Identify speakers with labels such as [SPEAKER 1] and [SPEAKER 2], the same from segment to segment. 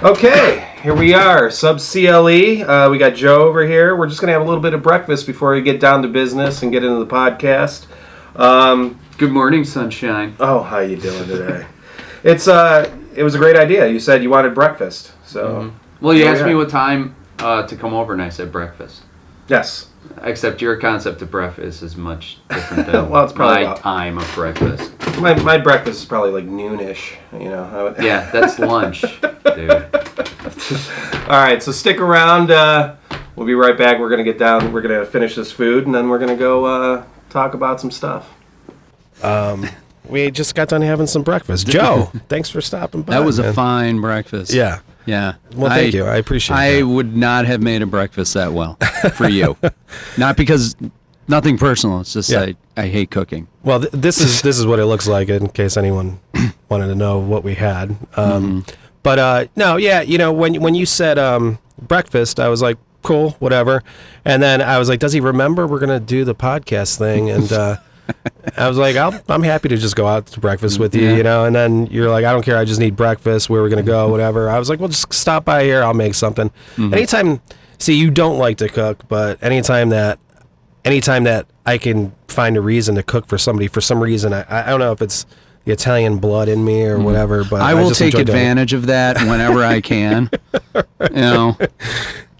[SPEAKER 1] Okay, here we are, SUB-CLE. We got Joe over here. We're just going to have a little bit of breakfast before we get down to business and get into the podcast.
[SPEAKER 2] Good morning, sunshine.
[SPEAKER 1] Oh, how you doing today? It was a great idea. You said you wanted breakfast. So,
[SPEAKER 2] Well, you asked me what time to come over, and I said breakfast.
[SPEAKER 1] Yes.
[SPEAKER 2] Except your concept of breakfast is much different than
[SPEAKER 1] well, it's probably
[SPEAKER 2] my time of breakfast.
[SPEAKER 1] My breakfast is probably like noonish, you know.
[SPEAKER 2] Yeah, that's lunch, dude.
[SPEAKER 1] All right, so stick around. We'll be right back. We're going to get down. We're going to finish this food, and then we're going to go talk about some stuff. We just got done having some breakfast. Joe, thanks for stopping by.
[SPEAKER 3] That was a fine breakfast.
[SPEAKER 1] Yeah.
[SPEAKER 3] Yeah.
[SPEAKER 1] Well, thank you. I appreciate it.
[SPEAKER 3] I would not have made a breakfast that well for you. Not because nothing personal. It's just I hate cooking.
[SPEAKER 1] Well, this is what it looks like in case anyone wanted to know what we had. But no, yeah, you know, when you said breakfast, I was like, cool, whatever. And then I was like, does he remember we're going to do the podcast thing? And I was like, I'm happy to just go out to breakfast with you, you know. And then you're like, I don't care, I just need breakfast. Where we're gonna go, whatever. I was like, well, just stop by here. I'll make something. Anytime. See, you don't like to cook, but anytime that I can find a reason to cook for somebody, for some reason, I don't know if it's the Italian blood in me or whatever, but
[SPEAKER 3] I will take advantage of that whenever I can. You know.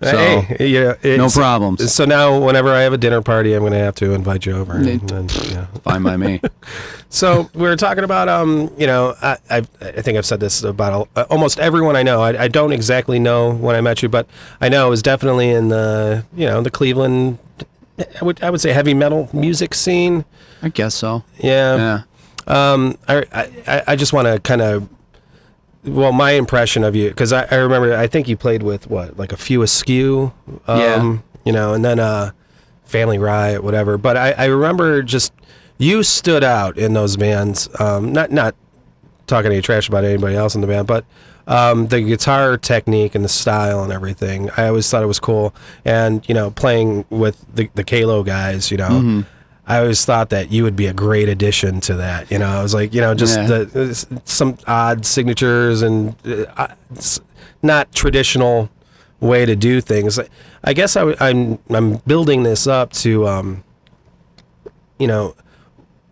[SPEAKER 3] So,
[SPEAKER 1] hey, yeah,
[SPEAKER 3] no problems.
[SPEAKER 1] So now, whenever I have a dinner party, I'm going to have to invite you over. And
[SPEAKER 3] fine by me.
[SPEAKER 1] So we were talking about, you know, I think I've said this about almost everyone I know. I don't exactly know when I met you, but I know it was definitely in the, you know, the Cleveland, I would say heavy metal music scene.
[SPEAKER 3] I guess so.
[SPEAKER 1] Yeah. I just want to kind of. Well, my impression of you, because I remember, I think you played with, what, like A Few Askew, you know, and then Family Riot, whatever. But I remember just, you stood out in those bands, not talking any trash about anybody else in the band, but the guitar technique and the style and everything, I always thought it was cool. And, you know, playing with the Kalo guys, you know, I always thought that you would be a great addition to that. You know, I was like, you know, just some odd signatures and not traditional way to do things. I guess I'm building this up to, you know,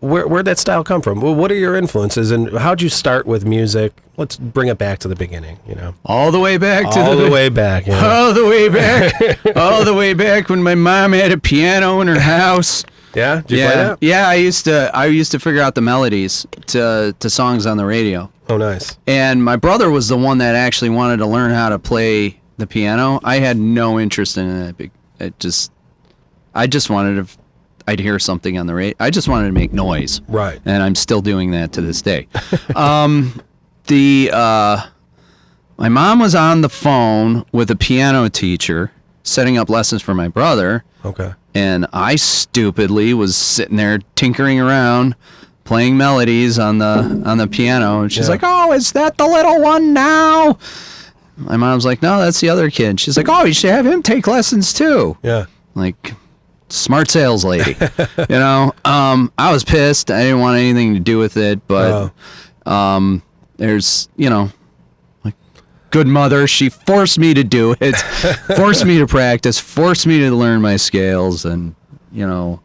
[SPEAKER 1] where'd that style come from? What are your influences, and how'd you start with music? Let's bring it back to the beginning, you know.
[SPEAKER 3] All the way back to
[SPEAKER 1] all the way back. You know?
[SPEAKER 3] All the way back. All the way back when my mom had a piano in her house.
[SPEAKER 1] Yeah? Did you play that?
[SPEAKER 3] Yeah, I used to figure out the melodies to songs on the radio.
[SPEAKER 1] Oh, nice.
[SPEAKER 3] And my brother was the one that actually wanted to learn how to play the piano. I had no interest in it. I just wanted to. I'd hear something on the radio. I just wanted to make noise.
[SPEAKER 1] Right.
[SPEAKER 3] And I'm still doing that to this day. My mom was on the phone with a piano teacher setting up lessons for my brother.
[SPEAKER 1] Okay.
[SPEAKER 3] And I stupidly was sitting there tinkering around, playing melodies on the piano. And she's like, "Oh, is that the little one now?" My mom's like, "No, that's the other kid." She's like, "Oh, you should have him take lessons too."
[SPEAKER 1] Yeah.
[SPEAKER 3] Like, smart sales lady. You know, I was pissed. I didn't want anything to do with it, but there's, you know, like, good mother, she forced me to do it, forced me to practice, forced me to learn my scales, and, you know,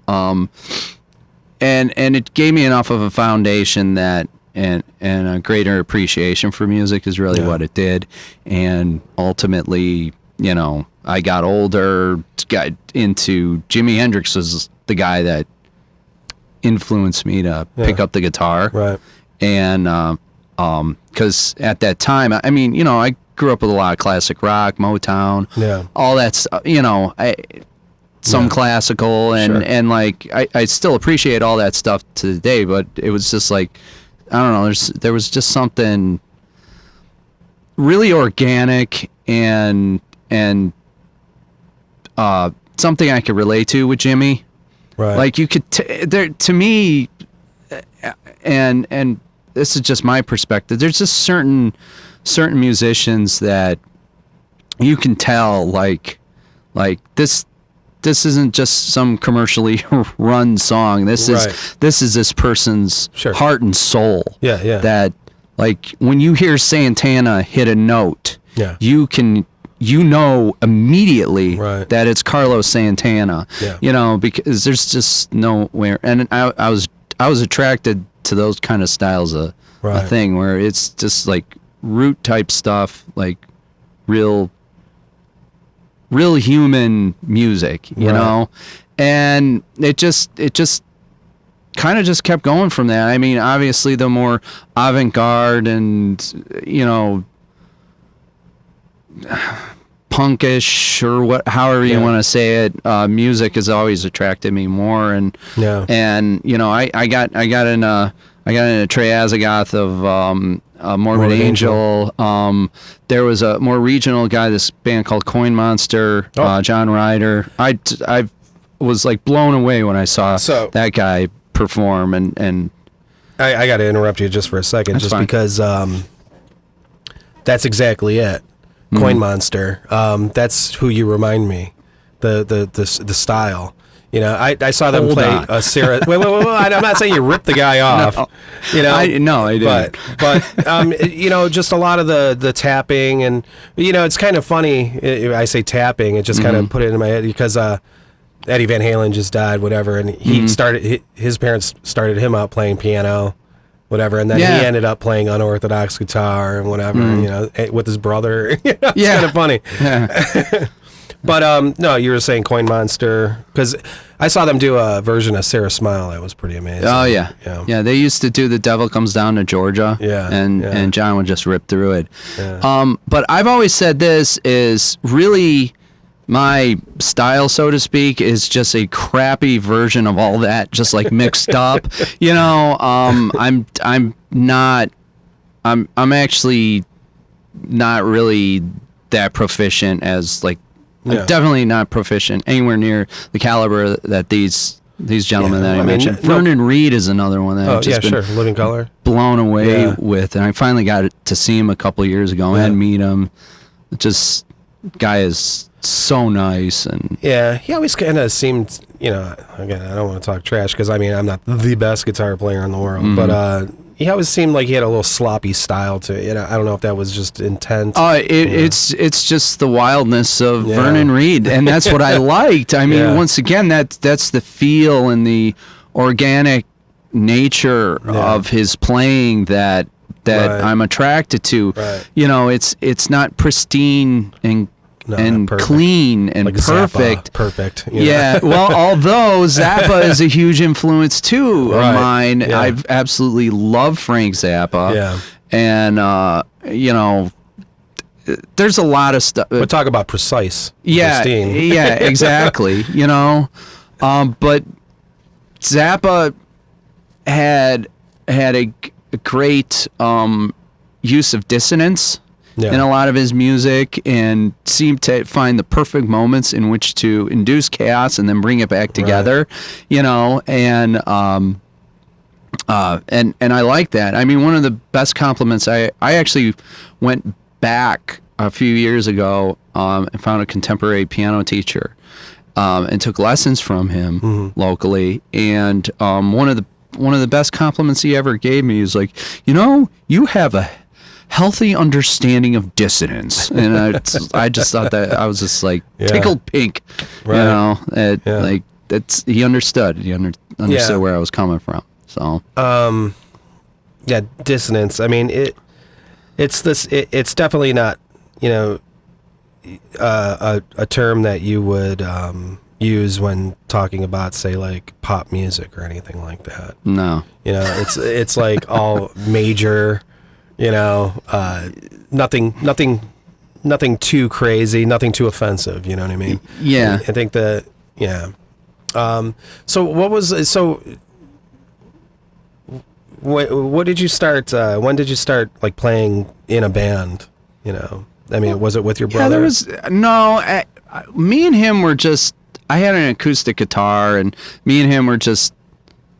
[SPEAKER 3] and it gave me enough of a foundation that and a greater appreciation for music is really what it did. And ultimately, you know, I got older, got into Jimi Hendrix was the guy that influenced me to pick up the guitar.
[SPEAKER 1] Right.
[SPEAKER 3] And because at that time, I mean, you know, I grew up with a lot of classic rock, Motown, all that stuff, you know, some classical, and like I still appreciate all that stuff to the day, but it was just like, I don't know, there was just something really organic and something I could relate to with Jimmy.
[SPEAKER 1] Right.
[SPEAKER 3] Like, you could to me, and this is just my perspective, there's just certain musicians that you can tell, like this isn't just some commercially run song. This is this person's heart and soul.
[SPEAKER 1] Yeah.
[SPEAKER 3] That, like, when you hear Santana hit a note,
[SPEAKER 1] Yeah.
[SPEAKER 3] You know immediately
[SPEAKER 1] Right.
[SPEAKER 3] that it's Carlos Santana.
[SPEAKER 1] Yeah.
[SPEAKER 3] You know, because there's just nowhere. And I was attracted to those kind of styles of a
[SPEAKER 1] Right.
[SPEAKER 3] thing where it's just like root type stuff, like real human music, you
[SPEAKER 1] Right.
[SPEAKER 3] know? And it just kind of just kept going from that. I mean, obviously the more avant-garde and, you know, punkish or however you want to say it, music has always attracted me more. And you know, I got in a Trey Azagoth of Morbid Angel. There was a more regional guy, this band called Coin Monster, John Ryder. I was like blown away when I saw that guy perform. And
[SPEAKER 1] I got to interrupt you just for a second,
[SPEAKER 3] That's
[SPEAKER 1] just
[SPEAKER 3] fine.
[SPEAKER 1] because that's exactly it. Coin Monster. That's who you remind me. The style. You know, I saw them play a Sarah. Wait, I'm not saying you ripped the guy off.
[SPEAKER 3] No.
[SPEAKER 1] You know,
[SPEAKER 3] I didn't.
[SPEAKER 1] But you know, just a lot of the tapping, and you know, it's kind of funny. I say tapping. It just kind of put it in my head because Eddie Van Halen just died, whatever, and he started. His parents started him out playing piano, whatever, and then he ended up playing unorthodox guitar and whatever. You know, with his brother. It's kind of funny.
[SPEAKER 3] Yeah.
[SPEAKER 1] But no, you were saying Coin Monster, because I saw them do a version of Sarah Smile that was pretty amazing.
[SPEAKER 3] Oh yeah. They used to do The Devil Comes Down to Georgia. And John would just rip through it. Yeah. But I've always said this is really my style, so to speak, is just a crappy version of all that, just like mixed up. You know, I'm actually not really that proficient as like. I'm definitely not proficient anywhere near the caliber that these gentlemen that I mentioned. Vernon Reed is another one that I've just been
[SPEAKER 1] Living Color,
[SPEAKER 3] blown away with, and I finally got to see him a couple of years ago and meet him. Just guy is so nice, and
[SPEAKER 1] he always kind of seemed, you know, again, I don't want to talk trash because I mean I'm not the best guitar player in the world, but he always seemed like he had a little sloppy style to it. You know, I don't know if that was just intent.
[SPEAKER 3] It's just the wildness of Vernon Reed, and that's what I liked. I mean, once again, that's the feel and the organic nature of his playing that I'm attracted to. Right. You know, it's not pristine and clean and like
[SPEAKER 1] perfect. Perfect.
[SPEAKER 3] Yeah. Well, although Zappa is a huge influence too of mine, I've absolutely loved Frank Zappa. Yeah. And you know, there's a lot of stuff.
[SPEAKER 1] But talk about precise.
[SPEAKER 3] Yeah.
[SPEAKER 1] Pristine.
[SPEAKER 3] Yeah. Exactly. You know, but Zappa had a great use of dissonance. In a lot of his music, and seemed to find the perfect moments in which to induce chaos and then bring it back together, you know, and I like that. I mean, one of the best compliments, I actually went back a few years ago and found a contemporary piano teacher and took lessons from him locally, and one of the best compliments he ever gave me is like, you know, you have a healthy understanding of dissonance, and I just thought that I was just like tickled pink, you know, like that's he understood understood where I was coming from. So
[SPEAKER 1] dissonance. I mean it's definitely not, you know, a term that you would use when talking about, say, like pop music or anything like that.
[SPEAKER 3] No,
[SPEAKER 1] you know, it's like all major. You know, nothing too crazy, nothing too offensive. You know what I mean?
[SPEAKER 3] Yeah.
[SPEAKER 1] I think that, so what was, so what did you start, when did you start like playing in a band? You know, I mean, was it with your brother?
[SPEAKER 3] Me and him were just, I had an acoustic guitar, and me and him were just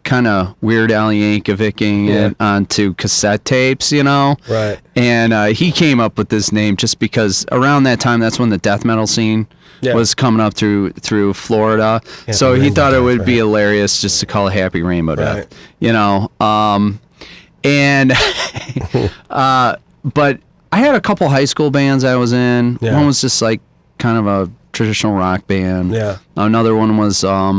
[SPEAKER 3] kind of Weird Al Yankovicing it onto cassette tapes, you know?
[SPEAKER 1] Right.
[SPEAKER 3] And he came up with this name just because around that time, that's when the death metal scene was coming up through Florida. Happy so he thought it would be hilarious just to call it Happy Rainbow Death, you know? And, but I had a couple high school bands I was in.
[SPEAKER 1] Yeah.
[SPEAKER 3] One was just like kind of a traditional rock band.
[SPEAKER 1] Yeah.
[SPEAKER 3] Another one was a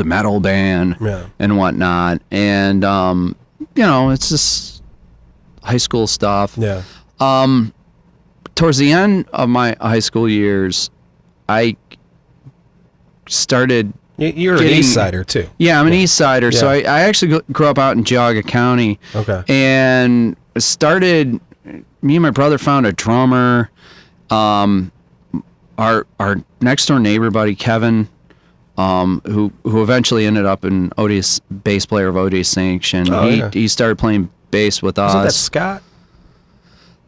[SPEAKER 3] metal band and whatnot. And it's just high school stuff.
[SPEAKER 1] Yeah.
[SPEAKER 3] Towards the end of my high school years, I started.
[SPEAKER 1] You're an East Sider too.
[SPEAKER 3] Yeah, I'm an East Sider. Yeah. So I actually grew up out in Geauga County.
[SPEAKER 1] Okay.
[SPEAKER 3] And started. Me and my brother found a drummer. Our next door neighbor buddy Kevin, who eventually ended up an bass player of Odious Sanction. He started playing bass with us.
[SPEAKER 1] Wasn't that Scott?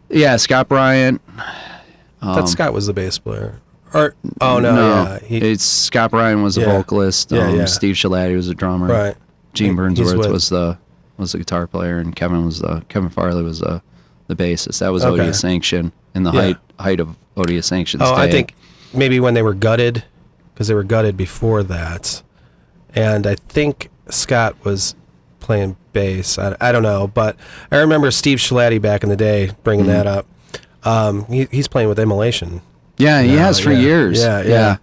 [SPEAKER 3] Yeah, Scott Bryant.
[SPEAKER 1] That Scott was the bass player.
[SPEAKER 3] Scott Bryant was a vocalist. Steve Shalati was a drummer.
[SPEAKER 1] Right.
[SPEAKER 3] Gene Burnsworth was the guitar player, and Kevin Farley was the bassist. That was Odious Sanction in the height of Odious Sanction's day.
[SPEAKER 1] I think maybe when they were gutted, because they were gutted before that, and I think Scott was playing bass. I don't know, but I remember Steve Shalati back in the day bringing that up. He's playing with Immolation.
[SPEAKER 3] Yeah, he has for years.
[SPEAKER 1] Yeah.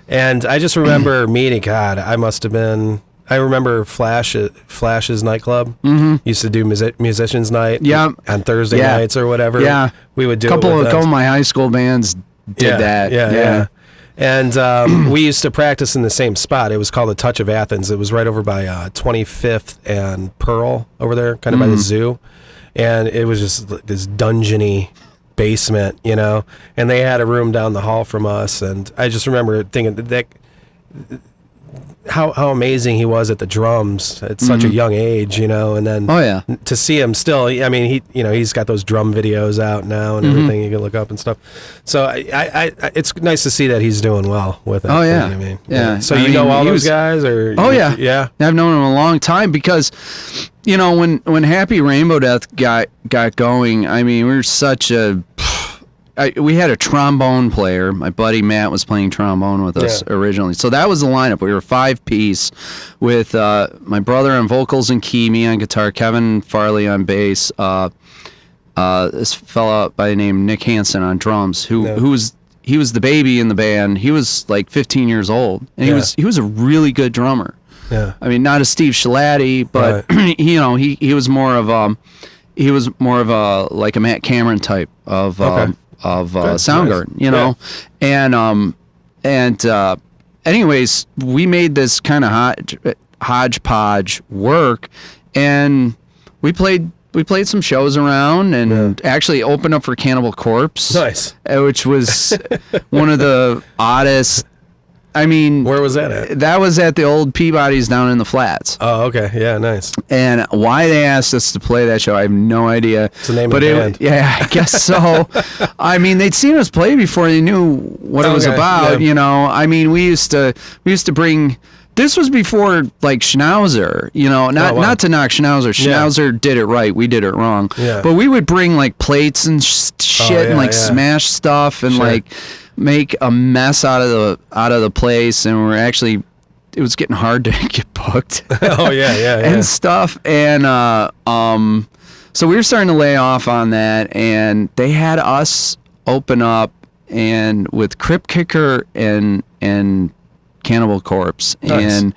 [SPEAKER 1] And I just remember meeting. God, I must have been. I remember Flash's nightclub. Used to do musicians night. On Thursday nights or whatever.
[SPEAKER 3] Yeah,
[SPEAKER 1] we would do
[SPEAKER 3] a couple of my high school bands did that.
[SPEAKER 1] Yeah. And we used to practice in the same spot. It was called the Touch of Athens. It was right over by 25th and Pearl over there, kind of by the zoo. And it was just this dungeony basement, and they had a room down the hall from us. And I just remember thinking that how amazing he was at the drums at such a young age, and then to see him still, I mean, he's got those drum videos out now and everything you can look up and stuff. So I it's nice to see that he's doing well with it.
[SPEAKER 3] Oh yeah.
[SPEAKER 1] I mean,
[SPEAKER 3] So
[SPEAKER 1] you know all those guys, or?
[SPEAKER 3] Oh yeah. I've known him a long time because, when Happy Rainbow Death got going, I mean, we were such a. We had a trombone player. My buddy Matt was playing trombone with us originally. So that was the lineup. We were 5-piece with my brother on vocals and key, me on guitar, Kevin Farley on bass, this fella by the name Nick Hanson on drums, he was the baby in the band. He was like 15 years old, and he was a really good drummer. Yeah. I mean, not a Steve Shalati, but he was more of like a Matt Cameron type of Soundgarden, and anyways, we made this kind of hodgepodge work, and we played some shows around, and actually opened up for Cannibal Corpse.
[SPEAKER 1] Nice.
[SPEAKER 3] Which was one of the oddest. I mean,
[SPEAKER 1] where was that at?
[SPEAKER 3] That was at the old Peabody's down in the Flats.
[SPEAKER 1] Oh, okay. Yeah, nice.
[SPEAKER 3] And why they asked us to play that show, I have no idea.
[SPEAKER 1] It's the name of the band.
[SPEAKER 3] Yeah, I guess so. I mean, they'd seen us play before they knew what it was about, I mean, we used to bring. This was before like Schnauzer, not to knock Schnauzer. Schnauzer did it right. We did it wrong. Yeah. But we would bring like plates and shit and smash stuff and make a mess out of the place, and it was getting hard to get booked. And stuff, and so we were starting to lay off on that, and they had us open up and with Crypt Kicker and Cannibal Corpse. Nice. And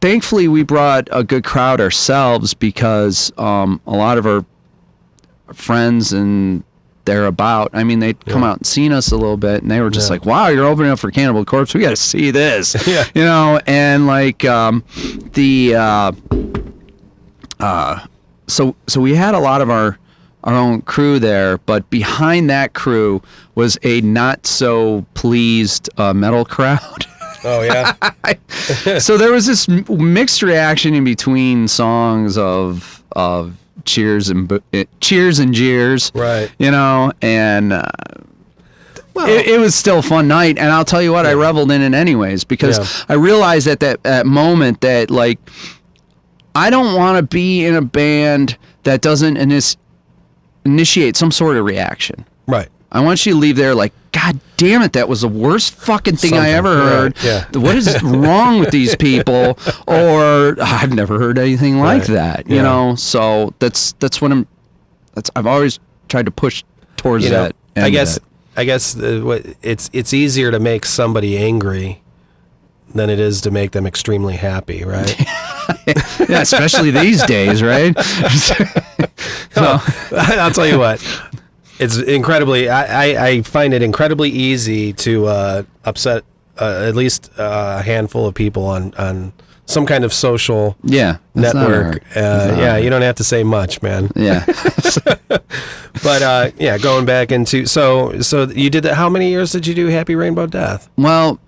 [SPEAKER 3] thankfully we brought a good crowd ourselves, because a lot of our friends and thereabout, I mean, they'd come out and seen us a little bit, and they were just like, wow, you're opening up for Cannibal Corpse, we got to see this. And like so we had a lot of our own crew there, but behind that crew was a not so pleased metal crowd.
[SPEAKER 1] Oh yeah.
[SPEAKER 3] So there was this mixed reaction in between songs of cheers and jeers,
[SPEAKER 1] right?
[SPEAKER 3] And it was still a fun night. And I'll tell you what, I reveled in it anyways, because I realized at that moment that, like, I don't want to be in a band that doesn't initiate some sort of reaction.
[SPEAKER 1] Right.
[SPEAKER 3] I want you to leave there like, God damn it, that was the worst fucking thing I ever heard. Yeah. What is wrong with these people? Or I've never heard anything like that, So that's what I've always tried to push towards that.
[SPEAKER 1] I guess it's easier to make somebody angry than it is to make them extremely happy, right?
[SPEAKER 3] Yeah, especially these days, right? So
[SPEAKER 1] I'll tell you what. It's incredibly. I find it incredibly easy to upset at least a handful of people on some kind of social network. Yeah, you don't have to say much, man.
[SPEAKER 3] Yeah.
[SPEAKER 1] But going back into so you did that. How many years did you do Happy Rainbow Death?
[SPEAKER 3] Well,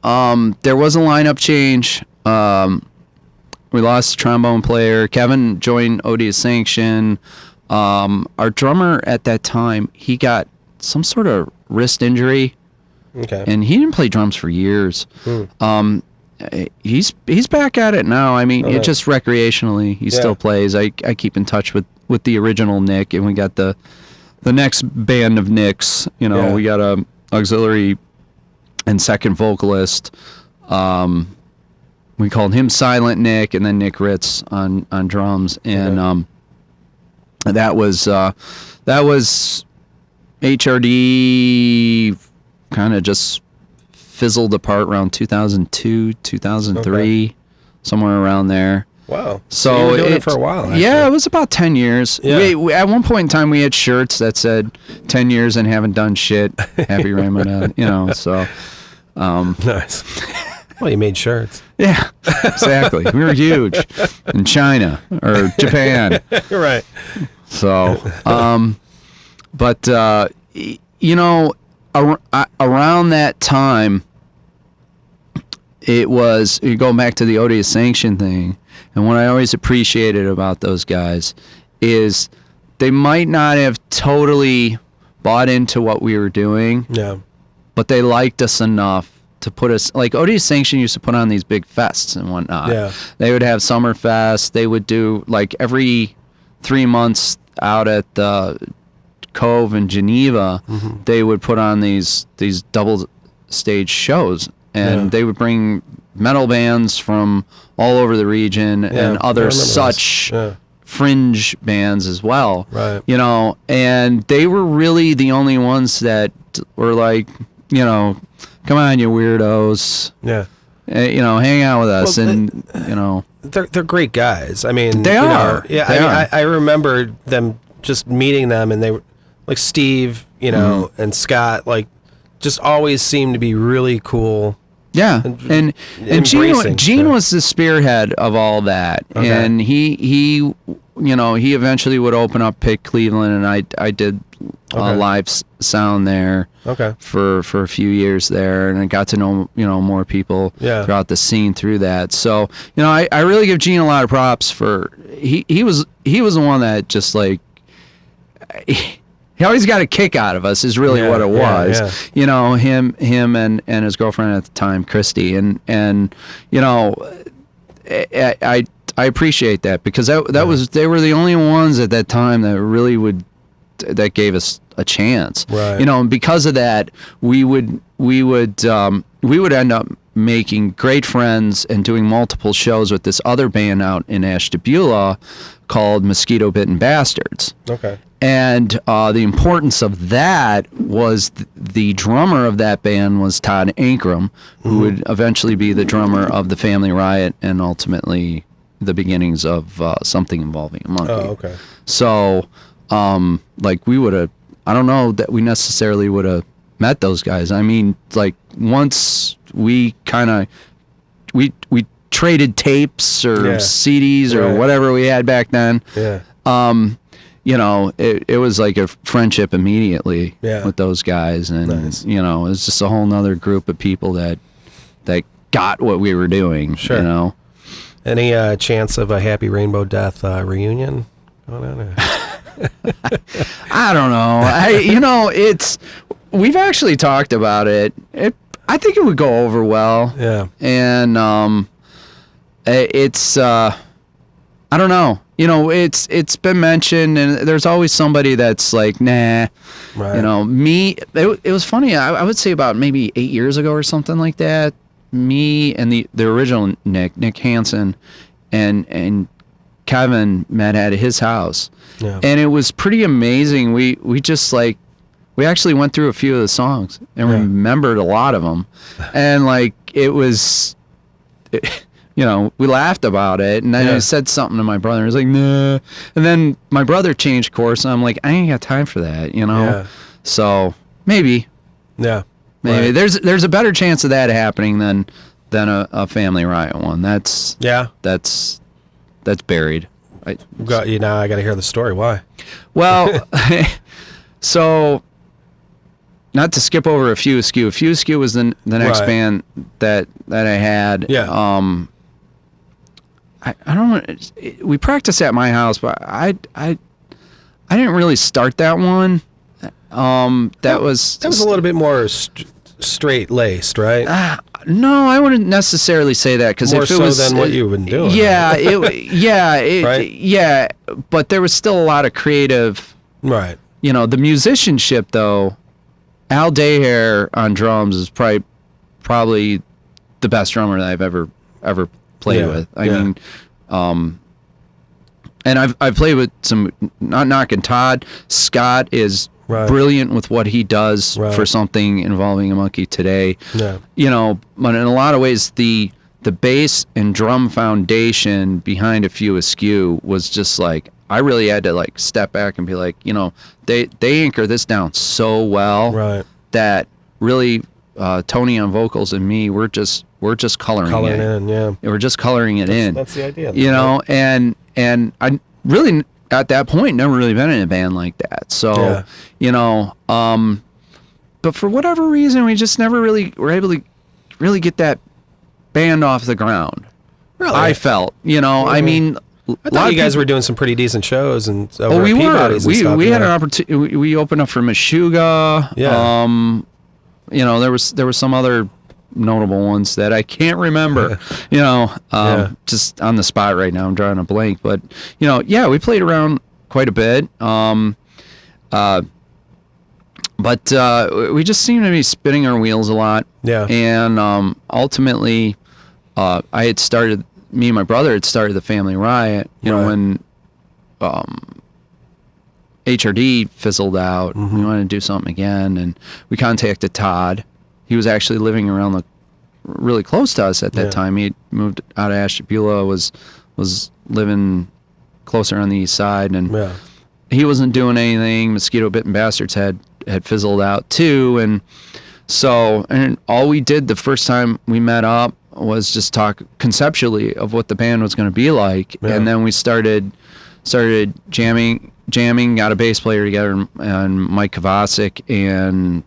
[SPEAKER 3] there was a lineup change. We lost a trombone player. Kevin joined Odious Sanction. Our drummer at that time, he got some sort of wrist injury.
[SPEAKER 1] Okay.
[SPEAKER 3] And he didn't play drums for years. He's back at it now. I mean, it just recreationally, he still plays. I keep in touch with the original Nick, and we got the next band of Nicks. We got a auxiliary and second vocalist. We called him Silent Nick, and then Nick Ritz on drums, and that was HRD kind of just fizzled apart around 2002, 2003, somewhere around there.
[SPEAKER 1] Wow. So you were doing it for a while, actually.
[SPEAKER 3] Yeah, it was about 10 years.
[SPEAKER 1] Yeah.
[SPEAKER 3] We at one point in time, we had shirts that said 10 years and haven't done shit. Happy Rainbow, so.
[SPEAKER 1] Nice. Well, you made shirts.
[SPEAKER 3] Yeah, exactly. We were huge in China or Japan.
[SPEAKER 1] Right.
[SPEAKER 3] So, but, around that time, it was, you go back to the Odious Sanction thing, and what I always appreciated about those guys is they might not have totally bought into what we were doing, but they liked us enough to put us, like Odious Sanction used to put on these big fests and whatnot.
[SPEAKER 1] Yeah.
[SPEAKER 3] They would have summer fests. They would do, like, every 3 months out at the Cove in Geneva, they would put on these double stage shows, and they would bring metal bands from all over the region and other such fringe bands as well.
[SPEAKER 1] Right.
[SPEAKER 3] And they were really the only ones that were like, come on, you weirdos.
[SPEAKER 1] Yeah.
[SPEAKER 3] Hang out with us,
[SPEAKER 1] they're great guys. I mean,
[SPEAKER 3] they are.
[SPEAKER 1] I remember them just meeting them, and they were like Steve, and Scott, like just always seemed to be really cool. Yeah,
[SPEAKER 3] and Gene was the spearhead of all that, and he eventually would open up Pitt Cleveland, and I did live sound there for a few years there, and I got to know more people throughout the scene through that. So I really give Gene a lot of props for he was the one that just like he always got a kick out of us is really what it was. Him and his girlfriend at the time, Christy, and I appreciate that, because they were the only ones at that time that really that gave us a chance. Right. And because of that, we would end up making great friends and doing multiple shows with this other band out in Ashtabula called Mosquito Bitten Bastards. Okay. And the importance of that was the drummer of that band was Todd Ankrum, who would eventually be the drummer of the Family Riot and ultimately the beginnings of Something Involving a Monkey. Oh, okay. So, we would have, I don't know that we necessarily would have met those guys. I mean, like, once we we traded tapes or CDs or whatever we had back then. Yeah. It was like a friendship immediately with those guys, and it was just a whole nother group of people that got what we were doing. Sure.
[SPEAKER 1] Any chance of a Happy Rainbow Death reunion going on?
[SPEAKER 3] I don't know. We've actually talked about it. I think it would go over well. Yeah. And I don't know. It's been mentioned, and there's always somebody that's like, nah. Right. Me. It was funny. I would say about maybe 8 years ago or something like that. Me and the original Nick Hanson, and Kevin met at his house.
[SPEAKER 1] Yeah.
[SPEAKER 3] And it was pretty amazing. We just like, we actually went through a few of the songs and remembered a lot of them. And like, it was, you know, we laughed about it. And then I said something to my brother. He was like, nah. And then my brother changed course. And I'm like, I ain't got time for that, you know?
[SPEAKER 1] Yeah.
[SPEAKER 3] So maybe.
[SPEAKER 1] Yeah.
[SPEAKER 3] Maybe.
[SPEAKER 1] Right.
[SPEAKER 3] There's a better chance of that happening than a Family Riot one. That's buried.
[SPEAKER 1] I got to hear the story. Why?
[SPEAKER 3] Well, so not to skip over A Few Askew. A Few Askew was the next band that I had.
[SPEAKER 1] Yeah.
[SPEAKER 3] I don't know. We practiced at my house, but I didn't really start that one. That was
[SPEAKER 1] a little bit more straight laced, right?
[SPEAKER 3] No, I wouldn't necessarily say that, because
[SPEAKER 1] more
[SPEAKER 3] if it
[SPEAKER 1] so
[SPEAKER 3] was
[SPEAKER 1] than what you've been doing.
[SPEAKER 3] Yeah,
[SPEAKER 1] right?
[SPEAKER 3] Yeah, but there was still a lot of creative.
[SPEAKER 1] Right.
[SPEAKER 3] You know, the musicianship though. Al Daher on drums is probably the best drummer that I've ever played with. I mean, and I've played with some, not knocking Todd. Scott is brilliant with what he does for something involving a monkey today. Yeah. You know, but in a lot of ways, the bass and drum foundation behind A Few Askew was just like, I really had to like step back and be like, you know, they anchor this down so well that really Tony on vocals and me, we're just coloring it in. Yeah, we're just coloring it in.
[SPEAKER 1] That's the idea.
[SPEAKER 3] You know, and I really at that point never really been in a band like that. So you know, but for whatever reason, we just never really were able to really get that band off the ground. Really, I felt, you know, I mean.
[SPEAKER 1] I thought you guys were doing some pretty decent shows, and
[SPEAKER 3] we were. We had an opportunity. We opened up for Meshuggah. Yeah. You know, there was some other notable ones that I can't remember. You know, just on the spot right now, I'm drawing a blank. But you know, we played around quite a bit. But we just seemed to be spinning our wheels a lot. Yeah. And ultimately, me and my brother had started the Family Riot, you know, when HRD fizzled out. We wanted to do something again, and we contacted Todd. He was actually living around really close to us at that time. He moved out of Ashtabula, was living closer on the east side, and he wasn't doing anything. Mosquito Bitten Bastards had fizzled out too, and so all we did the first time we met up was just talk conceptually of what the band was going to be like, and then we started jamming, got a bass player together, and Mike Kovacic, and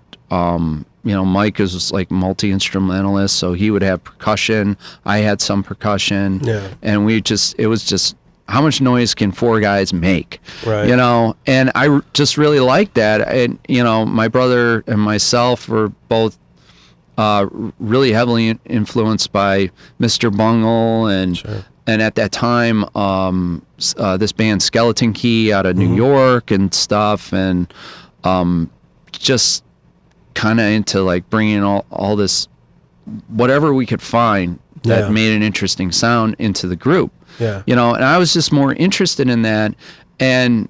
[SPEAKER 3] you know, Mike is like multi-instrumentalist, so he would have percussion, I had some percussion, and it was just how much noise can four guys make, you know, and I just really liked that. And you know, my brother and myself were both really heavily influenced by Mr. Bungle and at that time this band Skeleton Key out of New York and stuff, and just kind of into like bringing all this whatever we could find that made an interesting sound into the group. You know, and I was just more interested in that, and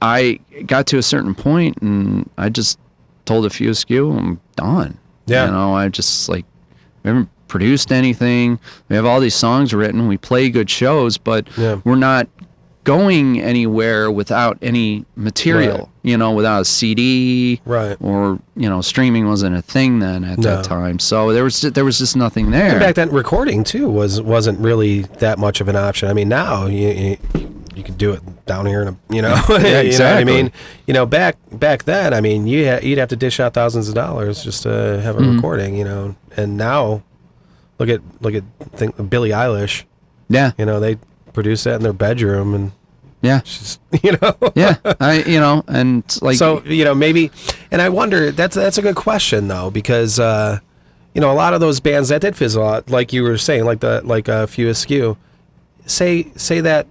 [SPEAKER 3] I got to a certain point and I just told A Few Askew, I'm done. You know, I just like, we haven't produced anything. We have all these songs written. We play good shows, but we're not going anywhere without any material, you know, without a CD, or, you know, streaming wasn't a thing then at that time. So there was just nothing there.
[SPEAKER 1] And back then, recording too wasn't really that much of an option. I mean, now you could do it down here in a, you know,
[SPEAKER 3] exactly.
[SPEAKER 1] You know what I mean? You know, back then, I mean, you'd have to dish out thousands of dollars just to have a recording, you know. And now, look at Billie Eilish. Yeah, you know, they produce that in their bedroom, and she's, you know,
[SPEAKER 3] you know, and like,
[SPEAKER 1] so, you know, maybe, and I wonder, that's a good question though, because you know, a lot of those bands that did fizzle out, like you were saying, like A Few Askew, say that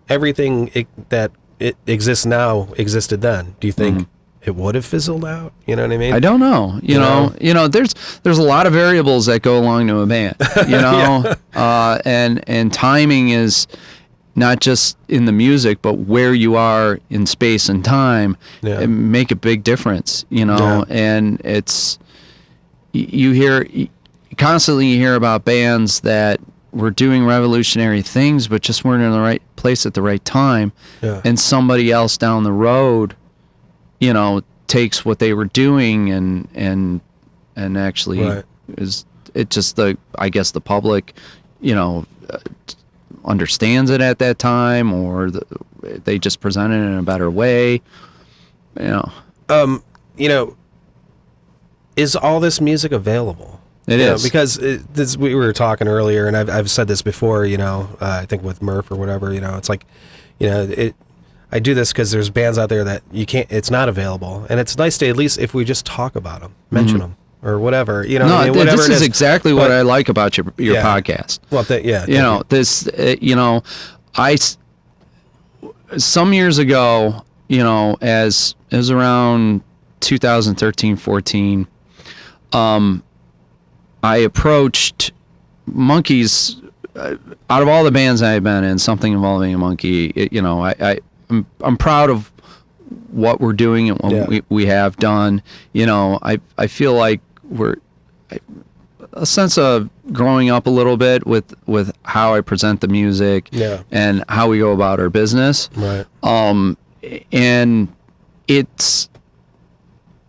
[SPEAKER 1] everything that it exists now existed then. Do you think it would have fizzled out? You know what I mean?
[SPEAKER 3] I don't know. You know, there's a lot of variables that go along to a band. You know, and timing is not just in the music, but where you are in space and time, it make a big difference, you know. And it's you constantly hear about bands that were doing revolutionary things, but just weren't in the right place at the right time, and somebody else down the road, you know, takes what they were doing and actually is it just I guess the public, you know, understands it at that time, or they just present it in a better way, you know.
[SPEAKER 1] You know, is all this music available?
[SPEAKER 3] It is.
[SPEAKER 1] Because we were talking earlier, and I've said this before, you know, I think with Murph or whatever, you know, it's like, you know, I do this because there's bands out there that it's not available, and it's nice to at least, if we just talk about them, mention them, or whatever, you know.
[SPEAKER 3] No,
[SPEAKER 1] I mean, whatever
[SPEAKER 3] this is exactly what I like about your podcast.
[SPEAKER 1] Well,
[SPEAKER 3] you know, this, you know, some years ago, you know, as it was around 2013, 14, I approached monkeys. Out of all the bands I've been in, something involving a monkey, you know, I'm proud of what we're doing and what we have done. You know, I feel like we're a sense of growing up a little bit with how I present the music and how we go about our business.
[SPEAKER 1] Right.
[SPEAKER 3] And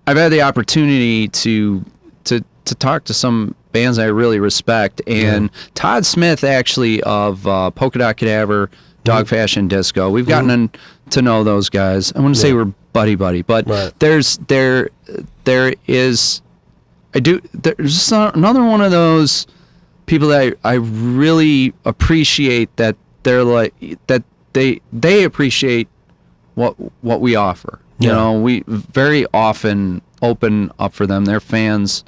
[SPEAKER 3] I've had the opportunity to talk to some bands I really respect, and Todd Smith, actually, of Polka Dot Cadaver, Dog Fashion Disco. We've gotten to know those guys. I wouldn't say we're buddy, but there's another one of those people that I really appreciate, that they're like that they appreciate what we offer. You know, we very often open up for them. Their fans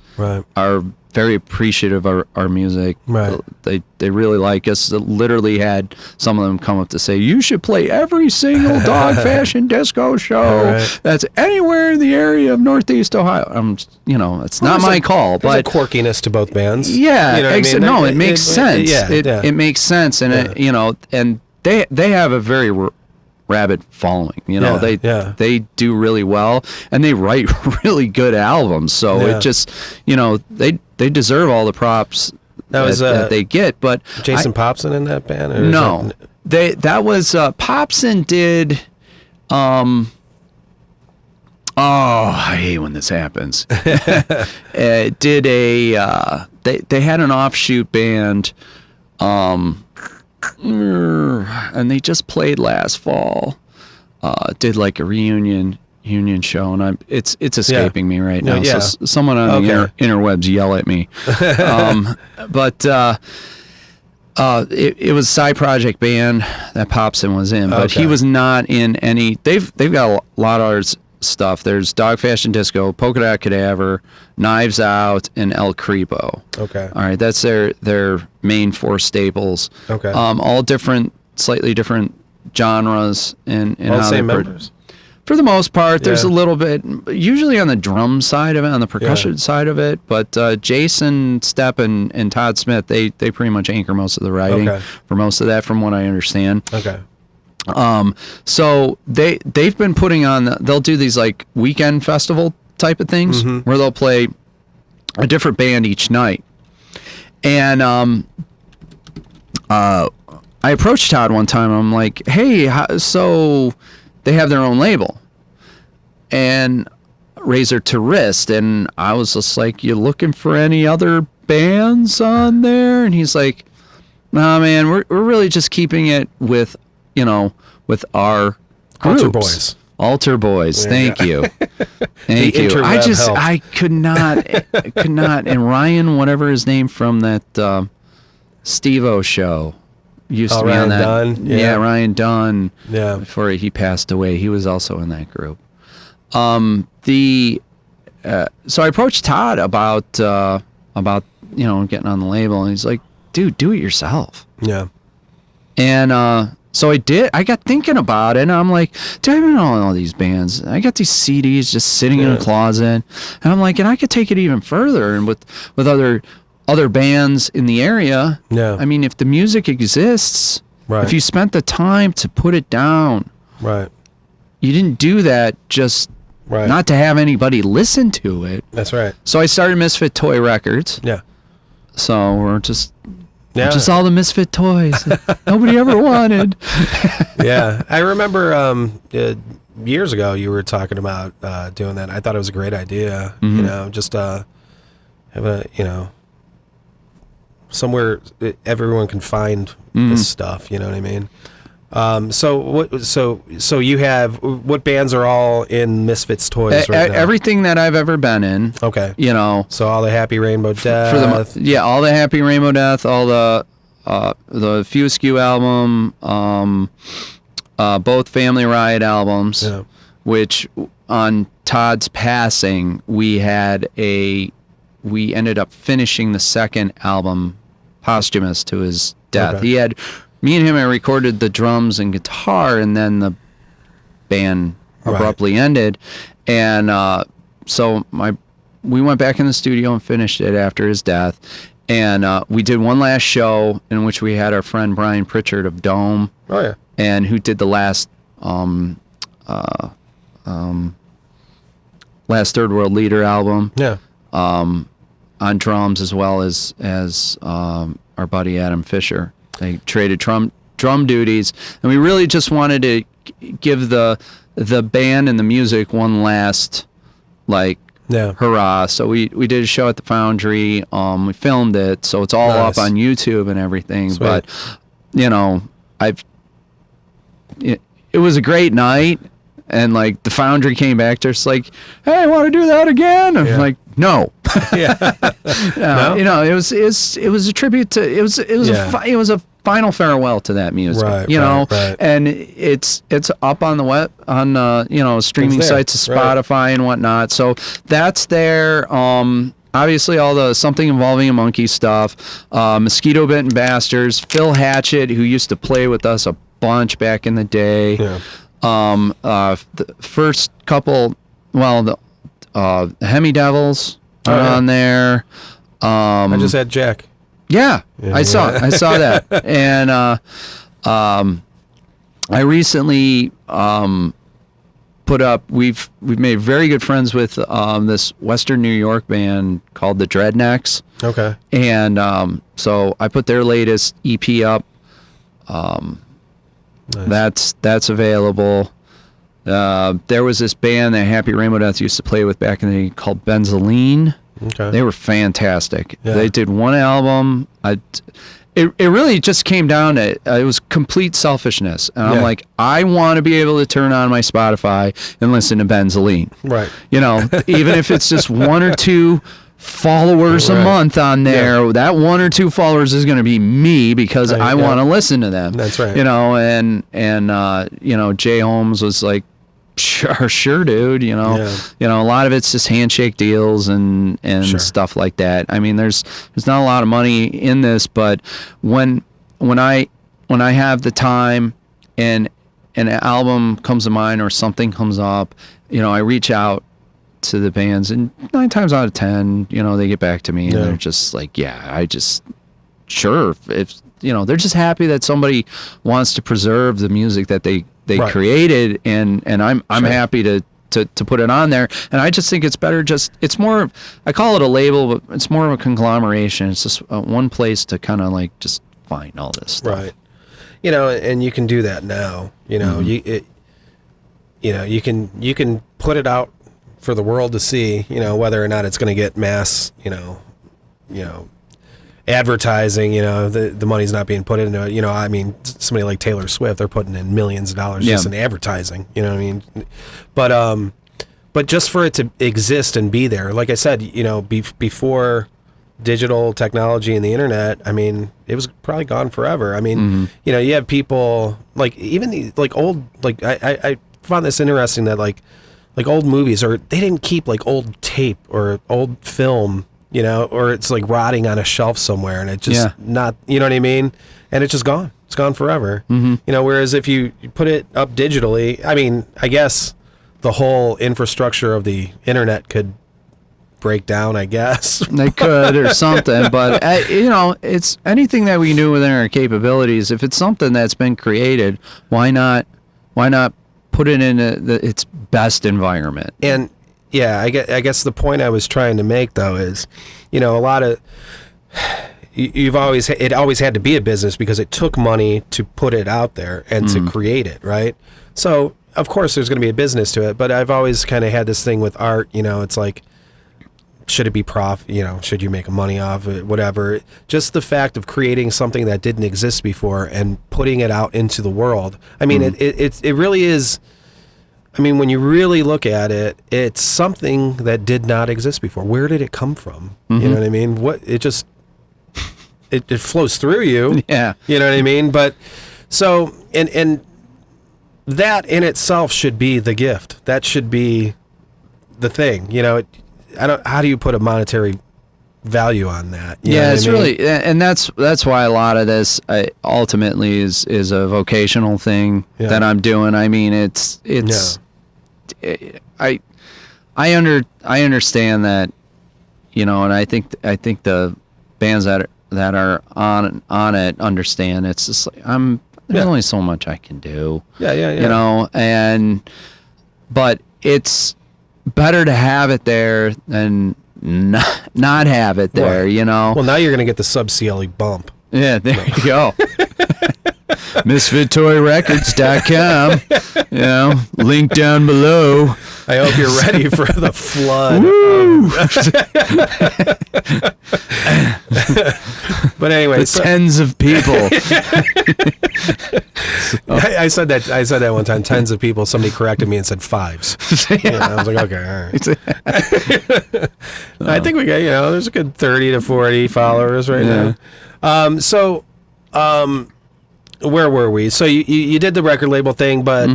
[SPEAKER 3] are very appreciative of our music.
[SPEAKER 1] Right.
[SPEAKER 3] They really like us. Literally had some of them come up to say, you should play every single Dog Fashion Disco show that's anywhere in the area of Northeast Ohio. You know, it's not my call, but
[SPEAKER 1] there's a quirkiness to both bands.
[SPEAKER 3] Yeah,
[SPEAKER 1] you know what I mean?
[SPEAKER 3] No, it makes sense. It makes sense, and you know, and they have a very rabid following, you know. They do really well, and they write really good albums, so it just, you know, they deserve all the props that they get. But
[SPEAKER 1] Jason Popson in that band? Or
[SPEAKER 3] no, that was Popson did I hate when this happens. Did they had an offshoot band, and they just played last fall. Did like a reunion show, and it's escaping me right now. So someone on the interwebs yell at me. But it was a side project band that Popson was in, but he was not in any. They've got a lot of ours stuff. There's Dog Fashion Disco, Polka Dot Cadaver, Knives Out, and El Creepo. Okay. All right, that's their main four staples. Okay. All different, slightly different genres and all the same members. For the most part, there's a little bit, usually on the drum side of it, on the percussion side of it, but Jason Stepp and Todd Smith, they pretty much anchor most of the writing for most of that, from what I understand. Okay. So they've been putting on, they'll do these like weekend festival type of things where they'll play a different band each night. And I approached Todd one time. I'm like, hey, so they have their own label, and Razor to Wrist, and I was just like, you looking for any other bands on there? And he's like, nah, man, we're really just keeping it with, you know, with our groups. Altar Boys. Thank you. Thank you. I could not, and Ryan, whatever his name from that Steve-O show, used to be on that. Dunn? Yeah, Ryan Dunn. Yeah. Before he passed away, he was also in that group. So I approached Todd about you know, getting on the label, and he's like, dude, do it yourself. Yeah. And so I did. I got thinking about it, and I'm like, dude, I know all these bands. I got these CDs just sitting in a closet, and I'm like, and I could take it even further, and with other bands in the area. Yeah. I mean, if the music exists,
[SPEAKER 1] Right.
[SPEAKER 3] If you spent the time to put it down,
[SPEAKER 1] right.
[SPEAKER 3] You didn't do that just
[SPEAKER 1] Right.
[SPEAKER 3] not to have anybody listen to it.
[SPEAKER 1] That's right.
[SPEAKER 3] So I started Misfit Toy Records.
[SPEAKER 1] Yeah.
[SPEAKER 3] So we're just
[SPEAKER 1] Yeah.
[SPEAKER 3] just all the Misfit toys that nobody ever wanted.
[SPEAKER 1] Yeah. I remember years ago you were talking about doing that. I thought it was a great idea. You know, just have a, you know, somewhere that everyone can find this stuff. You know what I mean? So what? So you have what bands are all in Misfits Toys right now?
[SPEAKER 3] Everything that I've ever been in.
[SPEAKER 1] Okay.
[SPEAKER 3] You know.
[SPEAKER 1] So all the Happy Rainbow Death.
[SPEAKER 3] All the Happy Rainbow Death, all the Few Askew album, both Family Riot albums, which on Todd's passing we ended up finishing the second album posthumous to his death.
[SPEAKER 1] Okay.
[SPEAKER 3] Me and him had recorded the drums and guitar, and then the band abruptly ended. And so we went back in the studio and finished it after his death. And we did one last show in which we had our friend Brian Pritchard of Dome.
[SPEAKER 1] Oh, yeah.
[SPEAKER 3] And who did the last Third World Leader album.
[SPEAKER 1] Yeah.
[SPEAKER 3] On drums, as well as our buddy Adam Fisher. They traded drum duties, and we really just wanted to give the band and the music one last hurrah. So we did a show at the Foundry. We filmed it, so it's all up on YouTube and everything.
[SPEAKER 1] Sweet.
[SPEAKER 3] But you know, it was a great night, and like the Foundry came back to us like, "Hey, I want to do that again." And I'm like, "No."
[SPEAKER 1] Yeah. No?
[SPEAKER 3] You know, it was a tribute to it was a final farewell to that music.
[SPEAKER 1] Right,
[SPEAKER 3] you know,
[SPEAKER 1] right.
[SPEAKER 3] and it's up on the web on streaming sites of Spotify and whatnot. So that's there. Obviously, all the Something Involving a Monkey stuff, Mosquito Bitten Bastards, Phil Hatchett, who used to play with us a bunch back in the day.
[SPEAKER 1] Yeah.
[SPEAKER 3] The first couple, the Hemi Devils are on there.
[SPEAKER 1] I just had Jack.
[SPEAKER 3] Yeah, I saw that, and I recently put up. We've made very good friends with this Western New York band called the Dreadnecks.
[SPEAKER 1] Okay.
[SPEAKER 3] And so I put their latest EP up.
[SPEAKER 1] Nice.
[SPEAKER 3] That's available. There was this band that Happy Rainbow Death used to play with back in the day called Benzaline.
[SPEAKER 1] Okay.
[SPEAKER 3] They were fantastic.
[SPEAKER 1] Yeah.
[SPEAKER 3] They did one album. It really just came down to it was complete selfishness. And I'm like, I want to be able to turn on my Spotify and listen to Benzaline.
[SPEAKER 1] Right.
[SPEAKER 3] You know, even if it's just one or two followers a month on there, that one or two followers is going to be me because I want to listen to them.
[SPEAKER 1] That's right.
[SPEAKER 3] You know, and Jay Holmes was like, sure, dude. You know, a lot of it's just handshake deals and stuff like that. I mean, there's not a lot of money in this, but when I have the time and an album comes to mind or something comes up, you know, I reach out to the bands, and 9 times out of 10, you know, they get back to me and they're just like, if you know, they're just happy that somebody wants to preserve the music that they created, and I'm happy to put it on there. And I just think it's better. It's more, I call it a label, but it's more of a conglomeration. It's just one place to kind of like just find all this stuff.
[SPEAKER 1] Right. You know, and you can do that now. You know, you can put it out for the world to see. You know, whether or not it's going to get mass. You know. Advertising, you know, the money's not being put into it. You know, I mean, somebody like Taylor Swift, they're putting in millions of dollars just in advertising. You know what I mean? But just for it to exist and be there, like I said, you know, before digital technology and the internet, I mean, it was probably gone forever. I mean, you know, you have people like even the old, like I found this interesting that like old movies, or they didn't keep like old tape or old film. You know, or it's like rotting on a shelf somewhere, and it just not, you know what I mean? And it's just gone. It's gone forever. You know, whereas if you put it up digitally, I mean, I guess the whole infrastructure of the internet could break down, I guess.
[SPEAKER 3] They could or something, but it's anything that we do within our capabilities. If it's something that's been created, why not put it in its best environment?
[SPEAKER 1] And yeah, I guess the point I was trying to make though is, a lot of it always had to be a business because it took money to put it out there and to create it, right? So of course there's going to be a business to it, but I've always kind of had this thing with art, it's like, should it be should you make money off it, whatever. Just the fact of creating something that didn't exist before and putting it out into the world. I mean, it really is, I mean, when you really look at it, it's something that did not exist before. Where did it come from? You know what I mean? It flows through you. Yeah. You know what I mean? But so, and that in itself should be the gift. That should be the thing. How do you put a monetary value on that?
[SPEAKER 3] It's really, and that's why a lot of this ultimately is a vocational thing that I'm doing. I mean, I understand that, and I think the bands that are on it understand. It's just like there's only so much I can do. But it's better to have it there than not have it there.
[SPEAKER 1] Right. Well, now you're gonna get the SUB-CLE bump.
[SPEAKER 3] Yeah, there you go. MisfitToyRecords.com. Link down below.
[SPEAKER 1] I hope you're ready for the flood. But anyway,
[SPEAKER 3] tens of people.
[SPEAKER 1] I said that one time. Tens of people. Somebody corrected me and said fives. I was like, okay, all right. I think we got there's a good 30 to 40 followers right now. Where were we? So you did the record label thing, but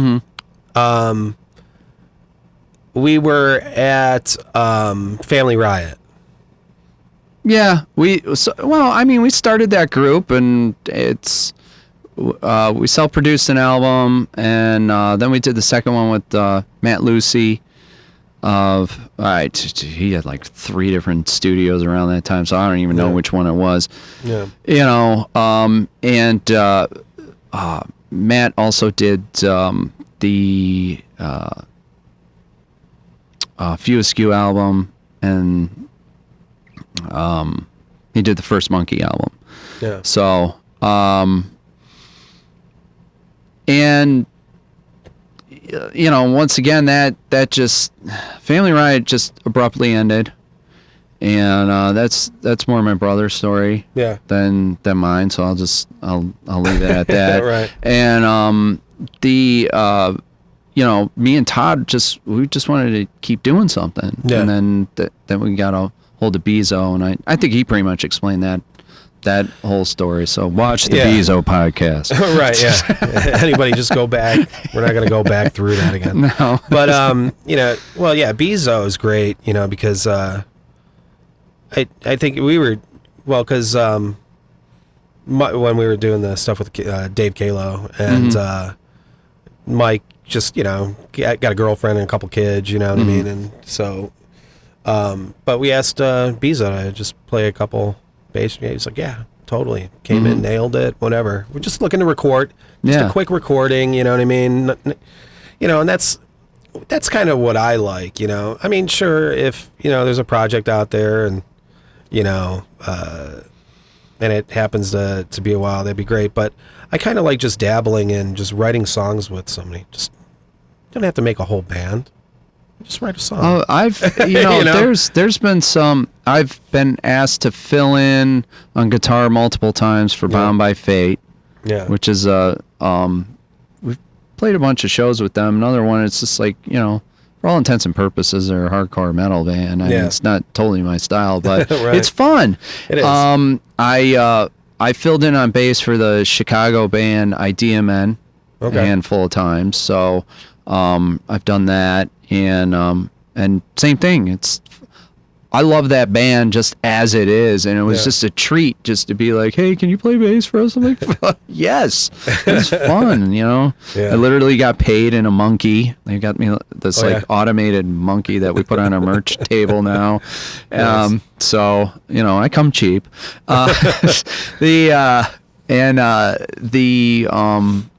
[SPEAKER 1] we were at Family Riot.
[SPEAKER 3] Yeah, we started that group, and we self-produced an album, and then we did the second one with Matt Lucy. He had like 3 different studios around that time, so I don't even know which one it was. Yeah. Matt also did the Few Askew album, and he did the first Monkey album. Yeah. So, and once again, that just Family Riot just abruptly ended, and that's more my brother's story than mine. So I'll leave it at that. Right. And me and Todd we just wanted to keep doing something, and then we got a hold of Bezo, and I think he pretty much explained that whole story. So watch the Bezo podcast.
[SPEAKER 1] Right, yeah. Anybody just go back. We're not going to go back through that again.
[SPEAKER 3] No.
[SPEAKER 1] But, Bezo is great, because I think we were, because when we were doing the stuff with Dave Kalo and Mike just, got a girlfriend and a couple kids, you know what I mean? And so, but we asked Bezo to just play a couple bass. He's like, yeah, totally. Came in, nailed it, whatever. We're just looking to record. Just a quick recording, you know what I mean? And that's kind of what I like, I mean, sure, if, there's a project out there and, and it happens to be a while, that'd be great. But I kind of like just dabbling in just writing songs with somebody. Just don't have to make a whole band. Just write a song.
[SPEAKER 3] Oh, I've there's been some. I've been asked to fill in on guitar multiple times for Bound by Fate. Yeah. Which is we've played a bunch of shows with them. Another one, it's just like, for all intents and purposes, they're a hardcore metal band. I mean, it's not totally my style, but right. It's fun.
[SPEAKER 1] It is.
[SPEAKER 3] I filled in on bass for the Chicago band IDMN a handful of times. So I've done that, and same thing. It's I love that band just as it is, and it was just a treat just to be like, hey, can you play bass for us? I'm like, yes, it's fun, you know. I literally got paid in a monkey. They got me this automated monkey that we put on our merch table now. So, you know, I come cheap.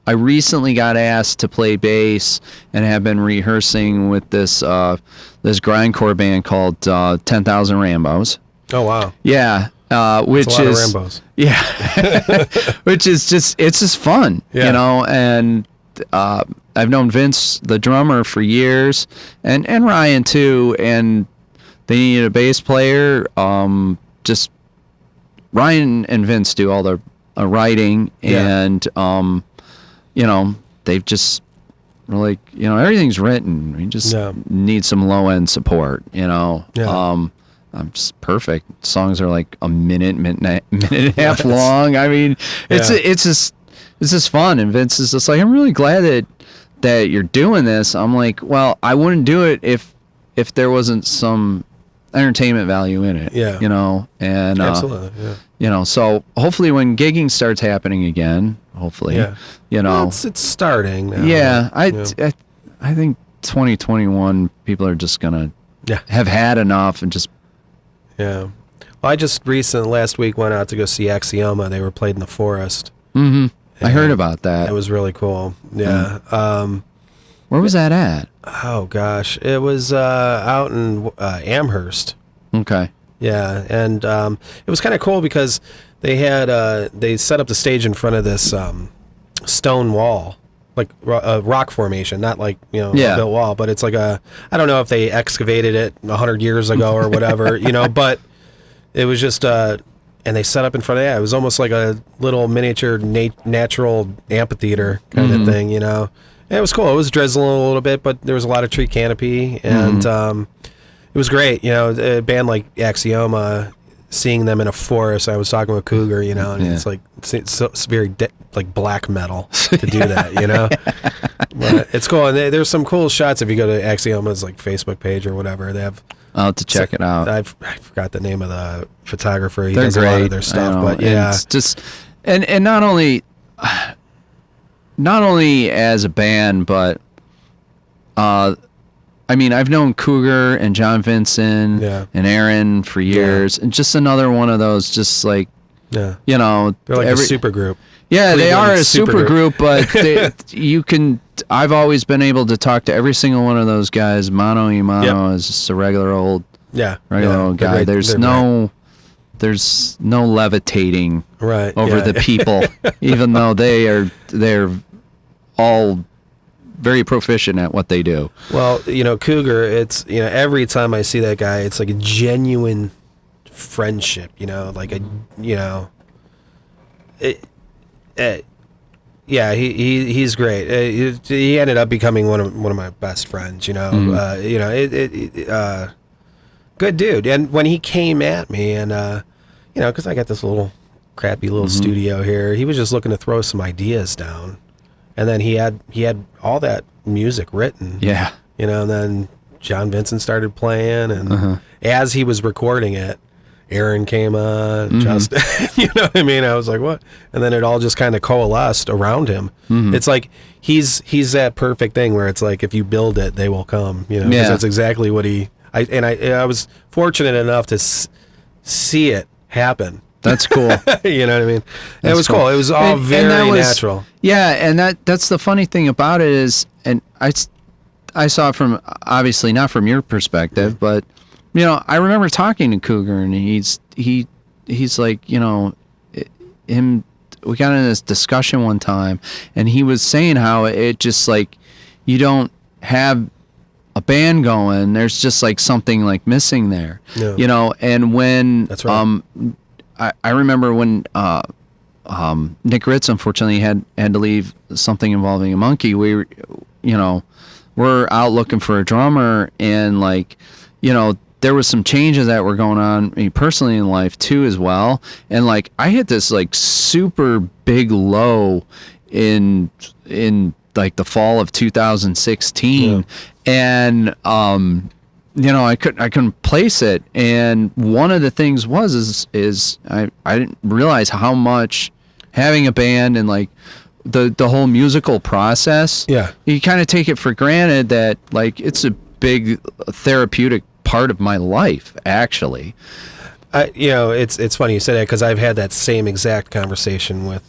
[SPEAKER 3] I recently got asked to play bass and have been rehearsing with this grindcore band called 10,000 Rambos.
[SPEAKER 1] Oh wow!
[SPEAKER 3] Yeah, which
[SPEAKER 1] That's a lot
[SPEAKER 3] is
[SPEAKER 1] of Rambos.
[SPEAKER 3] Yeah, which is it's just fun, you know. And I've known Vince, the drummer, for years, and Ryan too. And they needed a bass player. Just Ryan and Vince do all their writing, and you know, they've just were like, you know, everything's written. We just need some low end support, you know. I'm just perfect. Songs are like a minute and a half long. I mean, it's just fun. And Vince is just like, I'm really glad that you're doing this. I'm like, well, I wouldn't do it if there wasn't some entertainment value in it. Yeah. You know, and
[SPEAKER 1] absolutely.
[SPEAKER 3] You know, so hopefully when gigging starts happening again, you know,
[SPEAKER 1] well, it's starting now.
[SPEAKER 3] Yeah, I think 2021 people are just gonna have had enough and just
[SPEAKER 1] well, I just last week went out to go see Axioma. They were played in the forest.
[SPEAKER 3] I heard about that.
[SPEAKER 1] It was really cool.
[SPEAKER 3] Where was that at?
[SPEAKER 1] Oh gosh, it was out in Amherst.
[SPEAKER 3] Okay.
[SPEAKER 1] Yeah, and it was kind of cool because they had they set up the stage in front of this stone wall, like a rock formation, not like, you know, a built wall, but it's like I don't know if they excavated it 100 years ago or whatever, you know, but it was just and they set up in front of it was almost like a little miniature natural amphitheater kind of thing, you know. And it was cool. It was drizzling a little bit, but there was a lot of tree canopy, and it was great, you know. A band like Axioma, seeing them in a forest. I was talking with Cougar, you know, and it's like it's very like black metal to do that, you know. But it's cool, and there's some cool shots if you go to Axioma's like Facebook page or whatever. They have.
[SPEAKER 3] I'll have to check it out.
[SPEAKER 1] I forgot the name of the photographer. He does a lot of their stuff, but
[SPEAKER 3] and it's just and not only as a band, but I mean, I've known Cougar and John Vincent and Aaron for years, and just another one of those, just like, you know,
[SPEAKER 1] they're like a super group.
[SPEAKER 3] Yeah, they are a super group, but I've always been able to talk to every single one of those guys. Mano y mano is just a regular old old guy. There's no levitating over the people, even though they're all very proficient at what they do.
[SPEAKER 1] Well, you know, Cougar, it's, you know, every time I see that guy, it's like a genuine friendship, you know, like a, you know, he's great. He ended up becoming one of my best friends, you know. You know, good dude. And when he came at me, and you know, because I got this little crappy little studio here, he was just looking to throw some ideas down. And then he had all that music written. Yeah. You know, and then John Vincent started playing, and as he was recording it, Aaron came on, Justin, you know what I mean? I was like, what? And then it all just kind of coalesced around him. It's like he's that perfect thing where it's like, if you build it, they will come, you know? Yeah. That's exactly what I was fortunate enough to see it happen.
[SPEAKER 3] That's cool.
[SPEAKER 1] You know what I mean? It was cool. It was all very natural.
[SPEAKER 3] Yeah, and that's the funny thing about it is, and I saw it from, obviously not from your perspective, but, you know, I remember talking to Cougar, and he's like, you know, we got in this discussion one time, and he was saying how it just, like, you don't have a band going, there's just like something like missing there, you know. And when
[SPEAKER 1] that's right.
[SPEAKER 3] I remember when Nick Ritz unfortunately had to leave something involving a monkey. We, you know, we're out looking for a drummer, and like, you know, there was some changes that were going on me personally in life too as well. And like, I hit this like super big low in like the fall of 2016, and I couldn't place it. And one of the things is I didn't realize how much having a band and like the whole musical process.
[SPEAKER 1] Yeah.
[SPEAKER 3] You kind of take it for granted that like it's a big therapeutic part of my life, actually.
[SPEAKER 1] It's funny you say that because I've had that same exact conversation with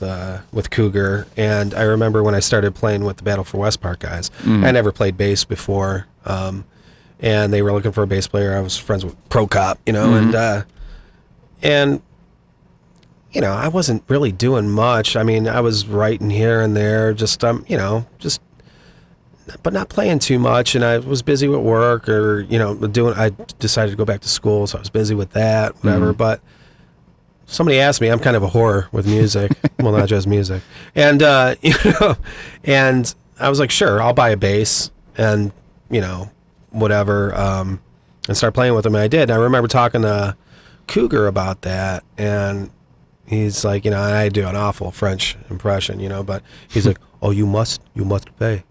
[SPEAKER 1] Cougar, and I remember when I started playing with the Battle for West Park guys. I never played bass before, and they were looking for a bass player. I was friends with Pro Cop, and I wasn't really doing much. I mean, I was writing here and there, but not playing too much, and I was busy with work or, I decided to go back to school, so I was busy with that, whatever, but somebody asked me, I'm kind of a whore with music, well, not just music, and, and I was like, sure, I'll buy a bass, and, whatever, and start playing with them, and I did, and I remember talking to Cougar about that, and he's like, and I do an awful French impression, but he's like, oh, you must pay.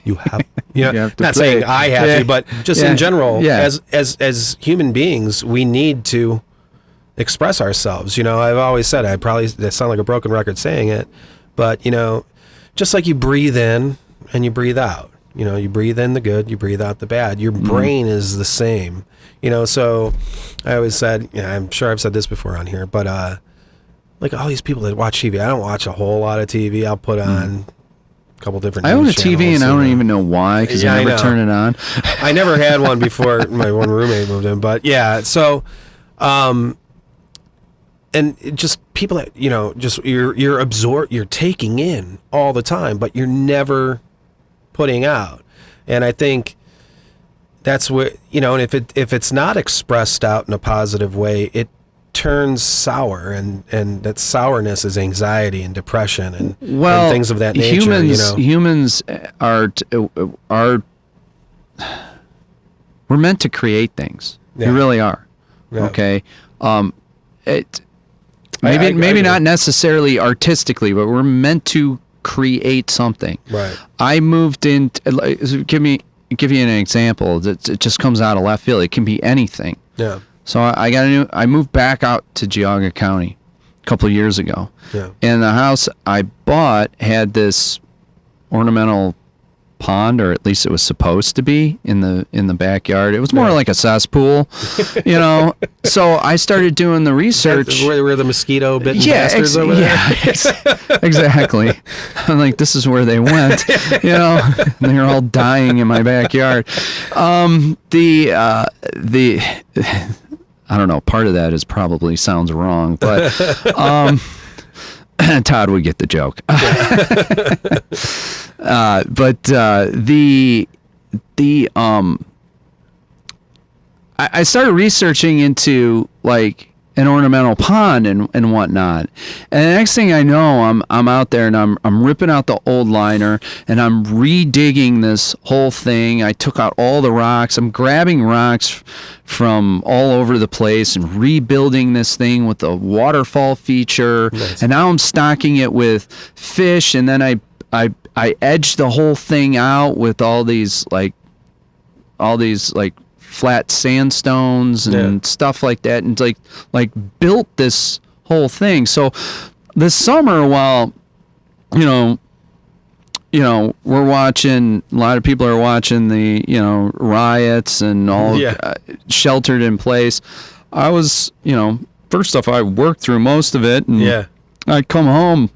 [SPEAKER 1] You have, not
[SPEAKER 3] play.
[SPEAKER 1] saying I have to, but just in general, as human beings, we need to express ourselves. I've always said, that sound like a broken record saying it, but, just like you breathe in and you breathe out, you breathe in the good, you breathe out the bad. Your brain is the same, so I always said, I'm sure I've said this before on here, but, like all these people that watch TV, I don't watch a whole lot of TV. I'll put on couple different.
[SPEAKER 3] I own a TV and I don't even know why, because I never turn it on.
[SPEAKER 1] I never had one before my one roommate moved in, but yeah. So, and it just people that just you're taking in all the time, but you're never putting out. And I think that's what and if it's not expressed out in a positive way, it turns sour, and that sourness is anxiety and depression and things of that nature.
[SPEAKER 3] Humans are we're meant to create things. We really are. Yeah. Okay. Maybe not necessarily artistically, but we're meant to create something.
[SPEAKER 1] Right.
[SPEAKER 3] I moved in. Give you an example. It just comes out of left field. It can be anything.
[SPEAKER 1] Yeah.
[SPEAKER 3] So I moved back out to Geauga County a couple of years ago.
[SPEAKER 1] Yeah.
[SPEAKER 3] And the house I bought had this ornamental pond, or at least it was supposed to be, in the backyard. It was more like a cesspool, So I started doing the research.
[SPEAKER 1] Where the mosquito bitten bastards over there?
[SPEAKER 3] Yeah, exactly. I'm like, this is where they went, and they're all dying in my backyard. I don't know, part of that sounds wrong, but Todd would get the joke. I started researching into like an ornamental pond and whatnot. And the next thing I know, I'm out there and I'm ripping out the old liner and I'm redigging this whole thing. I took out all the rocks. I'm grabbing rocks from all over the place and rebuilding this thing with a waterfall feature. Nice. And now I'm stocking it with fish, and then I edged the whole thing out with all these flat sandstones and stuff like that, and like built this whole thing. So this summer, while we're watching, a lot of people are watching the riots and all sheltered in place, I was first off, I worked through most of it, and I'd come home,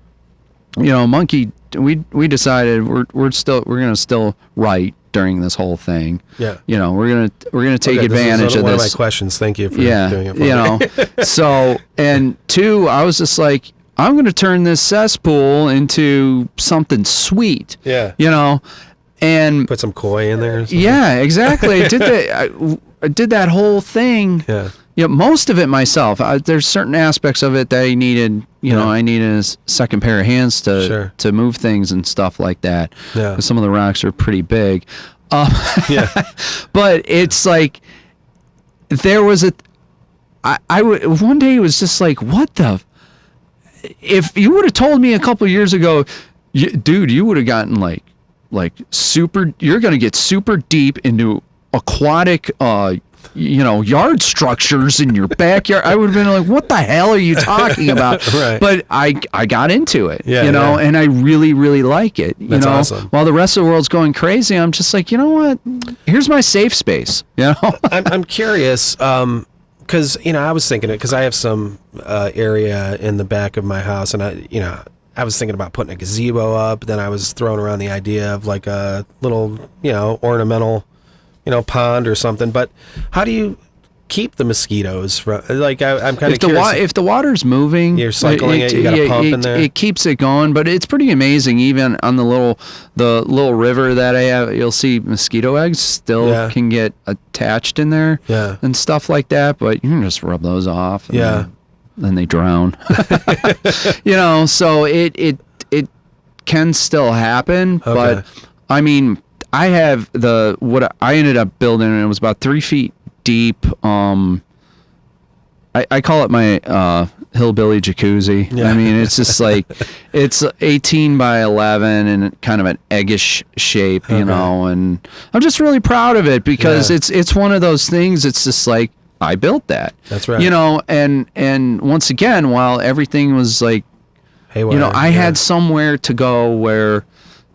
[SPEAKER 3] Monkey, we decided we're gonna still write during this whole thing.
[SPEAKER 1] Yeah.
[SPEAKER 3] We're gonna take advantage of this.
[SPEAKER 1] One of my questions. Thank you for doing it for me.
[SPEAKER 3] So, and two, I was just like, I'm gonna turn this cesspool into something sweet.
[SPEAKER 1] Yeah.
[SPEAKER 3] And
[SPEAKER 1] put some koi in there.
[SPEAKER 3] Yeah, exactly. I did that whole thing.
[SPEAKER 1] Yeah.
[SPEAKER 3] Most of it myself. There's certain aspects of it that I needed. I needed a second pair of hands to move things and stuff like that.
[SPEAKER 1] Yeah.
[SPEAKER 3] 'Cause some of the rocks are pretty big. But it's like there was one day it was just like, what the? If you would have told me a couple of years ago, dude, you would have gotten like super. You're gonna get super deep into aquatic yard structures in your backyard, I would have been like, what the hell are you talking about?
[SPEAKER 1] Right.
[SPEAKER 3] But I got into it,
[SPEAKER 1] Yeah,
[SPEAKER 3] and I really, really like it.
[SPEAKER 1] That's awesome.
[SPEAKER 3] While the rest of the world's going crazy, I'm just like, you know what? Here's my safe space.
[SPEAKER 1] I'm curious, because I was thinking it because I have some area in the back of my house, and I was thinking about putting a gazebo up. Then I was throwing around the idea of like a little ornamental pond or something. But how do you keep the mosquitoes from, like, I'm kind of curious.
[SPEAKER 3] If the water's moving,
[SPEAKER 1] you're cycling it, you got a pump in there.
[SPEAKER 3] It keeps it going, but it's pretty amazing. Even on the little river that I have, you'll see mosquito eggs still can get attached in there and stuff like that, but you can just rub those off. And then they drown. So it can still happen, but I mean, I have what I ended up building, and it was about 3 feet deep. I call it my hillbilly jacuzzi. I mean, it's just like, it's 18 by 11 and kind of an eggish shape, and I'm just really proud of it because it's one of those things. It's just like, I built that.
[SPEAKER 1] That's right.
[SPEAKER 3] And once again, while everything was like, I had somewhere to go where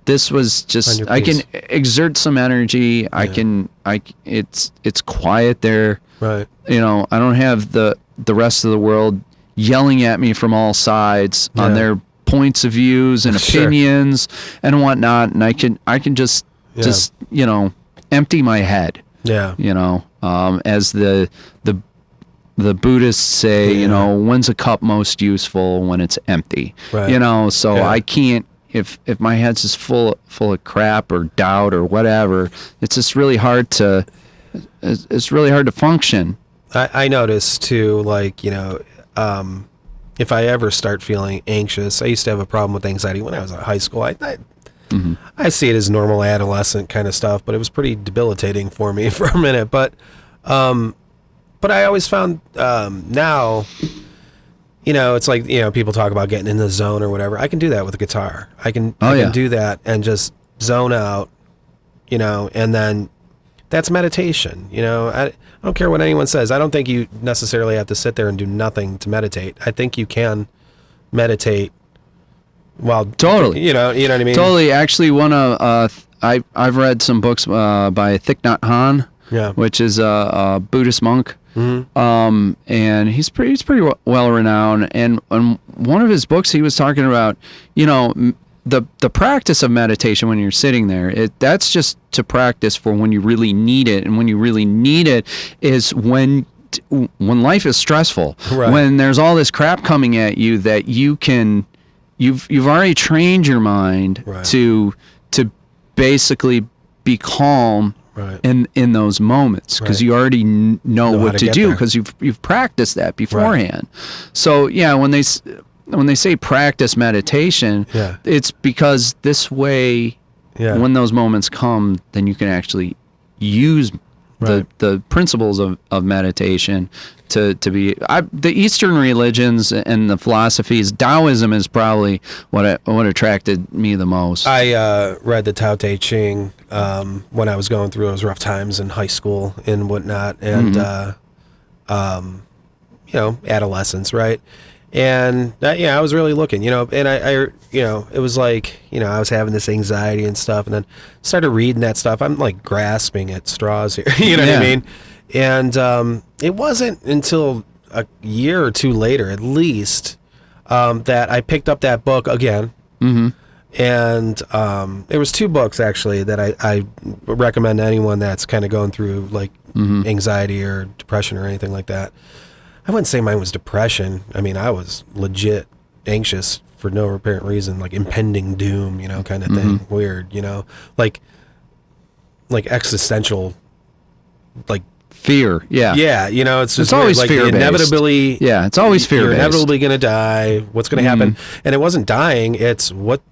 [SPEAKER 3] this was just, I can exert some energy. It's quiet there.
[SPEAKER 1] Right.
[SPEAKER 3] I don't have the rest of the world yelling at me from all sides on their points of views and opinions and whatnot. And I can just empty my head. Yeah. As the Buddhists say, when's a cup most useful? When it's empty. Right. So I can't, if my head's just full of crap or doubt or whatever, it's just really hard to function.
[SPEAKER 1] I notice too, like, if I ever start feeling anxious, I used to have a problem with anxiety when I was in high school. I see it as normal adolescent kind of stuff, but it was pretty debilitating for me for a minute. But I always found now, it's like, people talk about getting in the zone or whatever. I can do that with a guitar. I can do that and just zone out, and then that's meditation. I don't care what anyone says. I don't think you necessarily have to sit there and do nothing to meditate. I think you can meditate while
[SPEAKER 3] totally,
[SPEAKER 1] you know what I mean?
[SPEAKER 3] Totally. Actually, I've read some books by Thich Nhat Hanh, which is a Buddhist monk. Mm-hmm. And he's pretty well renowned. And on one of his books, he was talking about, the practice of meditation when you're sitting there. That's just to practice for when you really need it. And when you really need it is when life is stressful, when there's all this crap coming at you that you've already trained your mind to basically be calm. Right. In those moments, because you already know what to do, because you've practiced that beforehand. Right. So when they say practice meditation, it's because this way, when those moments come, then you can actually use the principles of meditation to be. The Eastern religions and the philosophies, Taoism is probably what attracted me the most.
[SPEAKER 1] I read the Tao Te Ching when I was going through those rough times in high school and whatnot, and adolescence, right? And I was really looking, and I it was like, I was having this anxiety and stuff, and then started reading that stuff. I'm like grasping at straws here, you know what I mean? And it wasn't until a year or two later, at least, that I picked up that book again. Mm-hmm. And there was 2 books actually that I recommend to anyone that's kind of going through like anxiety or depression or anything like that. I wouldn't say mine was depression. I mean, I was legit anxious for no apparent reason, like impending doom, kind of thing. Weird, like existential, like
[SPEAKER 3] fear. Yeah.
[SPEAKER 1] Yeah. It's just
[SPEAKER 3] always
[SPEAKER 1] like
[SPEAKER 3] fear-based.
[SPEAKER 1] Inevitably.
[SPEAKER 3] Yeah. It's always fear-based.
[SPEAKER 1] You're inevitably going to die. What's going to happen? And it wasn't dying. It's what.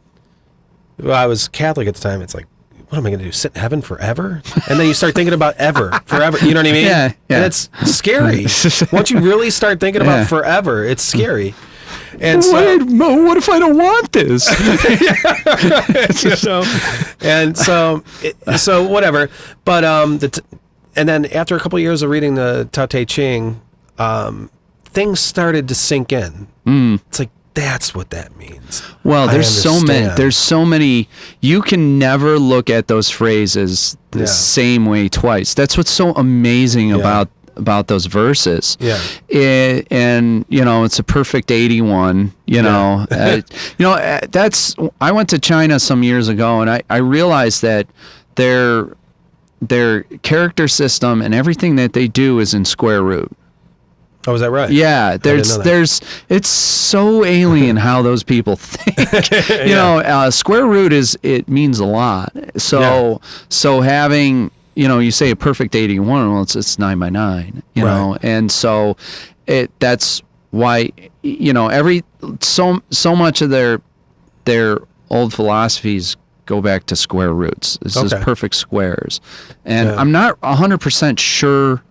[SPEAKER 1] Well, I was Catholic at the time. It's like, what am I going to do? Sit in heaven forever? And then you start thinking about forever. You know what I mean?
[SPEAKER 3] Yeah.
[SPEAKER 1] And it's scary. Once you really start thinking about forever, it's scary. And so,
[SPEAKER 3] what if I don't want this?
[SPEAKER 1] And so whatever. But and then after a couple of years of reading the Tao Te Ching, things started to sink in. It's like, that's what that means.
[SPEAKER 3] Well, there's so many. You can never look at those phrases the same way twice. That's what's so amazing about those verses. Yeah. And it's a perfect 81. That's. I went to China some years ago, and I realized that their character system and everything that they do is in square root.
[SPEAKER 1] Oh, is that right?
[SPEAKER 3] Yeah, it's so alien how those people think. Square root it means a lot. So having, you say a perfect 81, well, it's 9 by 9, you know, and so that's why, so much of their old philosophies go back to square roots. It's just perfect squares. And I'm not 100% sure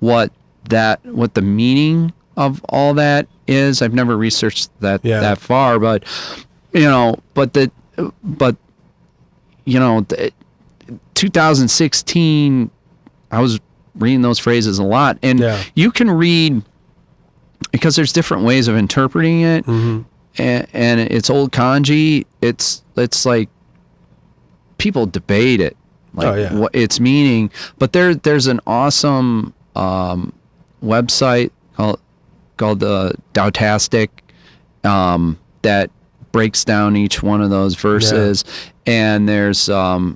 [SPEAKER 3] what the meaning of all that is. I've never researched that far, but 2016, I was reading those phrases a lot, and you can read, because there's different ways of interpreting it, and it's old kanji. It's like people debate it, what its meaning, but there's an awesome website called Daotastic that breaks down each one of those verses, and there's a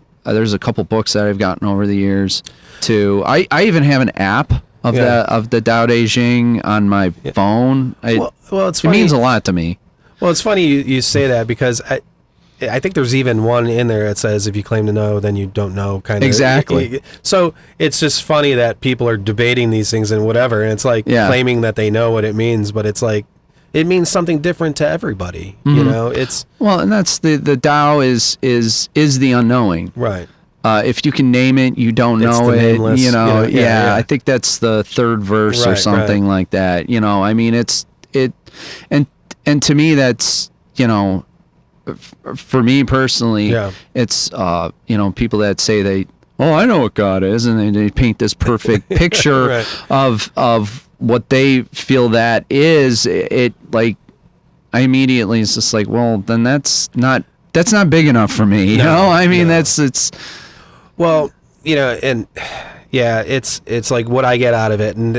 [SPEAKER 3] couple books that I've gotten over the years too. I even have an app of the Tao Te Ching on my phone. It's funny. It means a lot to me.
[SPEAKER 1] Well, it's funny you say that, because I think there's even one in there that says, if you claim to know, then you don't know, kind of.
[SPEAKER 3] Exactly.
[SPEAKER 1] So it's just funny that people are debating these things and whatever, and it's like claiming that they know what it means, but it's like, it means something different to everybody. It's
[SPEAKER 3] and that's the Tao is the unknowing.
[SPEAKER 1] Right.
[SPEAKER 3] If you can name it, you don't know it.
[SPEAKER 1] Nameless,
[SPEAKER 3] I think that's the third verse or something like that. I mean, and to me, that's, for me personally, it's people that say I know what God is, and they paint this perfect picture of what they feel that is. It like, I immediately, it's just like, well, then that's not big enough for me. I mean, it's
[SPEAKER 1] well, and it's like what I get out of it, and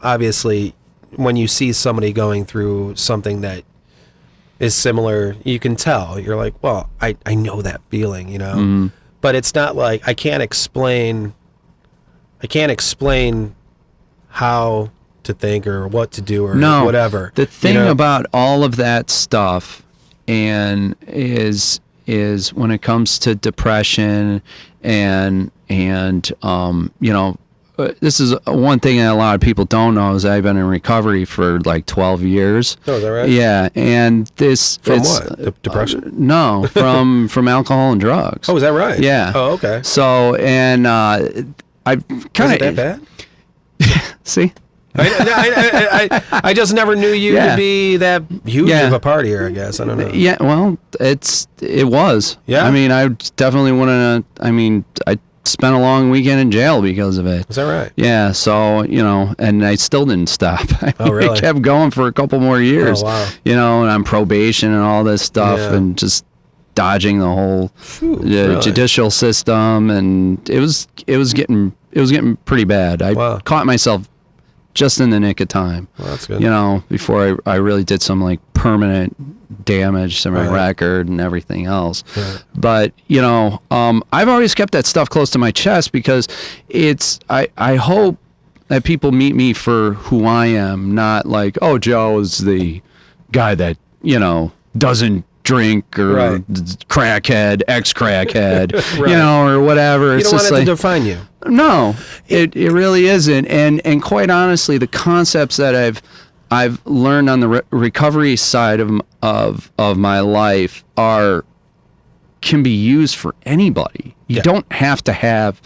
[SPEAKER 1] obviously when you see somebody going through something that is similar, you can tell. You're like, well, I know that feeling, but it's not like I can't explain how to think or what to do or whatever.
[SPEAKER 3] The thing about all of that stuff is when it comes to depression and this is one thing that a lot of people don't know, is I've been in recovery for like 12 years.
[SPEAKER 1] Oh, is that right?
[SPEAKER 3] Yeah, and this...
[SPEAKER 1] From what? Depression?
[SPEAKER 3] No, from alcohol and drugs.
[SPEAKER 1] Oh, is that right?
[SPEAKER 3] Yeah.
[SPEAKER 1] Oh, okay.
[SPEAKER 3] So, and I kind of...
[SPEAKER 1] Is it that bad?
[SPEAKER 3] See?
[SPEAKER 1] I just never knew you to be that huge of a partier, I guess. I don't know.
[SPEAKER 3] Yeah, well, it was.
[SPEAKER 1] Yeah?
[SPEAKER 3] I mean, I definitely wouldn't... I spent a long weekend in jail because of it.
[SPEAKER 1] Is that right?
[SPEAKER 3] Yeah, so, and I still didn't stop.
[SPEAKER 1] Really?
[SPEAKER 3] I kept going for a couple more years.
[SPEAKER 1] Oh, wow.
[SPEAKER 3] And on probation and all this stuff, and just dodging the whole judicial system, and it was getting pretty bad. I caught myself just in the nick of time.
[SPEAKER 1] Well, that's good.
[SPEAKER 3] Before I really did some like permanent damage to my record and everything else. Right. But, I've always kept that stuff close to my chest, because I hope that people meet me for who I am, not like, oh, Joe is the guy that, doesn't drink, or crackhead, ex-crackhead, or whatever.
[SPEAKER 1] You don't want it to define you.
[SPEAKER 3] No, it really isn't. And quite honestly, the concepts that I've learned on the recovery side of my life can be used for anybody. You don't have to have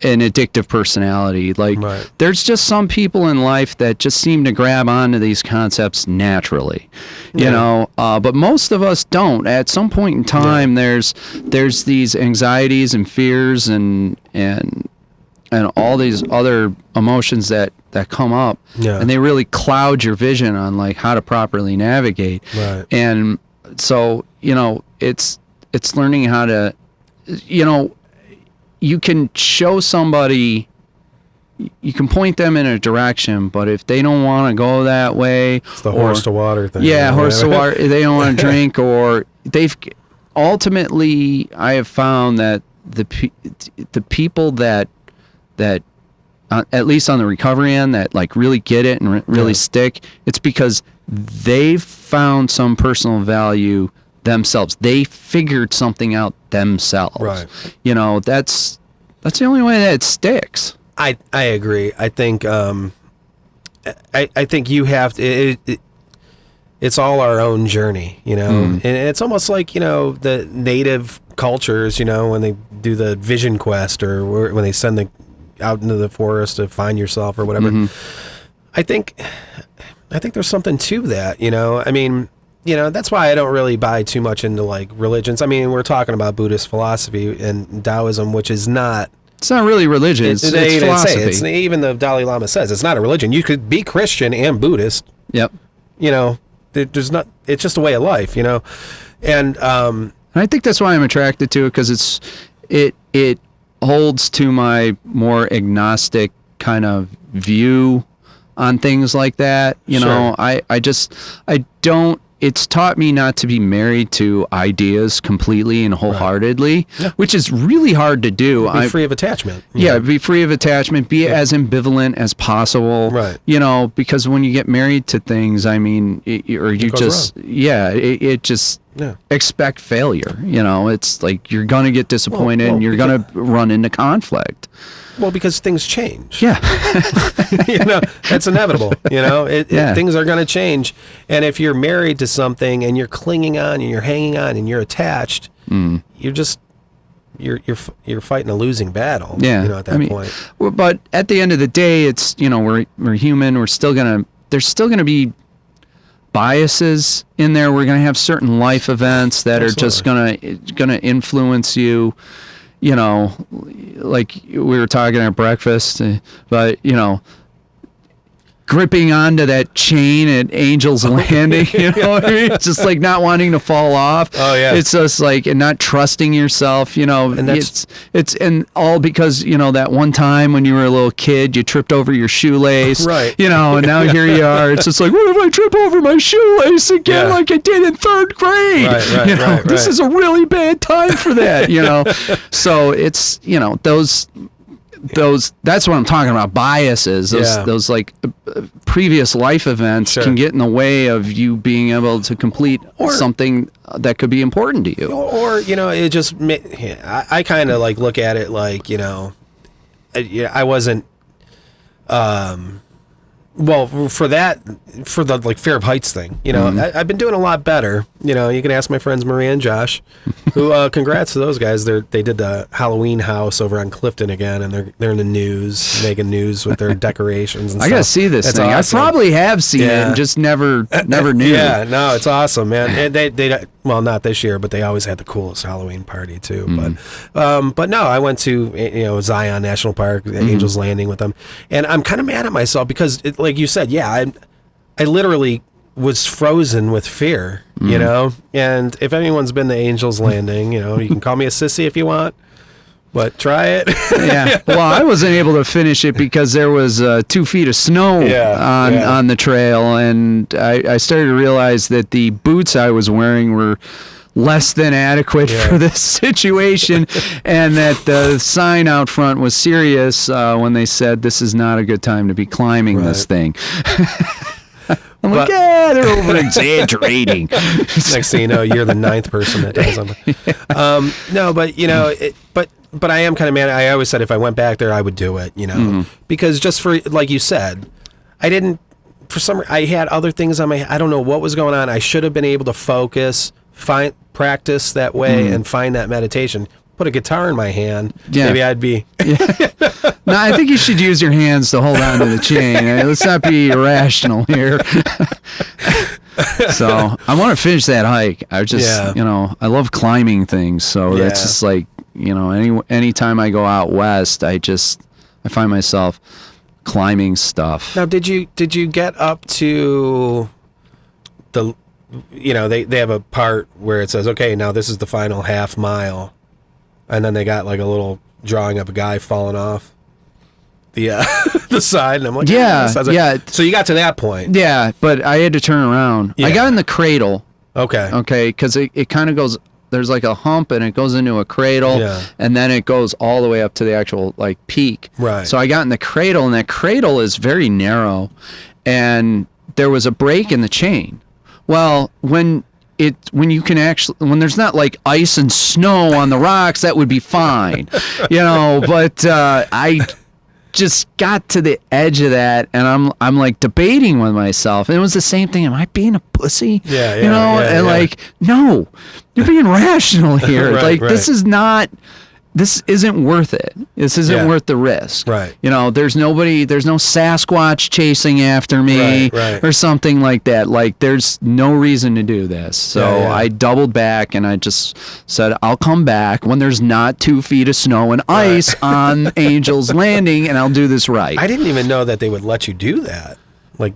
[SPEAKER 3] an addictive personality. Like, there's just some people in life that just seem to grab onto these concepts naturally, but most of us don't. At some point in time, there's these anxieties and fears and and all these other emotions that come up, and they really cloud your vision on like how to properly navigate.
[SPEAKER 1] Right.
[SPEAKER 3] And so, it's learning how to, you can show somebody, you can point them in a direction, but if they don't want to go that way,
[SPEAKER 1] it's the horse to water thing.
[SPEAKER 3] Yeah, horse to water. They don't want to drink, or ultimately, I have found that the people that at least on the recovery end, that like really get it and really stick, it's because they've found some personal value themselves. They figured something out themselves.
[SPEAKER 1] Right.
[SPEAKER 3] That's the only way that it sticks.
[SPEAKER 1] I agree. I think I think you have to. It's all our own journey, and it's almost like the native cultures, when they do the vision quest or when they send out into the forest to find yourself or whatever. I think there's something to that. I mean, that's why I don't really buy too much into like religions. I mean, we're talking about Buddhist philosophy and Taoism, which is not.
[SPEAKER 3] It's not really religion. It's philosophy.
[SPEAKER 1] Even the Dalai Lama says it's not a religion. You could be Christian and Buddhist.
[SPEAKER 3] Yep.
[SPEAKER 1] There's not. It's just a way of life, and
[SPEAKER 3] I think that's why I'm attracted to it, because it holds to my more agnostic kind of view on things like that.
[SPEAKER 1] Sure.
[SPEAKER 3] I don't. It's taught me not to be married to ideas completely and wholeheartedly, which is really hard to do.
[SPEAKER 1] Be free of attachment.
[SPEAKER 3] Be free of attachment. Be as ambivalent as possible.
[SPEAKER 1] Right.
[SPEAKER 3] Because when you get married to things, I mean, expect failure. It's like you're going to get disappointed and you're going to run into conflict.
[SPEAKER 1] Well, because things change.
[SPEAKER 3] Yeah.
[SPEAKER 1] That's inevitable. Things are going to change. And if you're married to something and you're clinging on and you're hanging on and you're attached, you're fighting a losing battle.
[SPEAKER 3] Yeah.
[SPEAKER 1] At that point.
[SPEAKER 3] But at the end of the day, it's, we're human. There's still going to be biases in there. We're going to have certain life events that are just going to influence you. Like we were talking at breakfast, but gripping onto that chain at Angel's Landing, what I mean? It's just like not wanting to fall off.
[SPEAKER 1] Oh yeah.
[SPEAKER 3] It's just like, and not trusting yourself, and it's and all because, that one time when you were a little kid, you tripped over your shoelace,
[SPEAKER 1] right.
[SPEAKER 3] And now here you are. It's just like, what if I trip over my shoelace again like I did in third grade?
[SPEAKER 1] Right.
[SPEAKER 3] This is a really bad time for that, So it's, those that's what I'm talking about, biases, those like previous life events can get in the way of you being able to complete something that could be important to you.
[SPEAKER 1] Or it just, I kind of like look at it like, I wasn't, well, for the like fear of heights thing, I've been doing a lot better. You can ask my friends Maria and Josh, who congrats to those guys. They did the Halloween house over on Clifton again, and they're in the news, making news with their decorations and stuff.
[SPEAKER 3] I gotta see this thing.
[SPEAKER 1] Awesome.
[SPEAKER 3] I probably have seen it and just never knew.
[SPEAKER 1] Yeah, no, it's awesome, man. And they well, not this year, but they always had the coolest Halloween party too. But no, I went to Zion National Park, Angel's Landing with them, and I'm kind of mad at myself because, like you said, I literally was frozen with fear, and if anyone's been to Angel's Landing, you can call me a sissy if you want, but try it.
[SPEAKER 3] Yeah. Well, I wasn't able to finish it because there was 2 feet of snow on the trail, and I started to realize that the boots I was wearing were less than adequate for this situation, and that the sign out front was serious when they said this is not a good time to be climbing this thing. I'm like, they're over exaggerating.
[SPEAKER 1] Next thing you know, you're the 9th person that does something. No, but but I am kind of mad. I always said if I went back there, I would do it. Because just for, like you said, I didn't. For some, I had other things on my. I don't know what was going on. I should have been able to focus, practice that way, and find that meditation. Put a guitar in my hand, maybe I'd be.
[SPEAKER 3] No, I think you should use your hands to hold on to the chain. Let's not be irrational here. So I want to finish that hike. I just, I love climbing things. So that's just like, anytime I go out west, I I find myself climbing stuff.
[SPEAKER 1] Now, did you get up to the, they have a part where it says, okay, now this is the final half mile, and then they got like a little drawing of a guy falling off the the side, and I'm like,
[SPEAKER 3] yeah.
[SPEAKER 1] So you got to that point.
[SPEAKER 3] Yeah, but I had to turn around.
[SPEAKER 1] Yeah.
[SPEAKER 3] I got in the cradle.
[SPEAKER 1] Okay,
[SPEAKER 3] because it kind of goes, there's like a hump and it goes into a cradle, and then it goes all the way up to the actual like peak.
[SPEAKER 1] Right.
[SPEAKER 3] So I got in the cradle, and that cradle is very narrow, and there was a break in the chain. Well, when you can actually, when there's not like ice and snow on the rocks, that would be fine, but I just got to the edge of that, and I'm like debating with myself, and it was the same thing. Am I being a pussy? Like, no, you're being rational here. This isn't worth it. This isn't worth the risk.
[SPEAKER 1] Right.
[SPEAKER 3] There's no Sasquatch chasing after me or something like that. Like, there's no reason to do this. So I doubled back, and I just said, I'll come back when there's not 2 feet of snow and ice on Angel's Landing, and I'll do this right.
[SPEAKER 1] I didn't even know that they would let you do that. I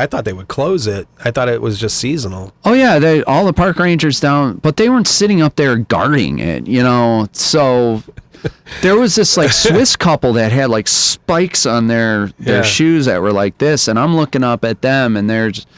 [SPEAKER 1] thought they would close it. I thought it was just seasonal.
[SPEAKER 3] Oh yeah, all the park rangers down, but they weren't sitting up there guarding it, so there was this like Swiss couple that had like spikes on their shoes that were like this, and I'm looking up at them, and they're just,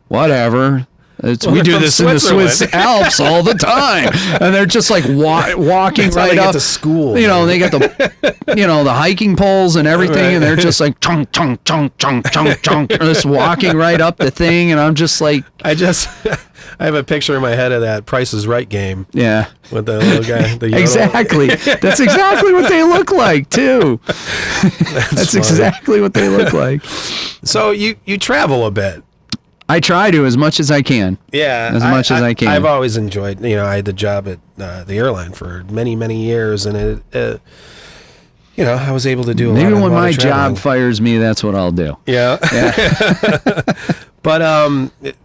[SPEAKER 3] whatever. We do this in the Swiss Alps all the time, and they're just like walking right up
[SPEAKER 1] to school.
[SPEAKER 3] They got the, the hiking poles and everything, and they're just like chunk chunk chunk chunk chunk chunk, just walking right up the thing, and I'm just like,
[SPEAKER 1] I have a picture in my head of that Price is Right game.
[SPEAKER 3] Yeah,
[SPEAKER 1] with the little guy. The
[SPEAKER 3] exactly. That's exactly what they look like too. That's exactly what they look like.
[SPEAKER 1] So you travel a bit.
[SPEAKER 3] I try to, as much as I can.
[SPEAKER 1] Yeah.
[SPEAKER 3] As much as I can.
[SPEAKER 1] I've always enjoyed, I had the job at the airline for many, many years, and I was able to do a lot of traveling.
[SPEAKER 3] Maybe when my job fires me, that's what I'll do.
[SPEAKER 1] Yeah. But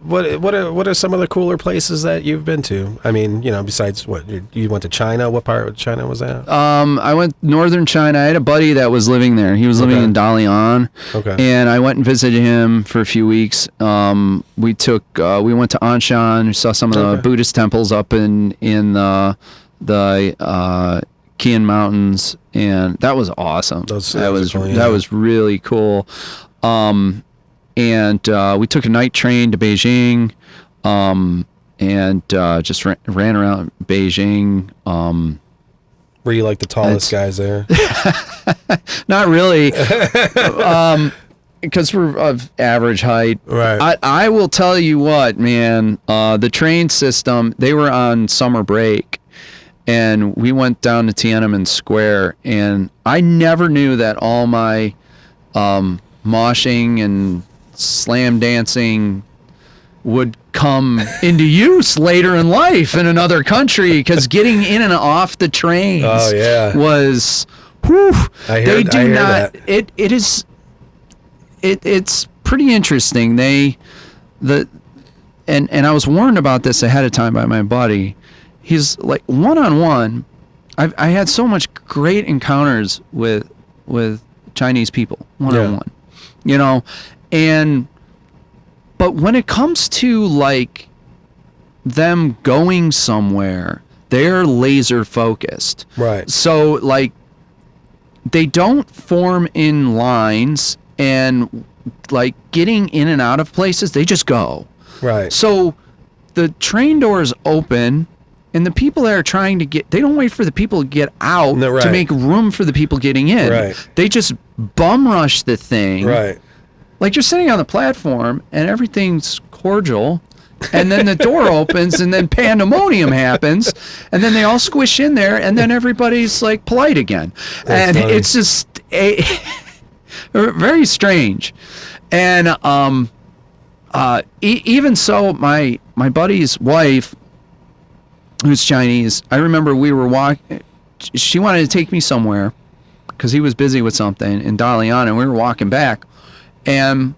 [SPEAKER 1] what are some of the cooler places that you've been to? I mean, besides what you went to China. What part of China was that? I
[SPEAKER 3] went northern China. I had a buddy that was living there. He was living in Dalian. Okay. And I went and visited him for a few weeks. We went to Anshan. We saw some of the Buddhist temples up in the Kian Mountains, and that was awesome. That was really cool. And we took a night train to Beijing, and just ran around Beijing.
[SPEAKER 1] Were you like the tallest guys there?
[SPEAKER 3] Not really, because we're of average height.
[SPEAKER 1] Right.
[SPEAKER 3] I will tell you what, man. The train system. They were on summer break, and we went down to Tiananmen Square, and I never knew that all my moshing and slam dancing would come into use later in life in another country, because getting in and off the trains was it's pretty interesting. And I was warned about this ahead of time by my buddy. He's like, one-on-one, I had so much great encounters with Chinese people one-on-one, but when it comes to like them going somewhere, they're laser focused.
[SPEAKER 1] Right.
[SPEAKER 3] So like they don't form in lines, and like getting in and out of places, they just go.
[SPEAKER 1] Right.
[SPEAKER 3] So the train doors open, and the people that are trying to they don't wait for the people to get out to make room for the people getting in.
[SPEAKER 1] Right.
[SPEAKER 3] They just bum rush the thing.
[SPEAKER 1] Right.
[SPEAKER 3] Like you're sitting on the platform and everything's cordial, and then the door opens and then pandemonium happens, and then they all squish in there, and then everybody's like polite again. That's funny. It's just very strange. And even so, my buddy's wife, who's Chinese, I remember we were walking. She wanted to take me somewhere because he was busy with something in Dalian, and we were walking back. And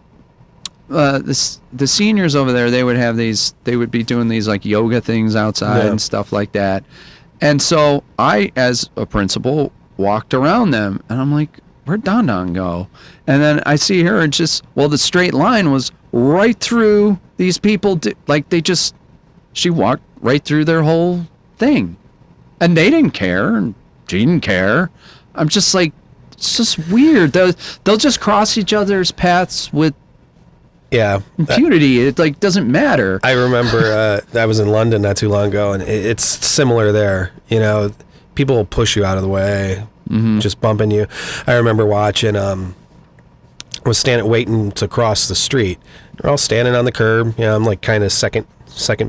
[SPEAKER 3] the seniors over there, they would be doing these like yoga things outside and stuff like that. And so I, as a principal, walked around them, and I'm like, where'd Don Don go? And then I see her, and the straight line was right through these people. She walked right through their whole thing, and they didn't care, and she didn't care. I'm just like, it's just weird. They'll just cross each other's paths with impunity. It like doesn't matter.
[SPEAKER 1] I remember I was in London not too long ago, and it's similar there. You know, people will push you out of the way, just bumping you. I remember watching. Was waiting to cross the street. They're all standing on the curb. You know, I'm like kind of second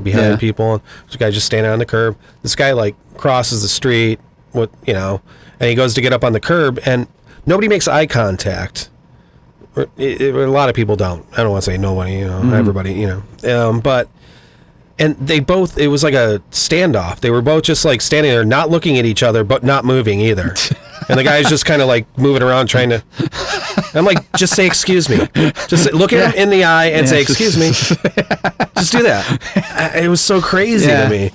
[SPEAKER 1] behind people. And there's a guy just standing on the curb. This guy like crosses the street and he goes to get up on the curb, and nobody makes eye contact. A lot of people don't. I don't want to say nobody, everybody, but, and it was like a standoff. They were both just like standing there, not looking at each other, but not moving either. And the guy's just kind of like moving around trying to, I'm like, just say, excuse me. Just look at him in the eye and say, excuse me. Just do that. It was so crazy to me.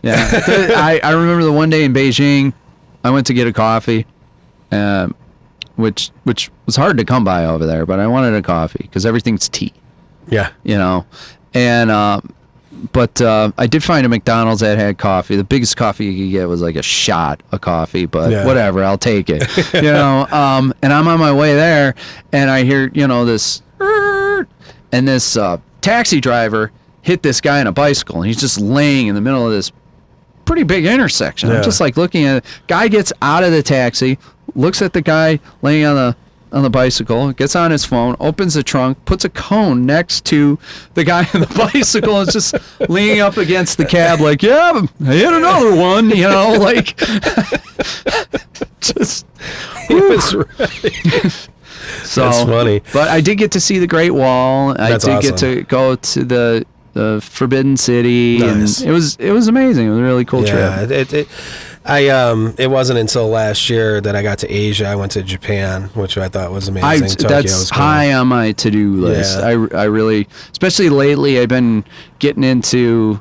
[SPEAKER 3] Yeah. I remember the one day in Beijing, I went to get a coffee, which was hard to come by over there, but I wanted a coffee because everything's tea.
[SPEAKER 1] Yeah.
[SPEAKER 3] And but I did find a McDonald's that had coffee. The biggest coffee you could get was like a shot of coffee, but whatever, I'll take it. And I'm on my way there, and I hear this, and this taxi driver hit this guy on a bicycle, and he's just laying in the middle of this pretty big intersection. I'm just like looking at it. Guy gets out of the taxi, looks at the guy laying on the bicycle, gets on his phone, opens the trunk, puts a cone next to the guy on the bicycle, and is just leaning up against the cab like, yeah, I hit another one, like just
[SPEAKER 1] it was right.
[SPEAKER 3] So
[SPEAKER 1] that's funny.
[SPEAKER 3] But I did get to see the Great Wall. I did get to go to the Forbidden City,
[SPEAKER 1] nice.
[SPEAKER 3] And it was amazing. It was a really cool trip.
[SPEAKER 1] It wasn't until last year that I got to Asia. I went to Japan, which I thought was amazing.
[SPEAKER 3] That's high on my to-do list. Yeah. I really, especially lately, I've been getting into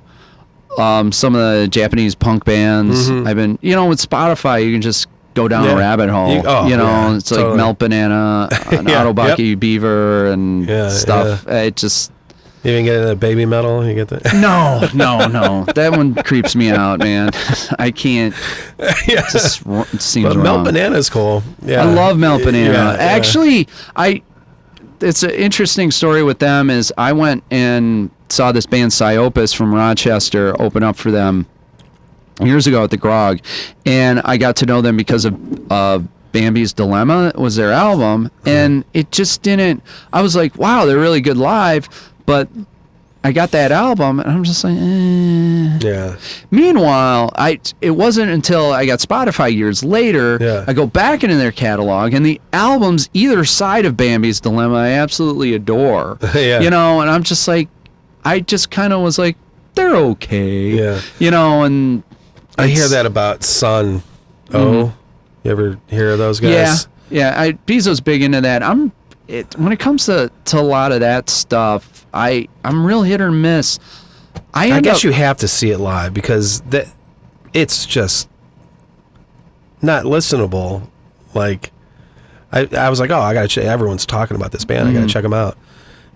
[SPEAKER 3] some of the Japanese punk bands. I've been, with Spotify, you can just go down a rabbit hole. It's like totally. Melt Banana, an Autobaki Beaver, and stuff. It just...
[SPEAKER 1] You even get into baby metal? You get that?
[SPEAKER 3] No. That one creeps me out, man. I can't. It seems wrong.
[SPEAKER 1] Melt Banana is cool. Yeah.
[SPEAKER 3] I love Melt Banana. Actually, it's an interesting story with them. Is I went and saw this band Psyopus from Rochester open up for them years ago at the Grog, and I got to know them because of Bambi's Dilemma was their album, and it just didn't. I was like, wow, they're really good live. But I got that album, and I'm just like,
[SPEAKER 1] Yeah.
[SPEAKER 3] Meanwhile, it wasn't until I got Spotify years later, I go back into their catalog, and the albums either side of Bambi's Dilemma I absolutely adore. And I'm just like, I just kind of was like, they're okay. And
[SPEAKER 1] I hear that about Sun. You ever hear of those guys?
[SPEAKER 3] Yeah. Bezo's big into that. When it comes to a lot of that stuff, I'm real hit or miss. I guess
[SPEAKER 1] you have to see it live because it's just not listenable. Like I was like, oh, I gotta check. Everyone's talking about this band. I gotta check them out.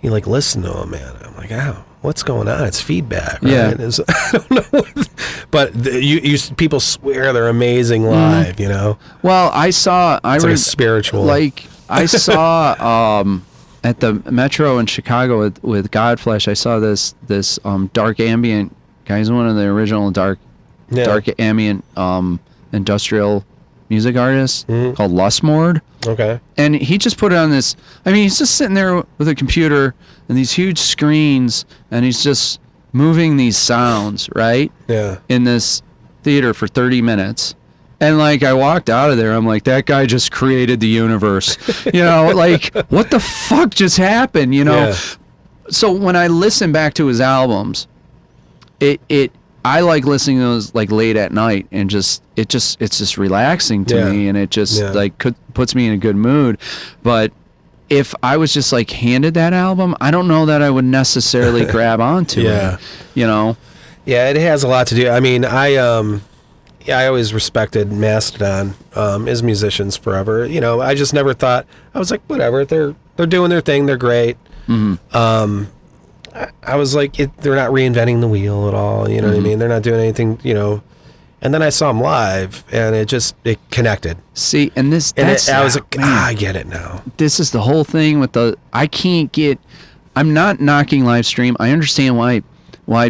[SPEAKER 1] You like listen to them, man. I'm like, oh, what's going on? It's feedback. Right?
[SPEAKER 3] Yeah.
[SPEAKER 1] I don't know. But people swear they're amazing live.
[SPEAKER 3] Well, it's like
[SPEAKER 1] a spiritual.
[SPEAKER 3] Like I saw at the Metro in Chicago with Godflesh, I saw this dark ambient guy. He's one of the original dark ambient industrial music artists called Lustmord.
[SPEAKER 1] Okay.
[SPEAKER 3] And he just put it on this. I mean, he's just sitting there with a computer and these huge screens, and he's just moving these sounds, right?
[SPEAKER 1] Yeah.
[SPEAKER 3] In this theater for 30 minutes. And like I walked out of there, I'm like, that guy just created the universe. Like what the fuck just happened? So when I listen back to his albums, I like listening to those like late at night, and it's just relaxing to me, and it just puts me in a good mood. But if I was just like handed that album, I don't know that I would necessarily grab onto it.
[SPEAKER 1] Yeah, it has a lot to do. I mean, I always respected Mastodon as musicians forever. You know, I just never thought, I was like, whatever, they're doing their thing, they're great. I was like, they're not reinventing the wheel at all. You know what I mean? They're not doing anything. You know. And then I saw them live, and it connected.
[SPEAKER 3] See, and
[SPEAKER 1] I was like, I get it now.
[SPEAKER 3] This is the whole thing with I'm not knocking live stream. I understand why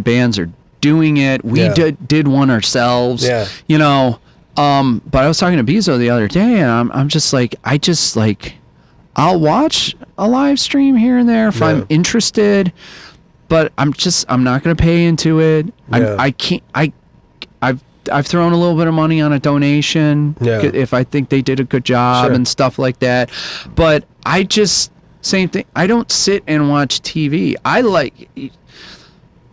[SPEAKER 3] bands are doing it. We did one ourselves. Yeah. You know, but I was talking to Bezo the other day, and I'm just like, I'll watch a live stream here and there if I'm interested, but I'm not going to pay into it. Yeah. I've thrown a little bit of money on a donation if I think they did a good job and stuff like that. But same thing. I don't sit and watch TV. I like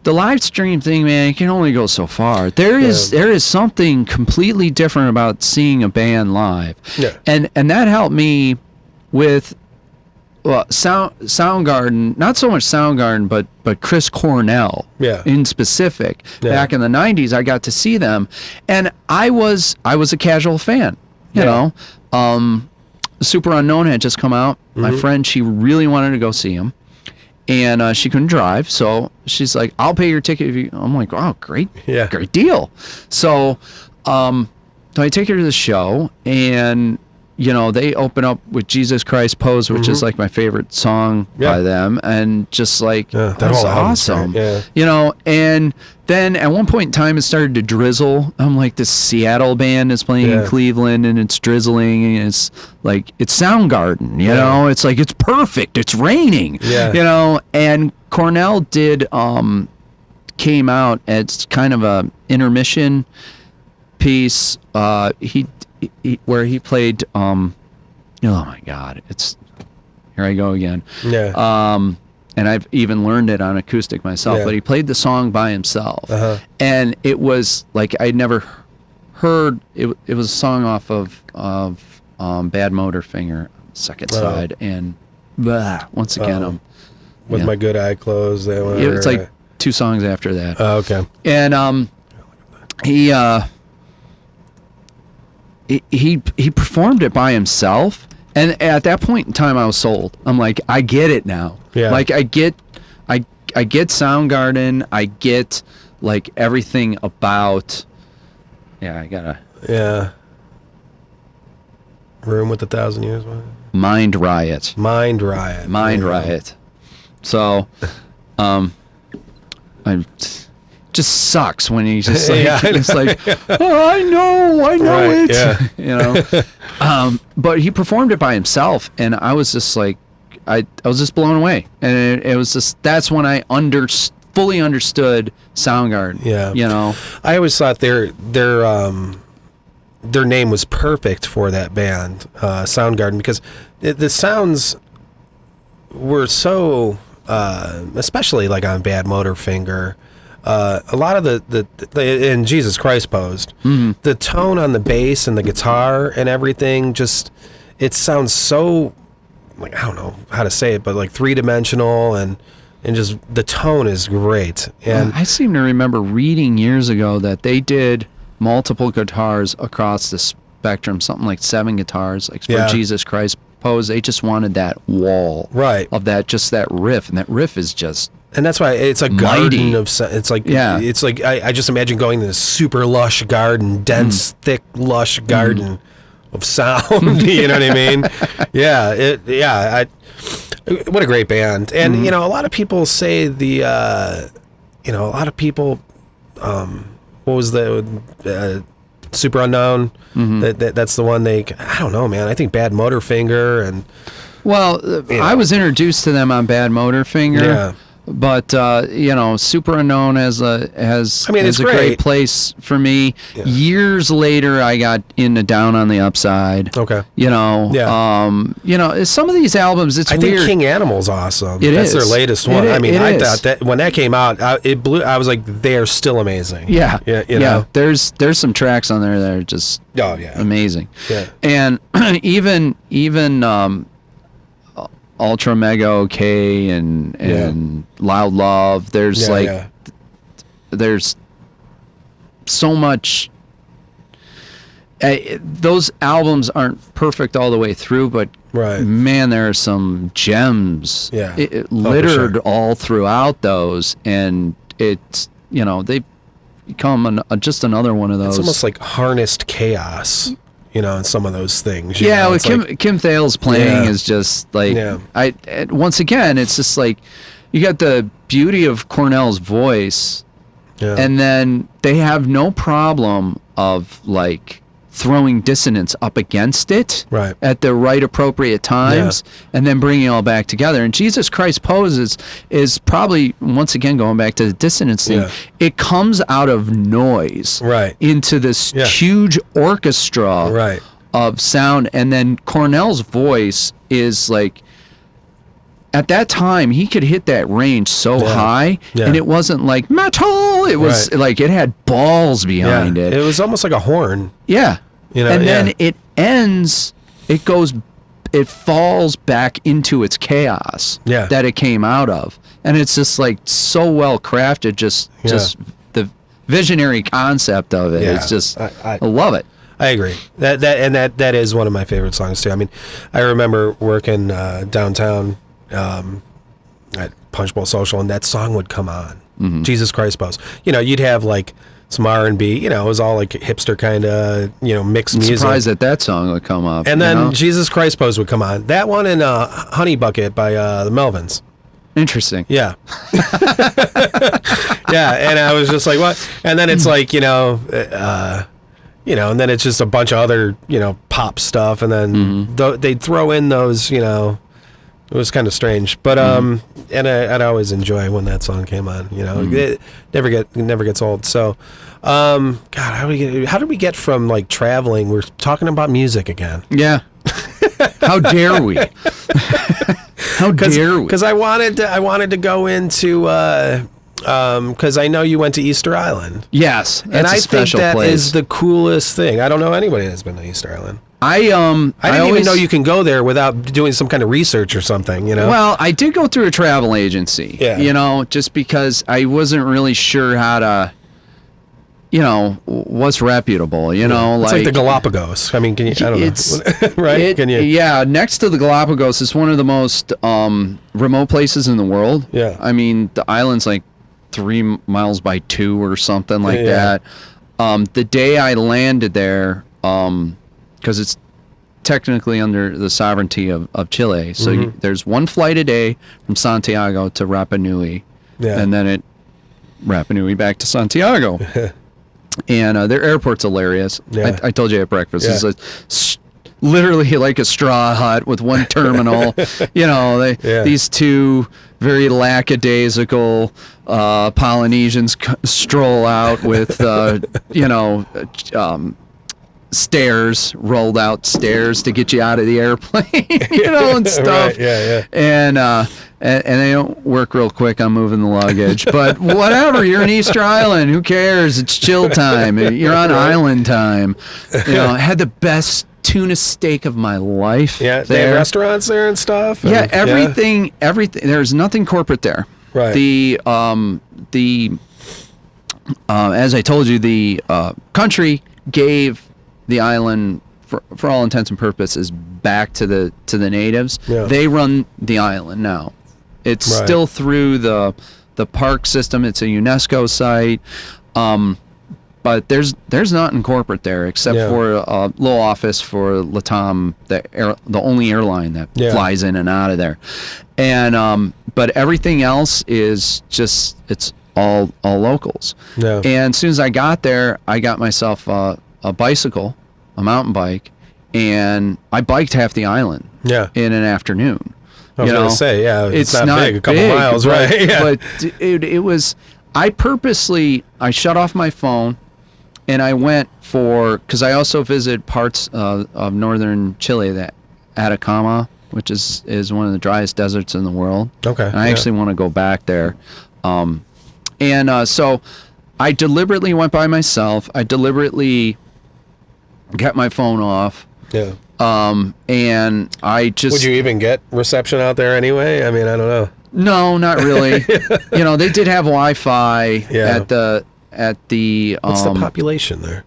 [SPEAKER 3] the live stream thing, man. It can only go so far. There is something completely different about seeing a band live. Yeah. And that helped me with Soundgarden, not so much Soundgarden, but Chris Cornell in specific. Back in the 90s, I got to see them, and I was a casual fan. You know, Super Unknown had just come out. My friend, she really wanted to go see him, and she couldn't drive, so she's like, "I'll pay your ticket." If you. I'm like, "Oh, great deal." So I take her to the show, and you know, they open up with Jesus Christ Pose, which is like my favorite song by them, and just like that was awesome. You know, and then at one point in time it started to drizzle. I'm like, this Seattle band is playing in Cleveland, and it's drizzling, and it's like, it's Soundgarden, you know, it's like, it's perfect, it's raining, you know. And Cornell came out as kind of a intermission piece. Where he played oh my god, it's here I go again. And I've even learned it on acoustic myself, but he played the song by himself, and it was like, I'd never heard it. It was a song off of Bad Motorfinger, second side, and once again
[SPEAKER 1] with my good eye closed,
[SPEAKER 3] it's like 2 songs after that.
[SPEAKER 1] Okay.
[SPEAKER 3] And he performed it by himself, and at that point in time I was sold. I'm like, I get it now. Like, I get Soundgarden, I get like everything about
[SPEAKER 1] Room with 1,000 Years.
[SPEAKER 3] Mind Riot. So I'm just sucks when he just like, it's like, oh, I know right, it, you know. But he performed it by himself, and I was just like, I was just blown away, and it was just, that's when I fully understood Soundgarden. You know,
[SPEAKER 1] I always thought their name was perfect for that band, Soundgarden, because the sounds were so, especially like on Bad Motorfinger. A lot of the in Jesus Christ Posed, the tone on the bass and the guitar and everything, just, it sounds so, like, I don't know how to say it, but like 3-dimensional, and just the tone is great. And
[SPEAKER 3] I seem to remember reading years ago that they did multiple guitars across the spectrum, something like 7 guitars, like for Jesus Christ Pose. They just wanted that wall of that, just that riff, and that riff is just. And
[SPEAKER 1] that's why it's a garden of, it's like, it's like, I just imagine going to this super lush garden, dense, thick, lush garden of sound. You know what I mean? What a great band. And, you know, a lot of people say a lot of people, what was the, Super Unknown? That's the one I don't know, man. I think Bad Motorfinger and.
[SPEAKER 3] Well, I was introduced to them on Bad Motorfinger. Yeah. But you know, Super Unknown has a great place for me. Years later, I got into Down on the Upside.
[SPEAKER 1] Okay.
[SPEAKER 3] You know, you know, some of these albums, it's weird.
[SPEAKER 1] I think King Animal's awesome. That's their latest one. I mean, I thought that when that came out, it blew. I was like, they are still amazing.
[SPEAKER 3] Yeah. You know? There's some tracks on there that are just amazing. Yeah. And even Ultra Mega OK and Loud Love. There's there's so much. those albums aren't perfect all the way through, but
[SPEAKER 1] Right.
[SPEAKER 3] man, there are some gems
[SPEAKER 1] for
[SPEAKER 3] littered
[SPEAKER 1] sure.
[SPEAKER 3] all throughout those, and it's they become just another one of those.
[SPEAKER 1] It's almost like harnessed chaos, in some of those things.
[SPEAKER 3] Yeah, with
[SPEAKER 1] it's
[SPEAKER 3] Kim Thayil's playing
[SPEAKER 1] Yeah.
[SPEAKER 3] is just like
[SPEAKER 1] Yeah.
[SPEAKER 3] once again, it's just like you got the beauty of Cornell's voice,
[SPEAKER 1] Yeah.
[SPEAKER 3] and then they have no problem of like throwing dissonance up against it
[SPEAKER 1] Right.
[SPEAKER 3] at the right appropriate times, and then bringing it all back together. And Jesus Christ Poses is probably, once again, going back to the dissonance thing,
[SPEAKER 1] Yeah.
[SPEAKER 3] it comes out of noise
[SPEAKER 1] Right.
[SPEAKER 3] into this
[SPEAKER 1] Yeah.
[SPEAKER 3] huge orchestra
[SPEAKER 1] Right.
[SPEAKER 3] of sound. And then Cornell's voice is like, at that time, he could hit that range so high,
[SPEAKER 1] Yeah.
[SPEAKER 3] and it wasn't like metal. It was
[SPEAKER 1] Right.
[SPEAKER 3] like it had balls behind it.
[SPEAKER 1] It was almost like a horn.
[SPEAKER 3] Yeah. And then
[SPEAKER 1] yeah.
[SPEAKER 3] it ends, it falls back into its chaos
[SPEAKER 1] Yeah.
[SPEAKER 3] that it came out of. And it's just like so well crafted, just the visionary concept of it.
[SPEAKER 1] Yeah.
[SPEAKER 3] It's just,
[SPEAKER 1] I
[SPEAKER 3] love it.
[SPEAKER 1] I agree. That is one of my favorite songs too. I mean, I remember working downtown at Punch Bowl Social, and that song would come on.
[SPEAKER 3] Mm-hmm.
[SPEAKER 1] Jesus Christ Pose. You'd have like some R&B. It was all like hipster kind of mixed
[SPEAKER 3] I'm
[SPEAKER 1] music.
[SPEAKER 3] surprised that song would come up.
[SPEAKER 1] And then Jesus Christ Pose would come on. That one and Honey Bucket by the Melvins.
[SPEAKER 3] Interesting.
[SPEAKER 1] Yeah. Yeah, and I was just like, what? And then it's like, and then it's just a bunch of other, pop stuff, and then they'd throw in those, it was kind of strange, but and I'd always enjoy when that song came on. It never gets old. So, God, how did we get from like traveling? We're talking about music again.
[SPEAKER 3] Yeah. How dare we? How dare we?
[SPEAKER 1] Because I wanted to go into because I know you went to Easter Island.
[SPEAKER 3] Yes, that's
[SPEAKER 1] And I
[SPEAKER 3] a special
[SPEAKER 1] think that
[SPEAKER 3] place.
[SPEAKER 1] is the coolest thing. I don't know anybody that's been to Easter Island.
[SPEAKER 3] I didn't
[SPEAKER 1] even know you can go there without doing some kind of research or something,
[SPEAKER 3] Well, I did go through a travel agency,
[SPEAKER 1] Yeah.
[SPEAKER 3] Just because I wasn't really sure how to, what's reputable,
[SPEAKER 1] It's like the Galapagos. I mean, can you, I don't know. Right? Can you?
[SPEAKER 3] Yeah, next to the Galapagos, it's one of the most remote places in the world.
[SPEAKER 1] Yeah.
[SPEAKER 3] I mean, the island's like 3 miles by 2 or something like
[SPEAKER 1] Yeah.
[SPEAKER 3] that. The day I landed there, because it's technically under the sovereignty of Chile. So there's one flight a day from Santiago to Rapa Nui, and then Rapa Nui back to Santiago. And their airport's hilarious.
[SPEAKER 1] Yeah.
[SPEAKER 3] I told you at breakfast.
[SPEAKER 1] Yeah.
[SPEAKER 3] It's literally like a straw hut with one terminal. These two very lackadaisical Polynesians stroll out with, stairs, rolled out stairs to get you out of the airplane, and stuff.
[SPEAKER 1] Right, yeah.
[SPEAKER 3] And they don't work real quick on moving the luggage, but whatever. You're in Easter Island. Who cares? It's chill time. You're on island time. I had the best tuna steak of my life.
[SPEAKER 1] Yeah, they have restaurants there and stuff.
[SPEAKER 3] Yeah, everything. There's nothing corporate there.
[SPEAKER 1] Right.
[SPEAKER 3] As I told you, the country gave the island, for all intents and purposes, back to the natives.
[SPEAKER 1] Yeah.
[SPEAKER 3] They run the island now. It's still through the park system. It's a UNESCO site, but there's nothing corporate there except for a little office for Latam, the only airline that flies in and out of there, and but everything else is just it's all locals.
[SPEAKER 1] Yeah.
[SPEAKER 3] And as soon as I got there, I got myself a bicycle, a mountain bike, and I biked half the island in an afternoon.
[SPEAKER 1] I was going to say, it's not big, a couple
[SPEAKER 3] big,
[SPEAKER 1] miles,
[SPEAKER 3] but,
[SPEAKER 1] right? Yeah.
[SPEAKER 3] But it was, I shut off my phone, and I went because I also visited parts of northern Chile, that Atacama, which is one of the driest deserts in the world.
[SPEAKER 1] Okay.
[SPEAKER 3] And I actually want to go back there. So I deliberately went by myself. I deliberately kept my phone off.
[SPEAKER 1] Yeah.
[SPEAKER 3] And I just...
[SPEAKER 1] Would you even get reception out there anyway? I mean, I don't know.
[SPEAKER 3] No, not really. They did have Wi-Fi at the
[SPEAKER 1] What's the population there?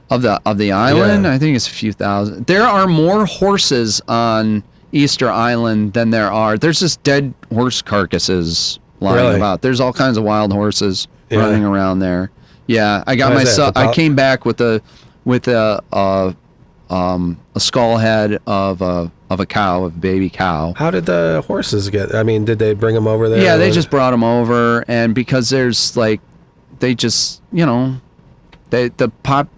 [SPEAKER 3] Of the island,
[SPEAKER 1] Yeah.
[SPEAKER 3] I think it's a few thousand. There are more horses on Easter Island than there are. There's just dead horse carcasses lying
[SPEAKER 1] Really?
[SPEAKER 3] about. There's all kinds of wild horses running around there. Yeah, I got
[SPEAKER 1] Why is that?
[SPEAKER 3] myself. I came back with a skull head of a cow, of a baby cow.
[SPEAKER 1] How did the horses get? I mean, did they bring them over there?
[SPEAKER 3] Yeah, they just brought them over, and because there's like, they just the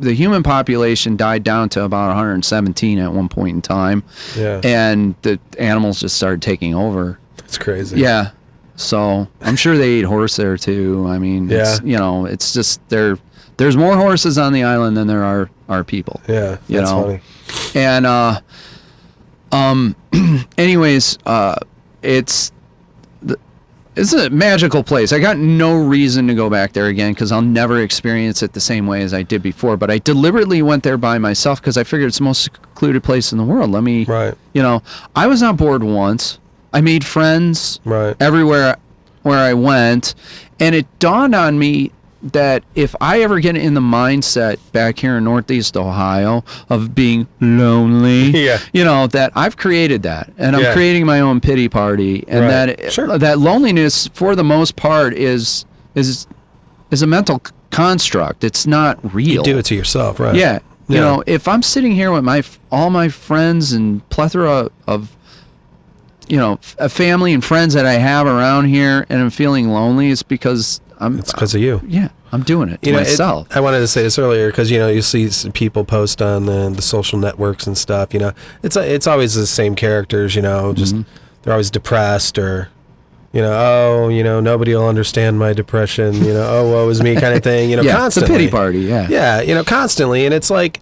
[SPEAKER 3] human population died down to about 117 at one point in time, and the animals just started taking over.
[SPEAKER 1] It's crazy.
[SPEAKER 3] Yeah, so I'm sure they eat horse there too. I mean, it's just there's more horses on the island than there are people.
[SPEAKER 1] Yeah, that's funny.
[SPEAKER 3] And anyways, it's a magical place. I got no reason to go back there again because I'll never experience it the same way as I did before. But I deliberately went there by myself because I figured it's the most secluded place in the world. I was not bored once. I made friends everywhere where I went. And it dawned on me that if I ever get in the mindset back here in Northeast Ohio of being lonely, that I've created that, and I'm creating my own pity party, and that loneliness for the most part is a mental construct. It's not real.
[SPEAKER 1] You do it to yourself, right?
[SPEAKER 3] Yeah. You know, if I'm sitting here with all my friends and plethora of a family and friends that I have around here, and I'm feeling lonely, it's because it's
[SPEAKER 1] because of you.
[SPEAKER 3] Yeah, I'm doing it to myself.
[SPEAKER 1] I wanted to say this earlier because you see people post on the social networks and stuff. It's always the same characters. Just they're always depressed or, nobody will understand my depression. Oh, woe is me kind of thing. Constantly.
[SPEAKER 3] The pity party.
[SPEAKER 1] Yeah, constantly, and it's like,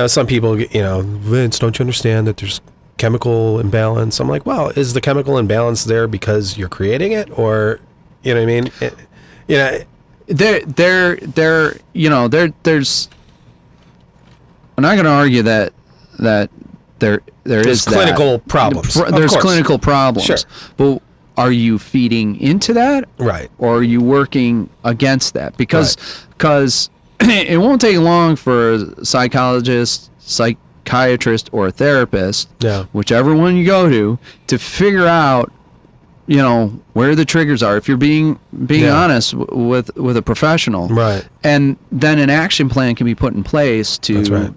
[SPEAKER 1] some people, Vince, don't you understand that there's chemical imbalance? I'm like, well, is the chemical imbalance there because you're creating it, or you know what I mean?
[SPEAKER 3] There's. I'm not going to argue that there is
[SPEAKER 1] clinical problems.
[SPEAKER 3] There's clinical problems.
[SPEAKER 1] Sure.
[SPEAKER 3] But are you feeding into that?
[SPEAKER 1] Right.
[SPEAKER 3] Or are you working against that? Because it won't take long for a psychologist, psychiatrist, or a therapist, whichever one you go to figure out where the triggers are, if you're being honest with a professional,
[SPEAKER 1] right? And
[SPEAKER 3] then an action plan can be put in place to,
[SPEAKER 1] that's right.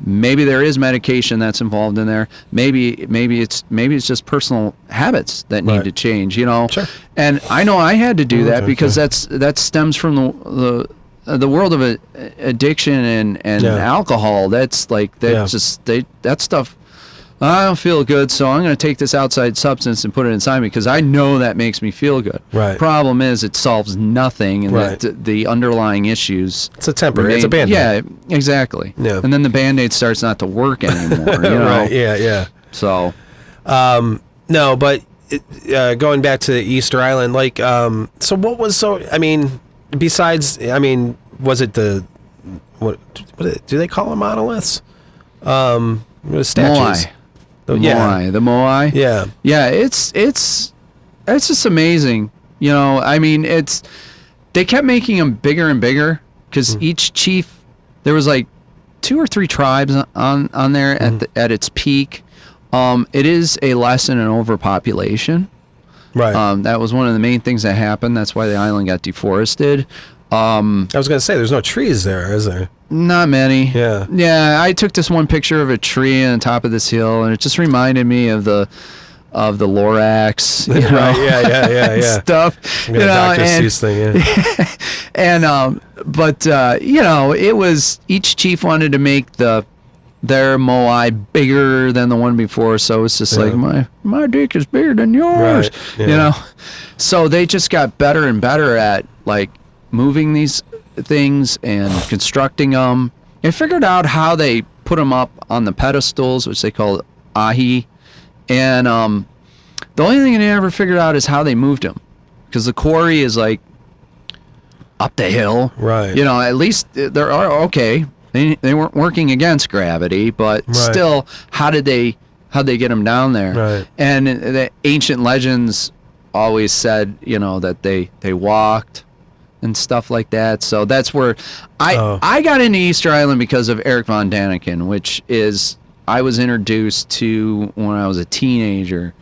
[SPEAKER 3] Maybe there is medication that's involved in there. Maybe it's just personal habits that need to change. Sure. And I know I had to do that because that stems from the world of addiction and alcohol. That's like that stuff. I don't feel good, so I'm going to take this outside substance and put it inside me because I know that makes me feel good.
[SPEAKER 1] Right.
[SPEAKER 3] Problem is, it solves nothing, and the underlying issues.
[SPEAKER 1] It's a temporary. It's a Band-Aid.
[SPEAKER 3] Yeah, exactly. Yeah. And then the Band-Aid starts not to work anymore.
[SPEAKER 1] Right. Yeah.
[SPEAKER 3] So.
[SPEAKER 1] No, but going back to Easter Island, so what was besides, was it what do they call them, monoliths? Statues.
[SPEAKER 3] Moai. The Moai.
[SPEAKER 1] Yeah.
[SPEAKER 3] Yeah, it's just amazing. They kept making them bigger and bigger because each chief, there was like 2 or 3 tribes on there at its peak. It is a lesson in overpopulation.
[SPEAKER 1] Right.
[SPEAKER 3] That was one of the main things that happened. That's why the island got deforested.
[SPEAKER 1] I was going to say, there's no trees there, is there?
[SPEAKER 3] Not many.
[SPEAKER 1] Yeah.
[SPEAKER 3] Yeah, I took this one picture of a tree on top of this hill, and it just reminded me of the Lorax,
[SPEAKER 1] right? Yeah.
[SPEAKER 3] Stuff.
[SPEAKER 1] Dr. Seuss thing. Yeah.
[SPEAKER 3] And it was, each chief wanted to make their Moai bigger than the one before, so it's just like my dick is bigger than yours, So they just got better and better at moving these things and constructing them. They figured out how they put them up on the pedestals, which they call ahi, and the only thing they never figured out is how they moved them, because the quarry is up the hill,
[SPEAKER 1] right?
[SPEAKER 3] At least there are they weren't working against gravity, but still, how'd they get them down there?
[SPEAKER 1] Right.
[SPEAKER 3] And the ancient legends always said that they walked and stuff like that. So that's where I got into Easter Island because of Eric Von Daniken, which is I was introduced to when I was a teenager.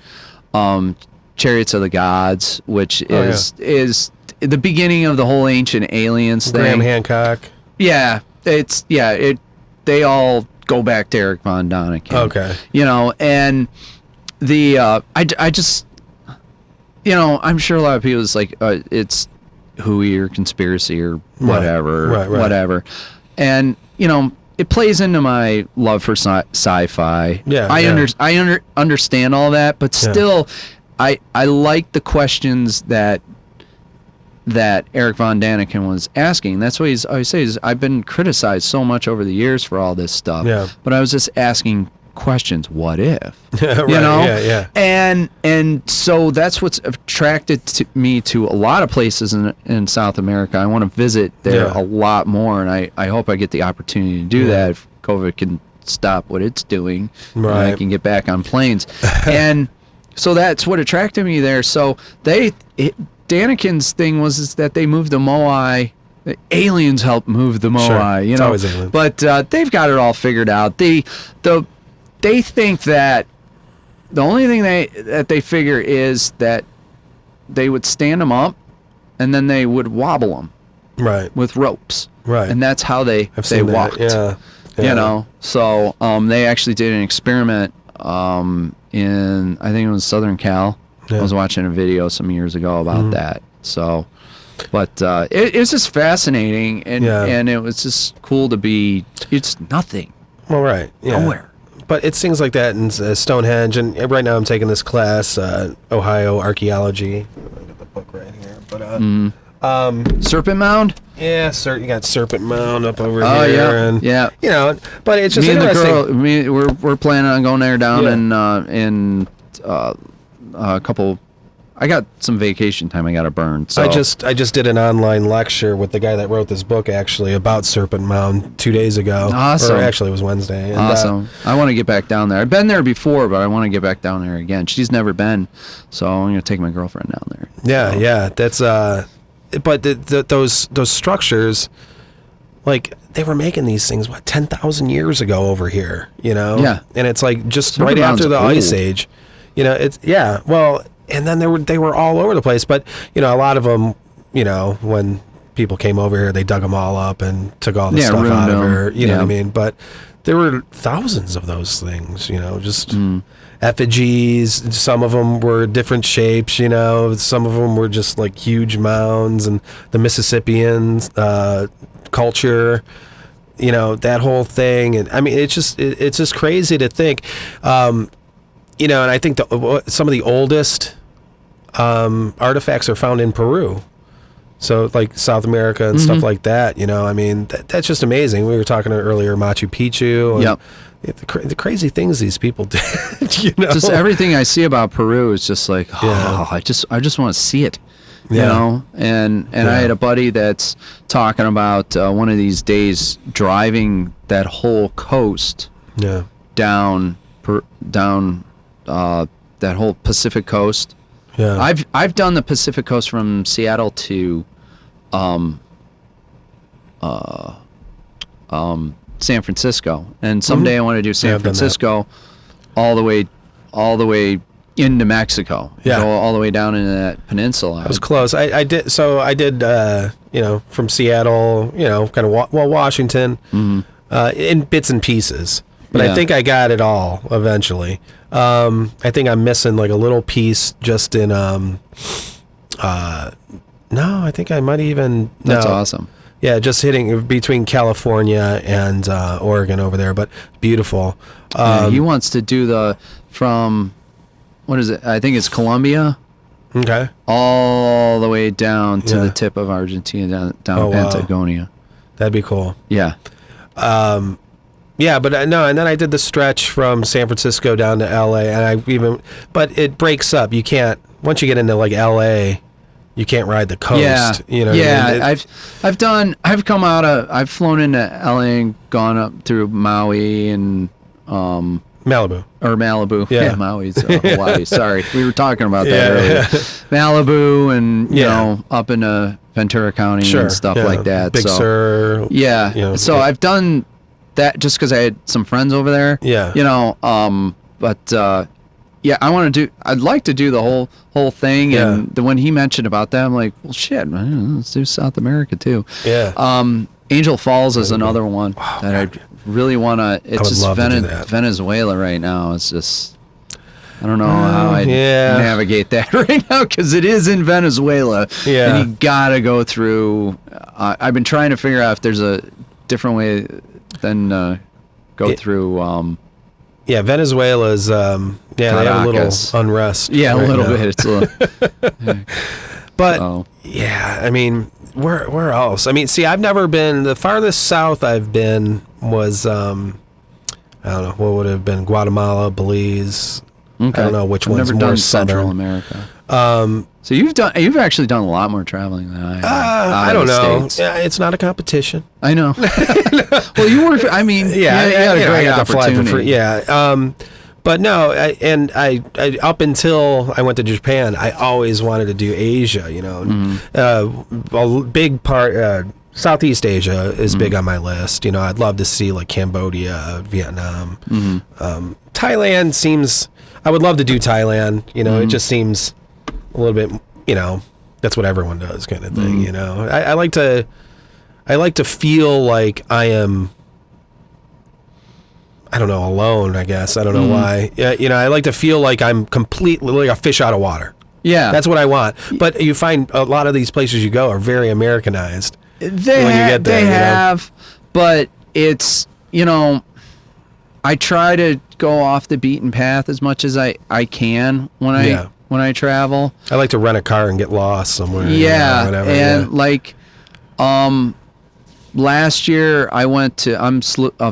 [SPEAKER 3] Chariots of the Gods, which is the beginning of the whole Ancient Aliens thing.
[SPEAKER 1] Graham Hancock.
[SPEAKER 3] Yeah, they all go back to Eric Von Daniken.
[SPEAKER 1] Okay.
[SPEAKER 3] You know, and the I just, you know, I'm sure a lot of people is like it's hooey or conspiracy or whatever,
[SPEAKER 1] right.
[SPEAKER 3] whatever, and you know. It plays into my love for sci-fi.
[SPEAKER 1] Yeah,
[SPEAKER 3] I understand all that, but still, I like the questions that Eric Von Daniken was asking. That's what I always say is I've been criticized so much over the years for all this stuff.
[SPEAKER 1] Yeah. But
[SPEAKER 3] I was just asking questions. What if?
[SPEAKER 1] Right,
[SPEAKER 3] you know?
[SPEAKER 1] Yeah.
[SPEAKER 3] And so that's what's attracted me to a lot of places in South America. I want to visit there a lot more, and I hope I get the opportunity to do that if COVID can stop what it's doing.
[SPEAKER 1] Right.
[SPEAKER 3] And I can get back on planes. And so that's what attracted me there. So Daniken's thing was that they moved the Moai. The aliens helped move the Moai, you know.
[SPEAKER 1] Always aliens.
[SPEAKER 3] But they've got it all figured out. They think that the only thing they figure is that they would stand them up, and then they would wobble them,
[SPEAKER 1] right,
[SPEAKER 3] with ropes,
[SPEAKER 1] right,
[SPEAKER 3] and that's how they walked.
[SPEAKER 1] Yeah.
[SPEAKER 3] You know. So they actually did an experiment in I think it was Southern Cal. I was watching a video some years ago about that. So, but it's just fascinating, and it was just cool to be. It's nothing.
[SPEAKER 1] Well, right,
[SPEAKER 3] nowhere.
[SPEAKER 1] But it's things like that in Stonehenge, and right now I'm taking this class, Ohio Archaeology. I got the book right here, but
[SPEAKER 3] Serpent Mound.
[SPEAKER 1] Yeah, you got Serpent Mound up over
[SPEAKER 3] here.
[SPEAKER 1] And you know, but it's just interesting.
[SPEAKER 3] The girl, we're planning on going there down in a couple. I got some vacation time I got to burn. So
[SPEAKER 1] I just did an online lecture with the guy that wrote this book actually about Serpent Mound 2 days ago.
[SPEAKER 3] Awesome.
[SPEAKER 1] Or actually it was Wednesday. And,
[SPEAKER 3] awesome. I want to get back down there. I've been there before, but I want to get back down there again. She's never been, so I'm going to take my girlfriend down there.
[SPEAKER 1] Yeah, that's but those structures, like they were making these things 10,000 years ago over here, you know?
[SPEAKER 3] Yeah.
[SPEAKER 1] And it's like just
[SPEAKER 3] Serpent
[SPEAKER 1] right after the
[SPEAKER 3] Mound's
[SPEAKER 1] Ice
[SPEAKER 3] old.
[SPEAKER 1] Age. You know, and then they were all over the place, but you know, a lot of them, you know, when people came over here, they dug them all up and took all the stuff out of her, you know what I mean? But there were thousands of those things, you know, just effigies. Some of them were different shapes, you know, some of them were just like huge mounds, and the Mississippian culture, you know, that whole thing. And I mean, it's just crazy to think, you know, and I think some of the oldest artifacts are found in Peru. So like South America and stuff like that, you know, I mean, that's just amazing. We were talking earlier, Machu Picchu. And the crazy things these people did, you know.
[SPEAKER 3] Just everything I see about Peru is just like, I just want to see it, you know. And I had a buddy that's talking about one of these days driving that whole coast down that whole Pacific coast. Yeah, I've done the Pacific coast from Seattle to San Francisco, and someday I want to do San Francisco all the way into Mexico.
[SPEAKER 1] Yeah,
[SPEAKER 3] go all the way down into that peninsula.
[SPEAKER 1] I was close. I did you know, from Seattle, you know, kind of Washington, in bits and pieces. But I think I got it all eventually. I think I'm missing like a little piece just in no, I think I might even
[SPEAKER 3] That's awesome.
[SPEAKER 1] Yeah, just hitting between California and Oregon over there, but beautiful.
[SPEAKER 3] He wants to do from what is it? I think it's Colombia.
[SPEAKER 1] Okay.
[SPEAKER 3] All the way down to the tip of Argentina, down Patagonia.
[SPEAKER 1] That'd be cool.
[SPEAKER 3] Yeah.
[SPEAKER 1] Yeah, but no, and then I did the stretch from San Francisco down to LA, and but it breaks up. You can't, once you get into like LA, you can't ride the coast.
[SPEAKER 3] Yeah,
[SPEAKER 1] you know.
[SPEAKER 3] Yeah,
[SPEAKER 1] I mean?
[SPEAKER 3] I've flown into LA and gone up through Maui and
[SPEAKER 1] Malibu.
[SPEAKER 3] Or Malibu.
[SPEAKER 1] Yeah,
[SPEAKER 3] Maui's Hawaii. Sorry, we were talking about that earlier. Malibu and you know, up into Ventura County and stuff like that.
[SPEAKER 1] Big Sur.
[SPEAKER 3] Yeah.
[SPEAKER 1] You know,
[SPEAKER 3] so I've done that just because I had some friends over there.
[SPEAKER 1] Yeah.
[SPEAKER 3] You know, yeah, I'd like to do the whole thing.
[SPEAKER 1] Yeah.
[SPEAKER 3] And when he mentioned about that, I'm like, well, shit, man, let's do South America too.
[SPEAKER 1] Yeah.
[SPEAKER 3] Angel Falls is another one that I really want to. It's just Venezuela right now. It's just, I don't know how I navigate that right now because it is in Venezuela.
[SPEAKER 1] Yeah.
[SPEAKER 3] And you gotta go through. I've been trying to figure out if there's a different way than go through.
[SPEAKER 1] Yeah, Venezuela's. They have a little unrest.
[SPEAKER 3] Yeah,
[SPEAKER 1] right
[SPEAKER 3] a little
[SPEAKER 1] now.
[SPEAKER 3] bit. It's a little.
[SPEAKER 1] But yeah, I mean, where else? I mean, see, I've never been. The farthest south I've been was I don't know what would have been Guatemala, Belize.
[SPEAKER 3] Okay.
[SPEAKER 1] I don't know which
[SPEAKER 3] I've
[SPEAKER 1] one's
[SPEAKER 3] never
[SPEAKER 1] more
[SPEAKER 3] done
[SPEAKER 1] southern.
[SPEAKER 3] Central America. So you've actually done a lot more traveling than I have.
[SPEAKER 1] I don't know.
[SPEAKER 3] States.
[SPEAKER 1] Yeah, it's not a competition.
[SPEAKER 3] I know. Well, you were. I mean, you had a great opportunity.
[SPEAKER 1] But no, I up until I went to Japan, I always wanted to do Asia. You know, a big part. Southeast Asia is big on my list. You know, I'd love to see like Cambodia, Vietnam, Thailand seems. I would love to do Thailand. You know, it just seems a little bit. You know, that's what everyone does, kind of thing. You know, I like to feel like I am. I don't know, alone, I guess. I don't know why. Yeah, you know, I like to feel like I'm completely like a fish out of water.
[SPEAKER 3] Yeah.
[SPEAKER 1] That's what I want. But you find a lot of these places you go are very Americanized.
[SPEAKER 3] They have, but it's, you know, I try to go off the beaten path as much as I can when I travel.
[SPEAKER 1] I like to rent a car and get lost somewhere.
[SPEAKER 3] Yeah,
[SPEAKER 1] you know, whatever,
[SPEAKER 3] and like, last year I went to of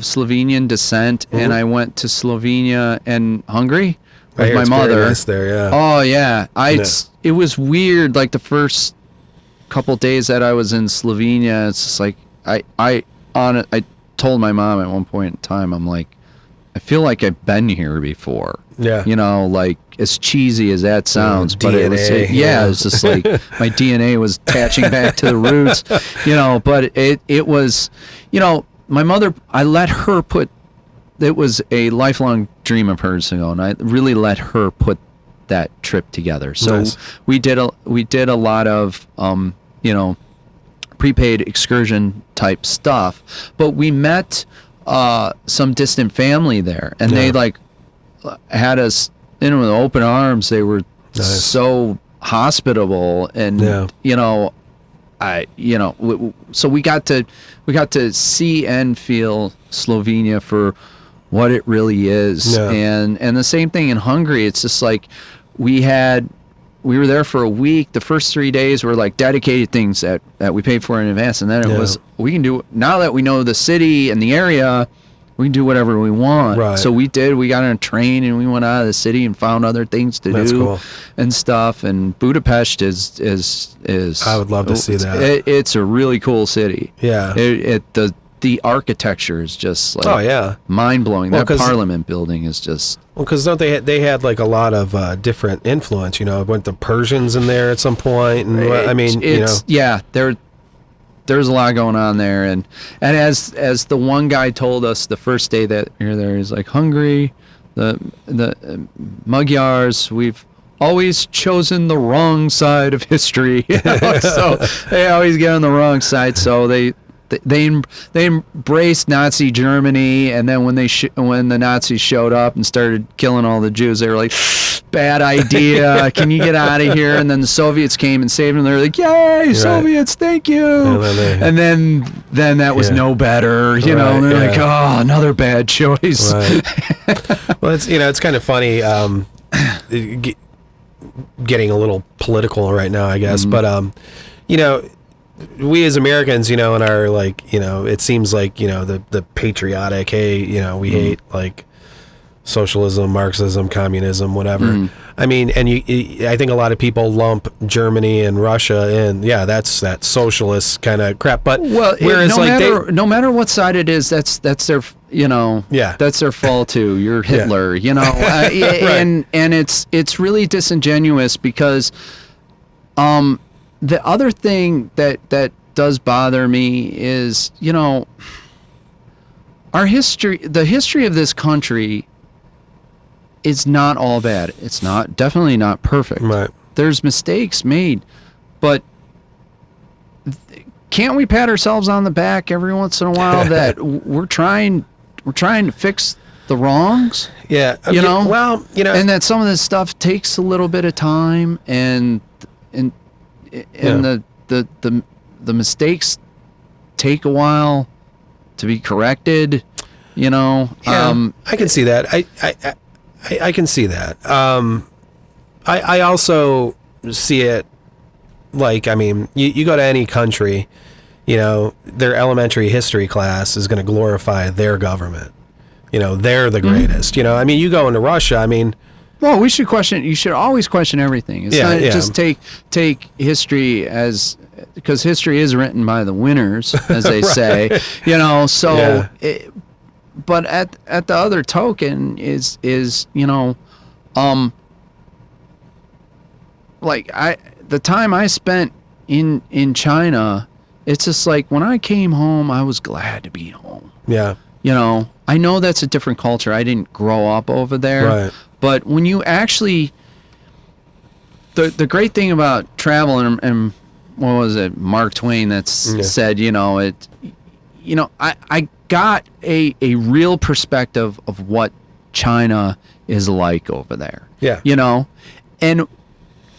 [SPEAKER 3] Slovenian descent, and I went to Slovenia and Hungary with my mother.
[SPEAKER 1] Very nice there, yeah.
[SPEAKER 3] Oh yeah, it was weird. Like the first couple days that I was in Slovenia, it's just like I told my mom at one point in time, I'm like, I feel like I've been here before. Yeah. You know, like as cheesy as that sounds, but
[SPEAKER 1] DNA,
[SPEAKER 3] it was it's just like my DNA was attaching back to the roots, you know, but it was, you know, my mother, I let her put, it was a lifelong dream of hers, you know, and I really let her put that trip together. So
[SPEAKER 1] nice.
[SPEAKER 3] we did a lot of you know, prepaid excursion type stuff, but we met some distant family there, and they like had us in with open arms. They were so hospitable, and you know, so we got to see and feel Slovenia for what it really is, and the same thing in Hungary. It's just like we were there for a week. The first 3 days were like dedicated things that we paid for in advance, and then it was, we can do, now that we know the city and the area, we can do whatever we want. Right. So we got on a train and we went out of the city and found other things to do and stuff. And Budapest is
[SPEAKER 1] I would love to see that.
[SPEAKER 3] It's a really cool city. Yeah. The architecture is just like mind blowing. That Parliament building is just.
[SPEAKER 1] Well, because don't they had like a lot of different influence, you know, went the Persians in there at some point, and I mean, you know, there's a lot going on there, and as the one guy told us the first day that we were there, he's like, Hungary, the Magyars, we've always chosen the wrong side of history, you know? So they always get on the wrong side, so they embraced Nazi Germany, and then when the Nazis showed up and started killing all the Jews, they were like, bad idea, can you get out of here? And then the Soviets came and saved them. They were like, yay, Soviets, thank you. And then that was no better, you know. And they're like, oh, another bad choice. Right. Well, it's kind of funny getting a little political right now, I guess, but you know, we as Americans, you know, in our, like, you know, it seems like, you know, the patriotic, hey, you know, we hate like socialism, Marxism, communism, whatever. I mean, and I think a lot of people lump Germany and Russia in, that's that socialist kind of crap. But whereas
[SPEAKER 3] no matter what side it is, that's their, you know, that's their fault too. You're Hitler, you know, and it's really disingenuous because, the other thing that does bother me is, our history, the history of this country is not all bad. It's definitely not perfect.
[SPEAKER 1] Right.
[SPEAKER 3] There's mistakes made, but can't we pat ourselves on the back every once in a while that we're trying to fix the wrongs?
[SPEAKER 1] Yeah. Well,
[SPEAKER 3] and that some of this stuff takes a little bit of time, and the mistakes take a while to be corrected.
[SPEAKER 1] Yeah, I can see that. I can see that. I also see it like, I mean, you go to any country, their elementary history class is going to glorify their government. They're the greatest. I mean, you go into Russia, I mean...
[SPEAKER 3] Well, you should always question everything. It's not just take history as... Because history is written by the winners, as they say. So... Yeah. But at the other token is the time I spent in China, it's just like when I came home, I was glad to be home.
[SPEAKER 1] Yeah.
[SPEAKER 3] I know that's a different culture. I didn't grow up over there.
[SPEAKER 1] Right.
[SPEAKER 3] But when you actually, the great thing about travel, and what was it, Mark Twain said, I got a real perspective of what China is like over there.
[SPEAKER 1] Yeah.
[SPEAKER 3] And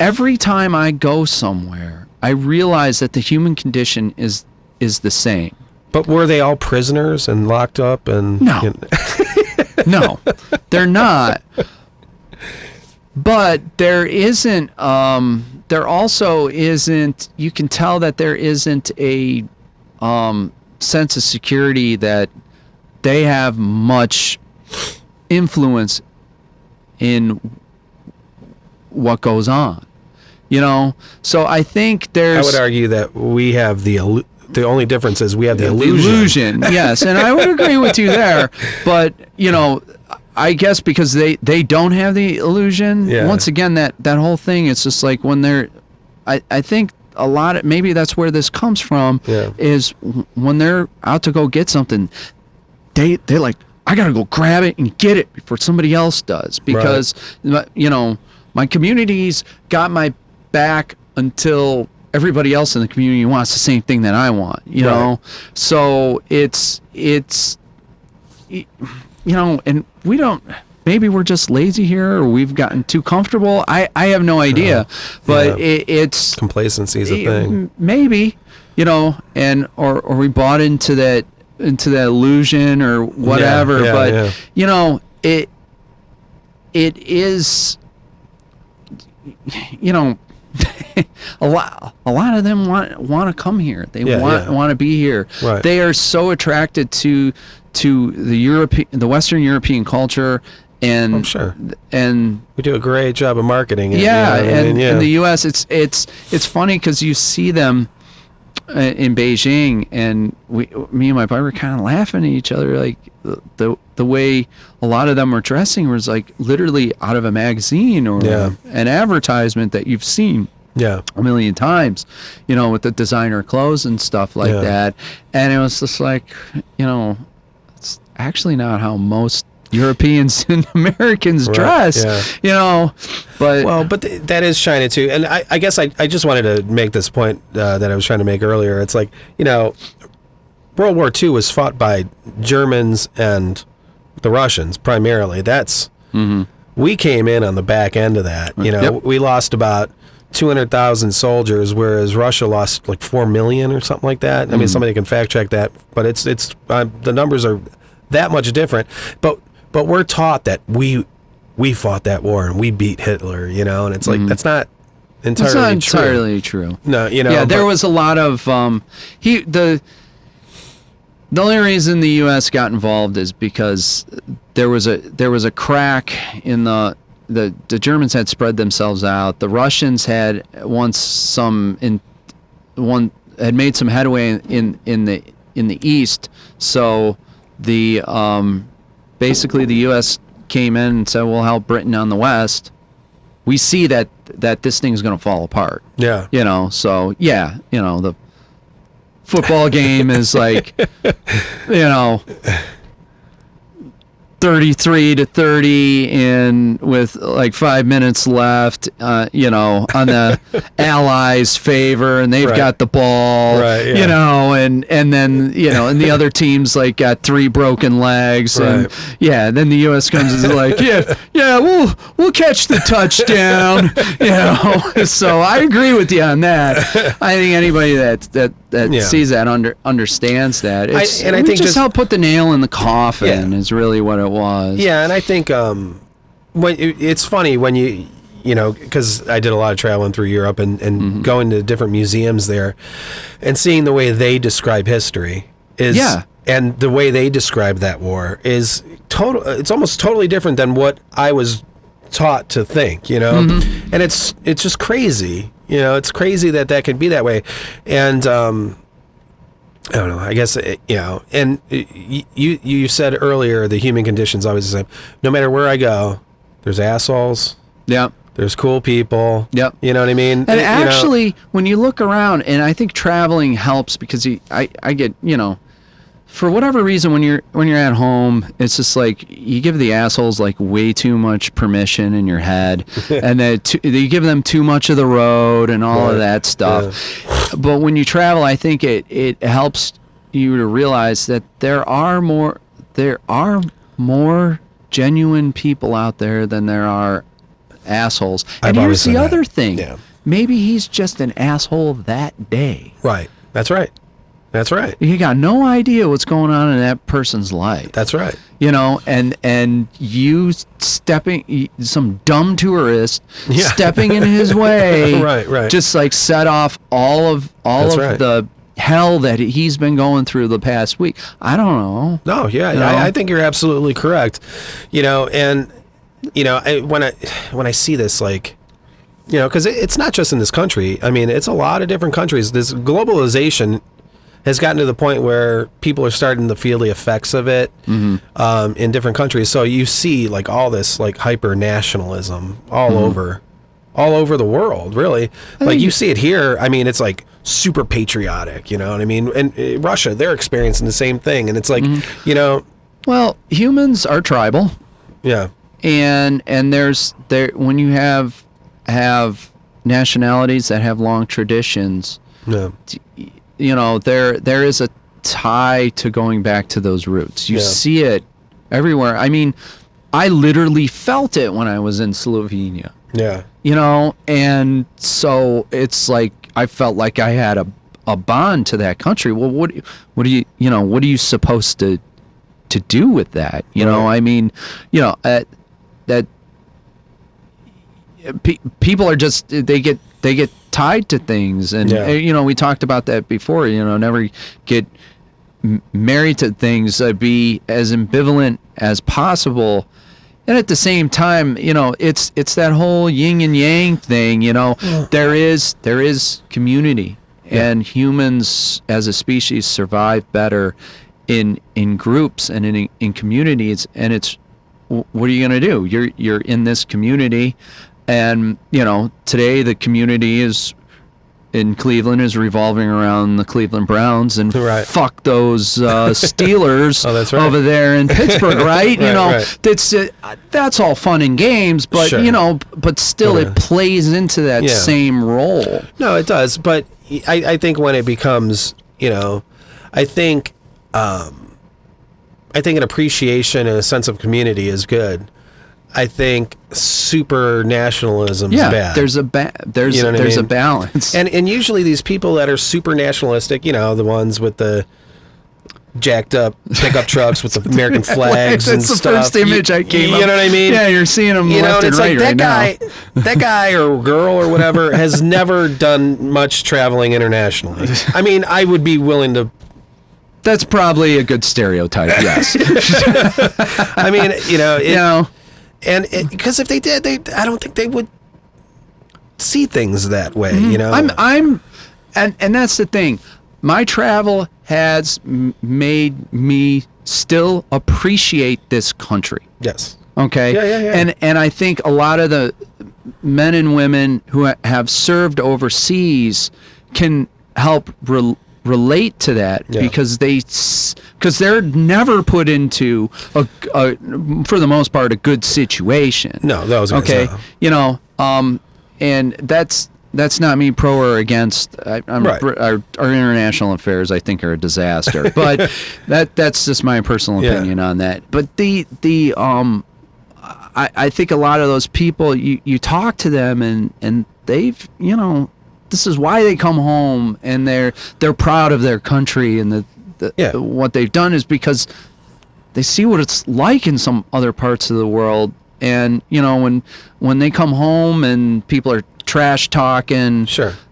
[SPEAKER 3] every time I go somewhere, I realize that the human condition is the same.
[SPEAKER 1] But were they all prisoners and locked up and...
[SPEAKER 3] No. No, they're not. But there isn't, there also isn't, you can tell that there isn't a sense of security that they have much influence in what goes on. So I think there's...
[SPEAKER 1] I would argue that we have the only difference is we have the illusion.
[SPEAKER 3] Yes, and I would agree with you there. But, I guess because they don't have the illusion, once again, that whole thing, it's just like when they're... I think a lot of... Maybe that's where this comes from, is when they're out to go get something, they're like, I got to go grab it and get it before somebody else does. Because, my community's got my back until everybody else in the community wants the same thing that I want, you know? So it's, and we don't, maybe we're just lazy here or we've gotten too comfortable. I have no idea, but it's...
[SPEAKER 1] Complacency is a thing.
[SPEAKER 3] Maybe, and, or we bought into that illusion or whatever, it is, a lot of them want to come here. They want to be here.
[SPEAKER 1] Right.
[SPEAKER 3] They are so attracted to the Western European culture, and
[SPEAKER 1] I'm sure.
[SPEAKER 3] And
[SPEAKER 1] we do a great job of marketing it.
[SPEAKER 3] In the U.S., it's funny because you see them in Beijing, and me and my buddy were kind of laughing at each other, like the way a lot of them were dressing was like literally out of a magazine or an advertisement that you've seen a million times, with the designer clothes and stuff like that. And it was just like, it's actually not how most Europeans and Americans dress, but
[SPEAKER 1] that is China too. And I guess I just wanted to make this point that I was trying to make earlier. It's like, World War II was fought by Germans and the Russians primarily. That's we came in on the back end of that. We lost about 200,000 soldiers, whereas Russia lost like 4 million or something like that. I mean, somebody can fact check that, but it's the numbers are that much different. But we're taught that we fought that war and we beat Hitler, and it's like that's not entirely true. No,
[SPEAKER 3] there was a lot of the only reason the U.S. got involved is because there was a crack in the Germans had spread themselves out. The Russians had made some headway in the east. So basically the U.S. came in and said, we'll help Britain on the west, we see that this thing's going to fall apart.
[SPEAKER 1] Yeah.
[SPEAKER 3] You know, so yeah, you know, the football game is like, you know, 33-30 in with like 5 minutes left, you know, on the Allies' favor, and they've got the ball, you know, and then, you know, and the other team's like got 3 broken legs, and then the U.S. comes and is like, we'll catch the touchdown, you know. So I agree with you on that. I think anybody that sees that understands that. I think just help put the nail in the coffin is really what it was.
[SPEAKER 1] Yeah, and I think it's funny when you know, because I did a lot of traveling through Europe and going to different museums there and seeing the way they describe history is and the way they describe that war is it's almost totally different than what I was taught to think, you know. And it's just crazy, you know. It's crazy that can be that way. And I don't know, I guess, you know, and you said earlier the human condition's always the same. No matter where I go, there's assholes.
[SPEAKER 3] Yep.
[SPEAKER 1] There's cool people. Yep. You know what I mean?
[SPEAKER 3] And actually, when you look around, and I think traveling helps because I get, you know, for whatever reason, when you're at home, it's just like you give the assholes like way too much permission in your head, and that you give them too much of the road and all of that stuff. Yeah. But when you travel, I think it helps you to realize that there are more genuine people out there than there are assholes. And here's the other thing: maybe he's just an asshole that day.
[SPEAKER 1] Right. That's right. That's right.
[SPEAKER 3] You got no idea what's going on in that person's life.
[SPEAKER 1] That's right.
[SPEAKER 3] You know, and you some dumb tourist stepping in his way,
[SPEAKER 1] right,
[SPEAKER 3] just like set off all of the hell that he's been going through the past week. I don't know.
[SPEAKER 1] No, yeah, I think you're absolutely correct. You know, and you know, when I see this, like, you know, because it's not just in this country. I mean, it's a lot of different countries. This globalization has gotten to the point where people are starting to feel the effects of it in different countries. So you see like all this like hyper nationalism all over the world, really. Like you see it here. I mean, it's like super patriotic, you know what I mean? And Russia, they're experiencing the same thing. And it's like, you know.
[SPEAKER 3] Well, humans are tribal.
[SPEAKER 1] Yeah.
[SPEAKER 3] And when you have nationalities that have long traditions, you know, there is a tie to going back to those roots. You see it everywhere. I mean, I literally felt it when I was in Slovenia.
[SPEAKER 1] Yeah.
[SPEAKER 3] You know, and so it's like I felt like I had a bond to that country. Well, what are you supposed to do with that? You know, I mean, you know, that people are just they get tied to things, and you know, we talked about that before. You know, never get married to things. Be as ambivalent as possible, and at the same time, you know, it's that whole yin and yang thing. You know, there is community, and humans as a species survive better in groups and in communities. And it's, what are you going to do? You're in this community. And, you know, today the community in Cleveland is revolving around the Cleveland Browns, and fuck those Steelers over there in Pittsburgh, right? You know, that's all fun and games, but, you know, but still it plays into that same role.
[SPEAKER 1] No, it does. But I think when it becomes, you know, I think an appreciation and a sense of community is good. I think super nationalism is bad.
[SPEAKER 3] There's a balance.
[SPEAKER 1] And usually these people that are super nationalistic, you know, the ones with the jacked up pickup trucks with the American flags and stuff.
[SPEAKER 3] That's the first image I came up.
[SPEAKER 1] You know what I mean?
[SPEAKER 3] Yeah, you're seeing them left and right right now.
[SPEAKER 1] That guy or girl or whatever has never done much traveling internationally. I mean, I would be willing to.
[SPEAKER 3] That's probably a good stereotype, yes.
[SPEAKER 1] I mean, you know. And because if they did, I don't think they would see things that way, you know.
[SPEAKER 3] And that's the thing. My travel has made me still appreciate this country.
[SPEAKER 1] Yes.
[SPEAKER 3] Okay.
[SPEAKER 1] Yeah.
[SPEAKER 3] And I think a lot of the men and women who have served overseas can help relate to that because they're never put into for the most part a good situation.
[SPEAKER 1] No, that was
[SPEAKER 3] okay. No. And that's not me pro or against. Our international affairs, I think, are a disaster. But that's just my personal opinion on that. But I think a lot of those people, you talk to them and they've, this is why they come home and they're proud of their country, and what they've done is because they see what it's like in some other parts of the world. And when they come home and people are trash talking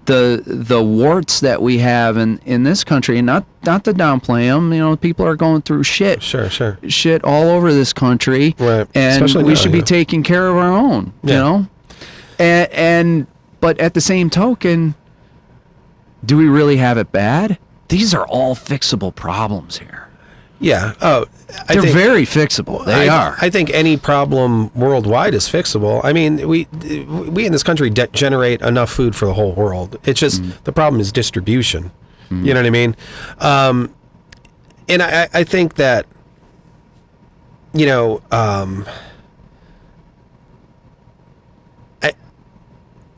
[SPEAKER 3] the warts that we have in this country, and not to downplay them, people are going through shit all over this country,
[SPEAKER 1] right?
[SPEAKER 3] And
[SPEAKER 1] especially
[SPEAKER 3] we should be taking care of our own, and but at the same token, do we really have it bad? These are all fixable problems here.
[SPEAKER 1] Yeah.
[SPEAKER 3] They're very fixable. They are.
[SPEAKER 1] I think any problem worldwide is fixable. I mean, we in this country generate enough food for the whole world. It's just the problem is distribution. You know what I mean? And I think that,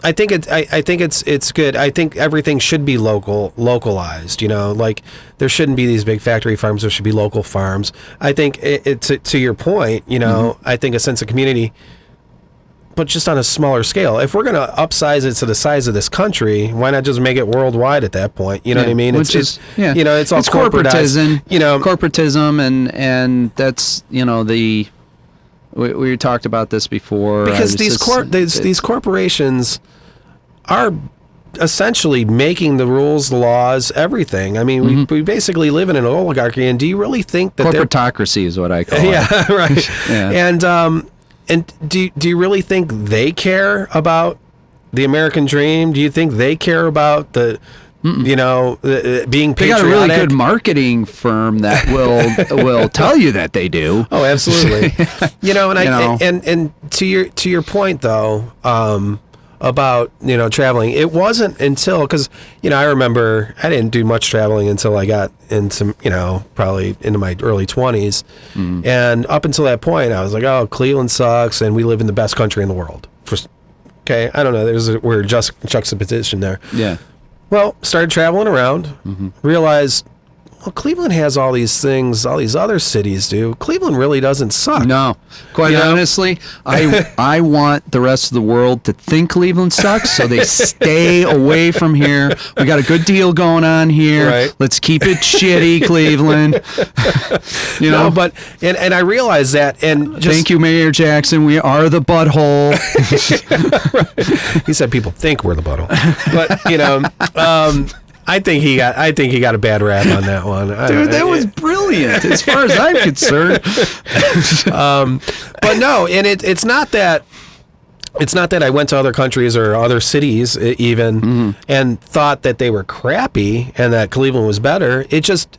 [SPEAKER 1] I think it's good. I think everything should be localized. Like there shouldn't be these big factory farms. There should be local farms. I think to your point. I think a sense of community, but just on a smaller scale. If we're gonna upsize it to the size of this country, why not just make it worldwide at that point? You know what I mean? It's all
[SPEAKER 3] corporatism. Corporatism, and that's we talked about this before.
[SPEAKER 1] Because these corporations are essentially making the rules, the laws, everything. I mean, we basically live in an oligarchy. And do you really think that
[SPEAKER 3] corporatocracy is what I call it?
[SPEAKER 1] Yeah, right. And do you really think they care about the American dream? Do you think they care about the being patriotic?
[SPEAKER 3] They got a really good marketing firm that will tell you that they do.
[SPEAKER 1] Oh, absolutely. And to your point though, about traveling, it wasn't until, because I remember I didn't do much traveling until I got into probably into my early 20s, and up until that point I was like, oh, Cleveland sucks and we live in the best country in the world. Okay, I don't know, there's a weird juxtaposition there.
[SPEAKER 3] Yeah.
[SPEAKER 1] Well, started traveling around, realized, Cleveland has all these things all these other cities do. Cleveland really doesn't suck.
[SPEAKER 3] No. Quite honestly, I want the rest of the world to think Cleveland sucks, so they stay away from here. We got a good deal going on here.
[SPEAKER 1] Right.
[SPEAKER 3] Let's keep it shitty, Cleveland.
[SPEAKER 1] No, but and I realize that, and just,
[SPEAKER 3] thank you, Mayor Jackson. We are the butthole.
[SPEAKER 1] Right. He said people think we're the butthole, but I think he got a bad rap on that one.
[SPEAKER 3] Dude, that was brilliant as far as I'm concerned.
[SPEAKER 1] But no, and it's not that I went to other countries or other cities even and thought that they were crappy and that Cleveland was better. It just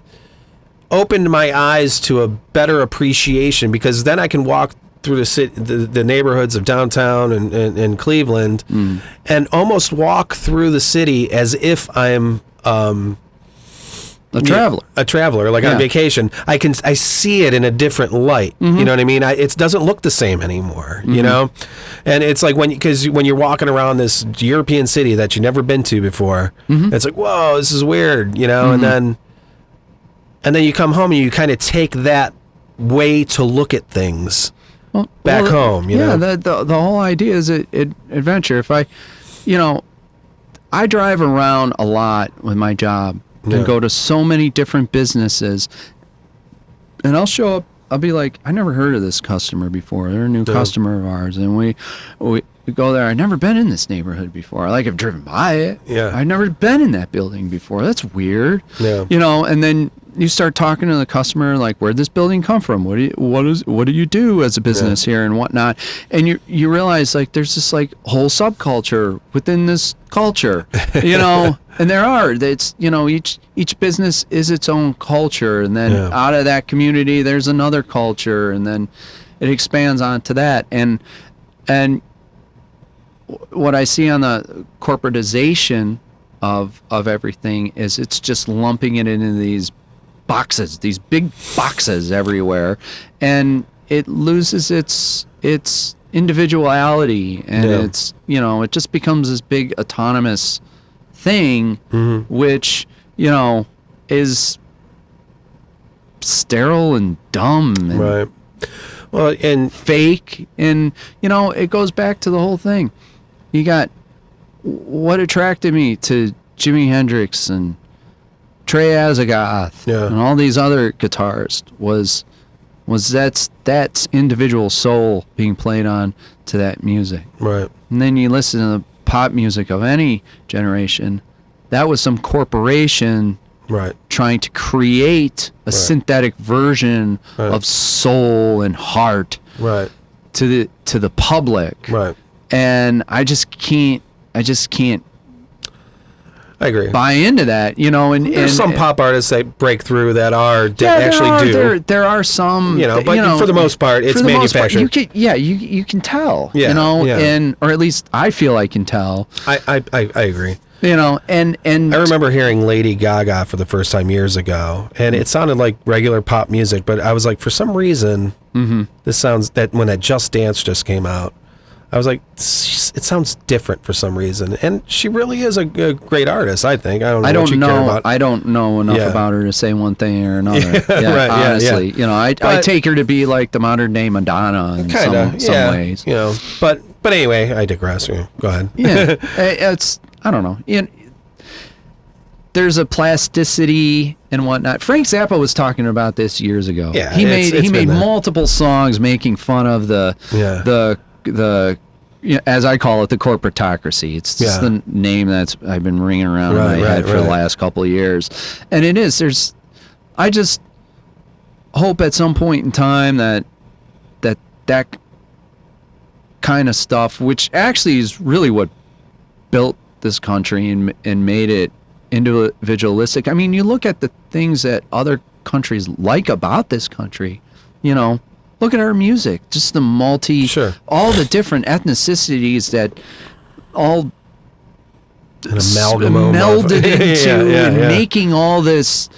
[SPEAKER 1] opened my eyes to a better appreciation, because then I can walk through the neighborhoods of downtown and Cleveland and almost walk through the city as if I'm a traveler, like on vacation. I see it in a different light. You know what I mean? It doesn't look the same anymore. And it's like when you're walking around this European city that you've never been to before, it's like, whoa, this is weird. And then you come home and you kind of take that way to look at things back home.
[SPEAKER 3] The whole idea is adventure. If I drive around a lot with my job and go to so many different businesses, and I'll show up, I'll be like, I never heard of this customer before. They're a new customer of ours, and we go there. I've never been in this neighborhood before. I've driven by it. I've never been in that building before. That's weird. And then you start talking to the customer, like, where'd this building come from? What do you do as a business here and whatnot? And you realize, like, there's this like whole subculture within this culture, and there are. It's each business is its own culture, and then out of that community there's another culture, and then it expands onto that, and what I see on the corporatization of everything is it's just lumping it into these boxes, these big boxes everywhere, and it loses its individuality, and it's, you know, it just becomes this big autonomous thing, which, you know, is sterile and dumb and
[SPEAKER 1] right. Well, and
[SPEAKER 3] fake, and, you know, it goes back to the whole thing. You got what attracted me to Jimi Hendrix and Trey Azagoth and all these other guitarists was that's individual soul being played on to that music.
[SPEAKER 1] Right.
[SPEAKER 3] And then you listen to the pop music of any generation, that was some corporation trying to create a synthetic version of soul and heart to the public.
[SPEAKER 1] Right.
[SPEAKER 3] And I just can't
[SPEAKER 1] I agree.
[SPEAKER 3] buy into that, you know. And
[SPEAKER 1] there's some pop artists that break through that
[SPEAKER 3] there are some,
[SPEAKER 1] you know, but for the most part, it's manufactured.
[SPEAKER 3] You can tell, you know, and or at least I feel I can tell.
[SPEAKER 1] I agree.
[SPEAKER 3] You know, and
[SPEAKER 1] I remember hearing Lady Gaga for the first time years ago, and it sounded like regular pop music, but I was like, for some reason, this sounds that when that Just Dance just came out, I was like, it sounds different for some reason. And she really is a great artist, I think. I don't know what you care about.
[SPEAKER 3] I don't know enough about her to say one thing or another. Honestly. You know, I take her to be like the modern day Madonna in some ways.
[SPEAKER 1] You know, but anyway, I digress. Go ahead.
[SPEAKER 3] Yeah, it's, I don't know. There's a plasticity and whatnot. Frank Zappa was talking about this years ago.
[SPEAKER 1] Yeah,
[SPEAKER 3] he made multiple songs making fun of the as I call it, the corporatocracy. It's just the name that's I've been ringing around in my head for the last couple of years. And it is. I just hope at some point in time that kind of stuff, which actually is really what built this country and made it individualistic. I mean, you look at the things that other countries like about this country, you know, look at our music, just the all the different ethnicities that all melded into making all this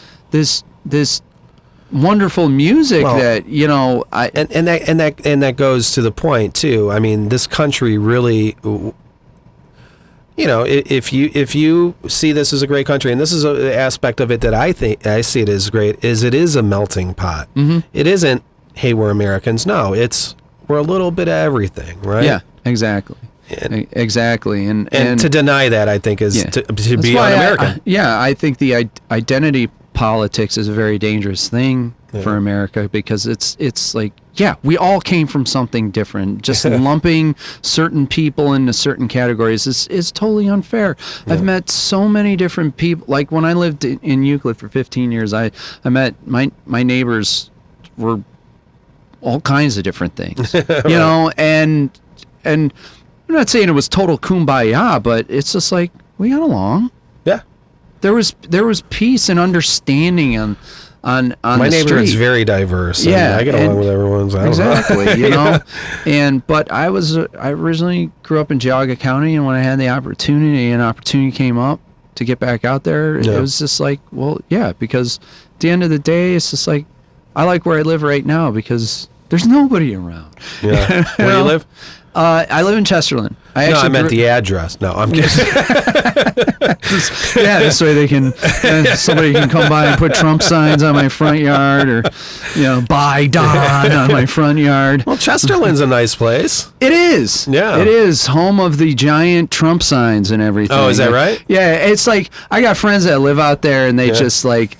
[SPEAKER 3] wonderful music that, you know,
[SPEAKER 1] and that goes to the point too. I mean, this country really, you know, if you see this as a great country, and this is an aspect of it that I think I see it as great, is it is a melting pot. It isn't, hey, we're Americans. No, we're a little bit of everything, right?
[SPEAKER 3] Yeah, exactly. Exactly. And
[SPEAKER 1] to deny that, I think, is to be un-American.
[SPEAKER 3] I think the identity politics is a very dangerous thing for America, because it's like, we all came from something different. Just lumping certain people into certain categories is totally unfair. I've met so many different people. Like when I lived in Euclid for 15 years, I met my neighbors were all kinds of different things, you know, and I'm not saying it was total kumbaya, but it's just like we got along. Yeah, there was peace and understanding on
[SPEAKER 1] my neighborhood is very diverse. I get along with everyone. So
[SPEAKER 3] exactly, you know. But I originally grew up in Geauga County, and when I had the opportunity came up to get back out there, it was just like, well, because at the end of the day, it's just like I like where I live right now because there's nobody around.
[SPEAKER 1] Yeah. Where do you live?
[SPEAKER 3] I live in Chesterland.
[SPEAKER 1] I meant the address. No, I'm kidding.
[SPEAKER 3] This way they can somebody can come by and put Trump signs on my front yard, or, you know, buy Don on my front yard.
[SPEAKER 1] Well, Chesterland's a nice place.
[SPEAKER 3] It is. Yeah. It is home of the giant Trump signs and everything.
[SPEAKER 1] Oh, is that right?
[SPEAKER 3] Yeah, it's like I got friends that live out there, and they just like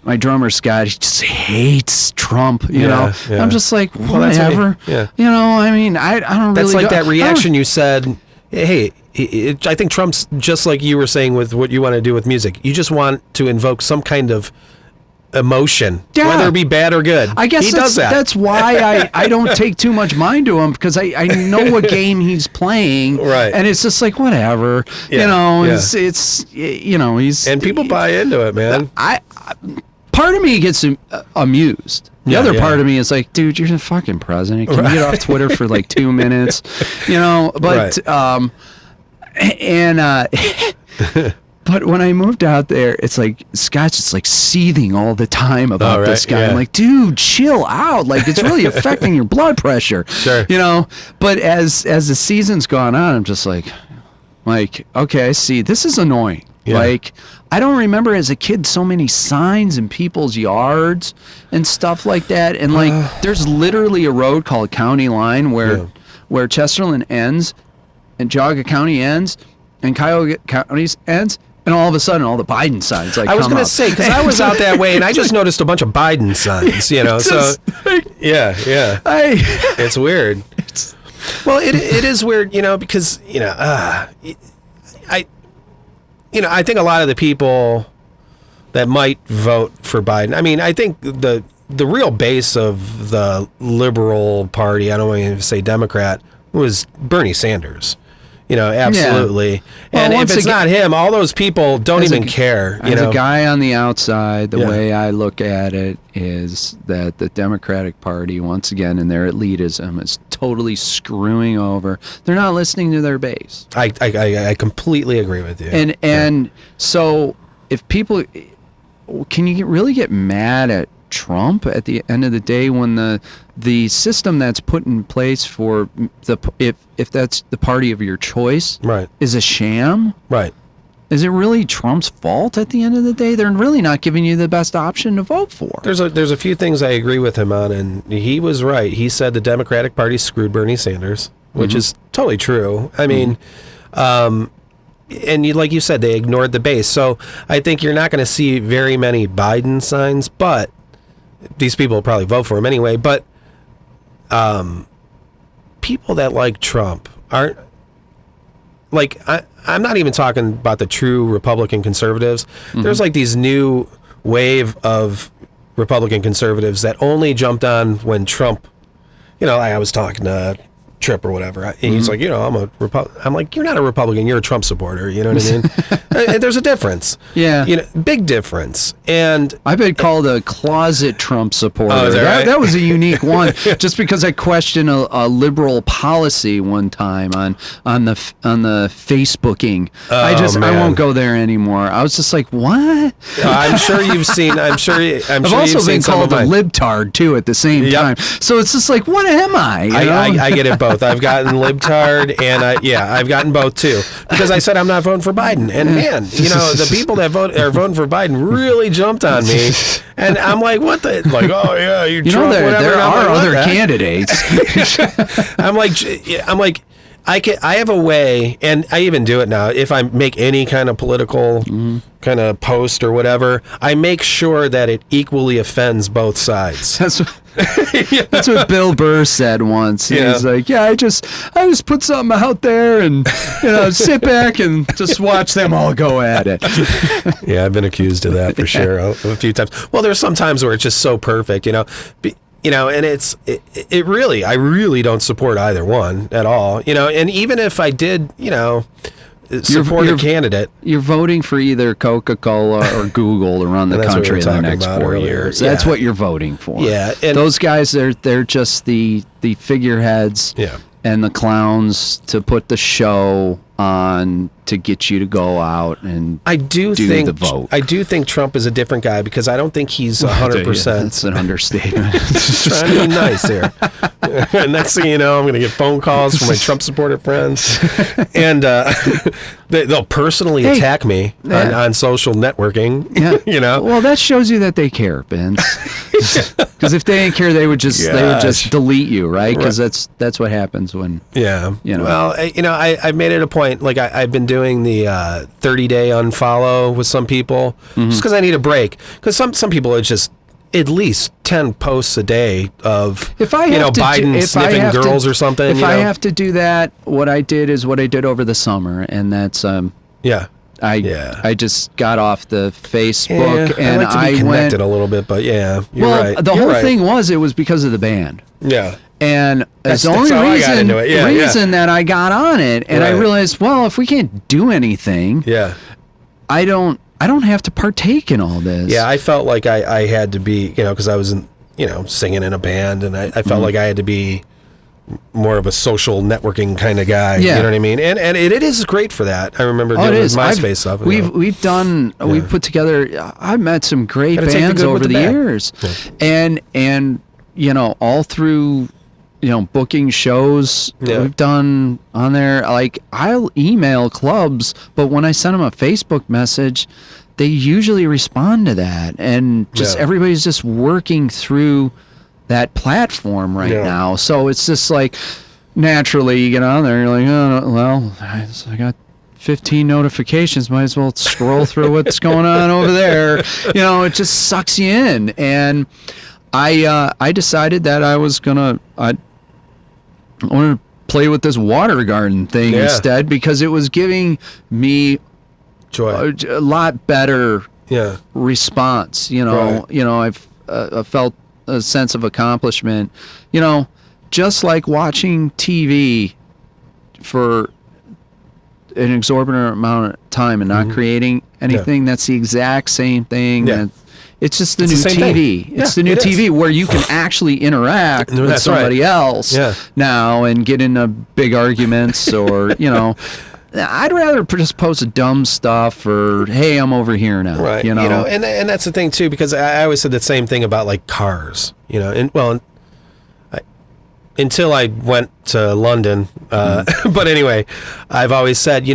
[SPEAKER 3] my drummer Scott, he just hates Trump, you know. Yeah. I'm just like, whatever. You know, I mean, I don't
[SPEAKER 1] that's
[SPEAKER 3] really.
[SPEAKER 1] That's like that reaction you said. Hey, I think Trump's just like you were saying with what you want to do with music. You just want to invoke some kind of emotion, whether it be bad or good.
[SPEAKER 3] I guess
[SPEAKER 1] he does that.
[SPEAKER 3] That's why I don't take too much mind to him, because I know what game he's playing, right? And it's just like, whatever, you know. It's you know,
[SPEAKER 1] and people buy into it, man.
[SPEAKER 3] Part of me gets amused The other part of me is like, dude, you're the fucking president. Can you get off Twitter for like 2 minutes? But but when I moved out there, it's like Scott's just like seething all the time about this guy. I'm like, dude, chill out. Like, it's really affecting your blood pressure.
[SPEAKER 1] Sure.
[SPEAKER 3] But as the season's gone on, I'm just like, okay, I see. This is annoying. Yeah. Like, I don't remember as a kid so many signs in people's yards and stuff like that. And like, there's literally a road called County Line where Chesterland ends and Geauga County ends and Cuyahoga County ends. And all of a sudden, all the Biden signs I was going to
[SPEAKER 1] say, because I was out that way, and I just noticed a bunch of Biden signs, so, it's weird. Well, it is weird, because, I think a lot of the people that might vote for Biden, I mean, I think the real base of the liberal party, I don't want to say Democrat, was Bernie Sanders. Absolutely. Yeah. And if it's not him, all those people don't even care.
[SPEAKER 3] As a guy on the outside, the way I look at it is that the Democratic Party, once again, in their elitism, is totally screwing over. They're not listening to their base.
[SPEAKER 1] I completely agree with you.
[SPEAKER 3] And so if people, can you really get mad at Trump at the end of the day when the system that's put in place for if that's the party of your choice is a sham?
[SPEAKER 1] Right.
[SPEAKER 3] Is it really Trump's fault at the end of the day? They're really not giving you the best option to vote for.
[SPEAKER 1] There's a few things I agree with him on, and he was right. He said the Democratic Party screwed Bernie Sanders, which is totally true. I mean, and like you said, they ignored the base. So I think you're not going to see very many Biden signs, but these people will probably vote for him anyway. But people that like Trump aren't like, I'm not even talking about the true Republican conservatives. There's like these new wave of Republican conservatives that only jumped on when Trump, I was talking to Trip or whatever, and he's like, I'm a Republican. I'm like, you're not a Republican, you're a Trump supporter. You know what I mean? And there's a difference.
[SPEAKER 3] Yeah,
[SPEAKER 1] big difference. And
[SPEAKER 3] I've been called a closet Trump supporter.
[SPEAKER 1] Oh, is that right?
[SPEAKER 3] That was a unique one, just because I questioned a liberal policy one time on the Facebooking. I won't go there anymore. I was just like, what?
[SPEAKER 1] I'm sure you've seen. I've
[SPEAKER 3] also been called a libtard too at the same time. So it's just like, what am I?
[SPEAKER 1] I get it both. I've gotten libtard, and I've gotten both too, because I said I'm not voting for Biden, and man, the people that are voting for Biden really jumped on me, and I'm like, what the, like, oh yeah, you Trump, whatever.
[SPEAKER 3] There are other candidates.
[SPEAKER 1] I'm like, I have a way, and I even do it now. If I make any kind of political kind of post or whatever, I make sure that it equally offends both sides.
[SPEAKER 3] That's what Bill Burr said once. He's like, I just put something out there and sit back and just watch them all go at it.
[SPEAKER 1] Yeah, I've been accused of that for sure a few times. Well, there's some times where it's just so perfect, and it really, I really don't support either one at all, and even if I did, support a candidate.
[SPEAKER 3] You're voting for either Coca-Cola or Google to run the country in the next 4 years. Yeah. That's what you're voting for.
[SPEAKER 1] Yeah.
[SPEAKER 3] And those guys, they're just the figureheads and the clowns to put the show on to get you to go out and do the vote.
[SPEAKER 1] I do think Trump is a different guy, because I don't think he's 100%.
[SPEAKER 3] That's an understatement.
[SPEAKER 1] Trying to be nice here. Next thing you know, I'm going to get phone calls from my Trump supporter friends, and they'll personally attack me on social networking. Yeah.
[SPEAKER 3] Well, that shows you that they care, Vince. Because if they didn't care, they would just delete you, right? Because that's what happens when.
[SPEAKER 1] Yeah. Well, I've made it a point. Like I've been doing the 30-day unfollow with some people, just because I need a break. Because some people are just at least 10 posts a day of Biden sniffing girls or something.
[SPEAKER 3] If I have to do that, what I did is what I did over the summer, and that's I just got off the Facebook and
[SPEAKER 1] I like to be connected a little bit, but you're right.
[SPEAKER 3] The whole thing was because of the band.
[SPEAKER 1] Yeah.
[SPEAKER 3] And it's the only reason that I got on it, and I realized, well, if we can't do anything, I don't have to partake in all this.
[SPEAKER 1] Yeah, I felt like I had to be, because I was singing in a band, and I felt like I had to be more of a social networking kind of guy.
[SPEAKER 3] Yeah.
[SPEAKER 1] You know what I mean? And it is great for that. I remember doing MySpace stuff.
[SPEAKER 3] We've put together. I've met some great bands over the years, and all through booking shows we've done on there. Like, I'll email clubs, but when I send them a Facebook message, they usually respond to that, and just everybody's just working through that platform right now. So it's just like, naturally you get on there, you're like, oh, well, I got 15 notifications, might as well scroll through what's going on over there. It just sucks you in. And I decided that I wanted to play with this water garden thing instead, because it was giving me joy, a lot better response. I've felt a sense of accomplishment, just like watching TV for an exorbitant amount of time and not creating anything. That's the exact same thing. And it's just the new TV. It's the new TV where you can actually interact with somebody else now and get into big arguments or, I'd rather just post dumb stuff or, hey, I'm over here now.
[SPEAKER 1] Right. And that's the thing too, because I always said the same thing about like cars, until I went to London. But anyway, I've always said,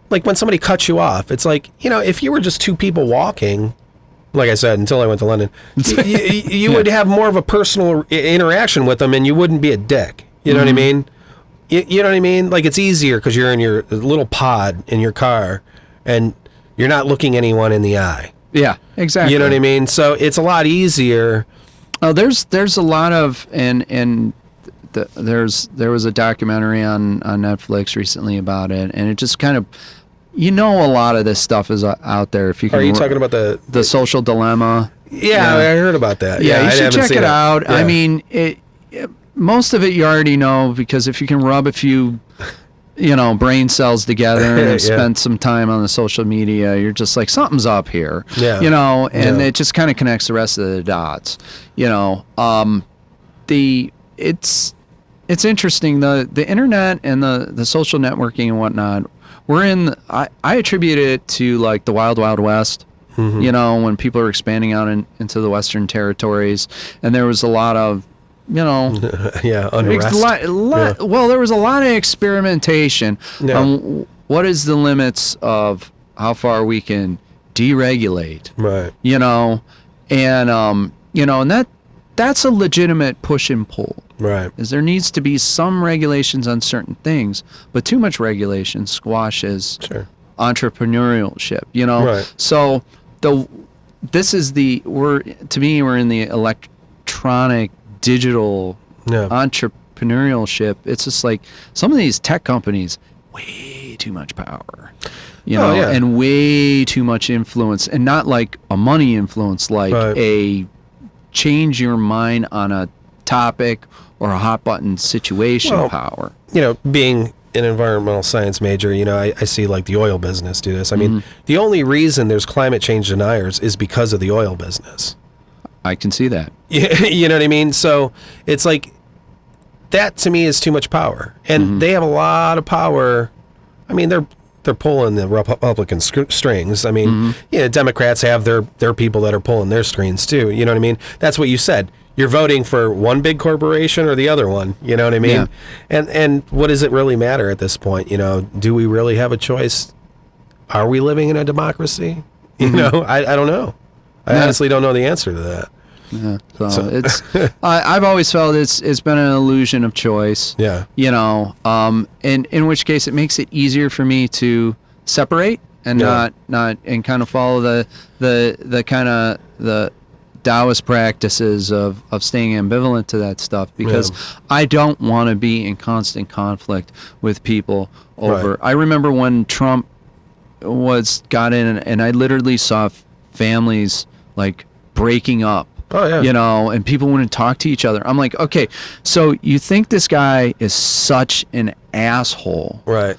[SPEAKER 1] like when somebody cuts you off, it's like, if you were just two people walking, like I said, until I went to London, you would have more of a personal interaction with them and you wouldn't be a dick. You know what I mean? You know what I mean? Like, it's easier because you're in your little pod in your car and you're not looking anyone in the eye.
[SPEAKER 3] Yeah, exactly.
[SPEAKER 1] You know what I mean? So it's a lot easier.
[SPEAKER 3] Oh, there's a lot of, there was a documentary on Netflix recently about it, and it just kind of, a lot of this stuff is out there. If you can,
[SPEAKER 1] are you talking about the
[SPEAKER 3] social dilemma?
[SPEAKER 1] Yeah, I heard about that.
[SPEAKER 3] Yeah, you should check it out.
[SPEAKER 1] Yeah.
[SPEAKER 3] I mean, most of it you already know, because if you can rub a few, brain cells together and spend some time on the social media, you're just like, something's up here. Yeah. And it just kind of connects the rest of the dots. It's interesting, the internet and the social networking and whatnot. I attribute it to like the Wild Wild West. When people are expanding out into the Western territories, and there was a lot of
[SPEAKER 1] unrest.
[SPEAKER 3] Well, there was a lot of experimentation on what is the limits of how far we can deregulate.
[SPEAKER 1] Right.
[SPEAKER 3] And that's a legitimate push and pull.
[SPEAKER 1] Right.
[SPEAKER 3] Is there needs to be some regulations on certain things, but too much regulation squashes entrepreneurship.
[SPEAKER 1] Right.
[SPEAKER 3] So we're in the electronic digital entrepreneurship. It's just like some of these tech companies, way too much power, and way too much influence, and not like a money influence, like a change your mind on a topic or a hot button situation power.
[SPEAKER 1] Being an environmental science major, I see like the oil business do this. I mean, the only reason there's climate change deniers is because of the oil business.
[SPEAKER 3] I can see that.
[SPEAKER 1] You know what I mean? So it's like, that to me is too much power. And they have a lot of power. I mean, they're pulling the Republican strings. I mean, Democrats have their people that are pulling their strings too. You know what I mean? That's what you said. You're voting for one big corporation or the other one. You know what I mean? Yeah. And what does it really matter at this point? Do we really have a choice? Are we living in a democracy? I don't know. I honestly don't know the answer to that.
[SPEAKER 3] Yeah, so it's I've always felt it's been an illusion of choice.
[SPEAKER 1] Yeah.
[SPEAKER 3] In which case it makes it easier for me to separate and not and kind of follow the kind of the Taoist practices of staying ambivalent to that stuff, because I don't want to be in constant conflict with people over. Right. I remember when Trump got in, and I literally saw families like breaking up.
[SPEAKER 1] Oh, yeah.
[SPEAKER 3] And people wouldn't talk to each other. I'm like, okay, so you think this guy is such an asshole,
[SPEAKER 1] right?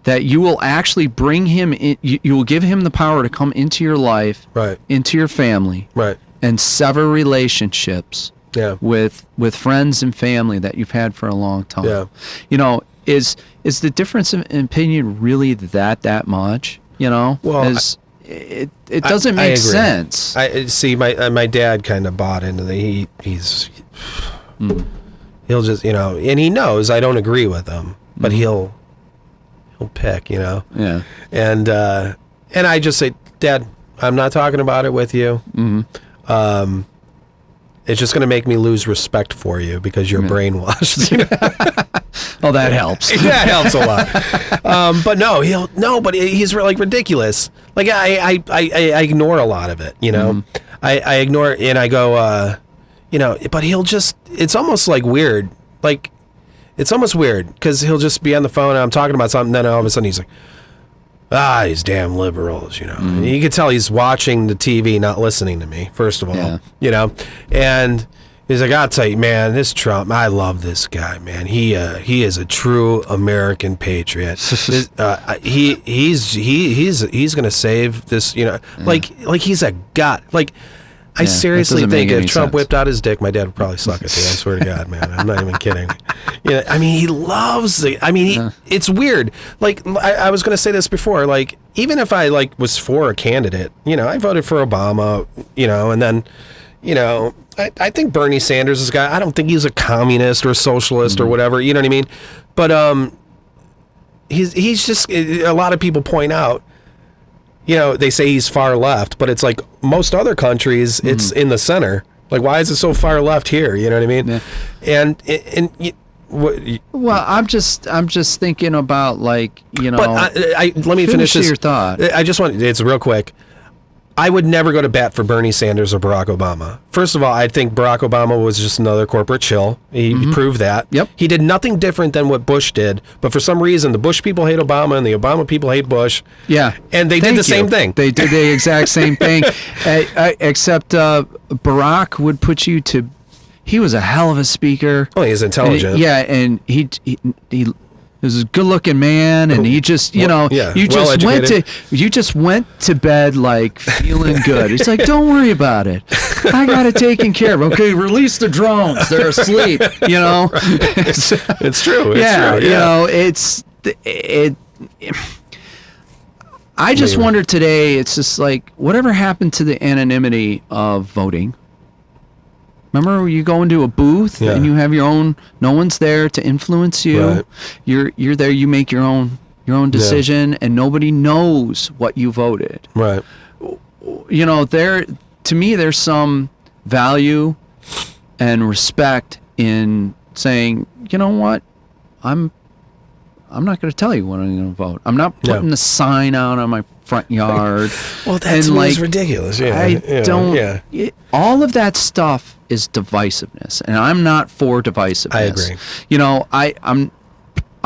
[SPEAKER 3] That you will actually bring him in, you will give him the power to come into your life,
[SPEAKER 1] right,
[SPEAKER 3] into your family,
[SPEAKER 1] right,
[SPEAKER 3] and sever relationships with friends and family that you've had for a long time.
[SPEAKER 1] Yeah.
[SPEAKER 3] You know, is the difference in opinion really that much? You know,
[SPEAKER 1] well,
[SPEAKER 3] it doesn't make sense.
[SPEAKER 1] I see. My dad kind of bought into he'll just, you know, and he knows I don't agree with him, but he'll pick, you know.
[SPEAKER 3] Yeah.
[SPEAKER 1] And I just say, Dad, I'm not talking about it with you. Mm-hmm. It's just going to make me lose respect for you because you're brainwashed. You know?
[SPEAKER 3] Oh, that helps.
[SPEAKER 1] That helps a lot. But no, but he's like ridiculous. Like I ignore a lot of it, you know. I ignore it and I go, you know, but he'll just, it's almost like weird. Like, it's almost weird because he'll just be on the phone and I'm talking about something, then all of a sudden he's like, these damn liberals, you know. And you can tell he's watching the TV, not listening to me, first of all, you know. And he's like, I'll tell you, man, this Trump, I love this guy, man. He is a true American patriot. He's going to save this, you know. Like he's a god. Like, I seriously think if Trump whipped out his dick, my dad would probably suck it too. I swear to God, man. I'm not even kidding. Yeah, I mean, he loves it. I mean, it's weird. Like, I was going to say this before. Like, even if I was for a candidate, you know, I voted for Obama, you know, and then, you know, I think Bernie Sanders is a guy. I don't think he's a communist or a socialist or whatever. You know what I mean? But he's just, a lot of people point out, you know, they say he's far left, but it's like most other countries, it's in the center. Like, why is it so far left here? You know what I mean? Yeah.
[SPEAKER 3] Well, I'm just thinking about, like, you know.
[SPEAKER 1] But let me finish this.
[SPEAKER 3] Your thought.
[SPEAKER 1] I just want, it's real quick. I would never go to bat for Bernie Sanders or Barack Obama. First of all, I think Barack Obama was just another corporate shill. He proved that.
[SPEAKER 3] Yep.
[SPEAKER 1] He did nothing different than what Bush did, but for some reason, the Bush people hate Obama and the Obama people hate Bush.
[SPEAKER 3] Yeah.
[SPEAKER 1] And they did the same thing.
[SPEAKER 3] They did the exact same thing, except Barack would put you to. He was a hell of a speaker.
[SPEAKER 1] Oh, he's intelligent.
[SPEAKER 3] And he was a good-looking man, and he just, you know, you just went to bed like feeling good. It's like, don't worry about it. I got it taken care of. Okay, release the drones. They're asleep. You know,
[SPEAKER 1] it's true. It's true.
[SPEAKER 3] You know, I just wonder today. It's just like, whatever happened to the anonymity of voting? Remember, you go into a booth and you have your own. No one's there to influence you.
[SPEAKER 1] Right.
[SPEAKER 3] You're there. You make your own decision, and nobody knows what you voted.
[SPEAKER 1] Right.
[SPEAKER 3] You know, to me, there's some value and respect in saying, you know what, I'm not going to tell you what I'm going to vote. I'm not putting the sign out on my front yard.
[SPEAKER 1] Well, that's ridiculous. Yeah.
[SPEAKER 3] All of that stuff is divisiveness, and I'm not for divisiveness.
[SPEAKER 1] I agree.
[SPEAKER 3] You know, I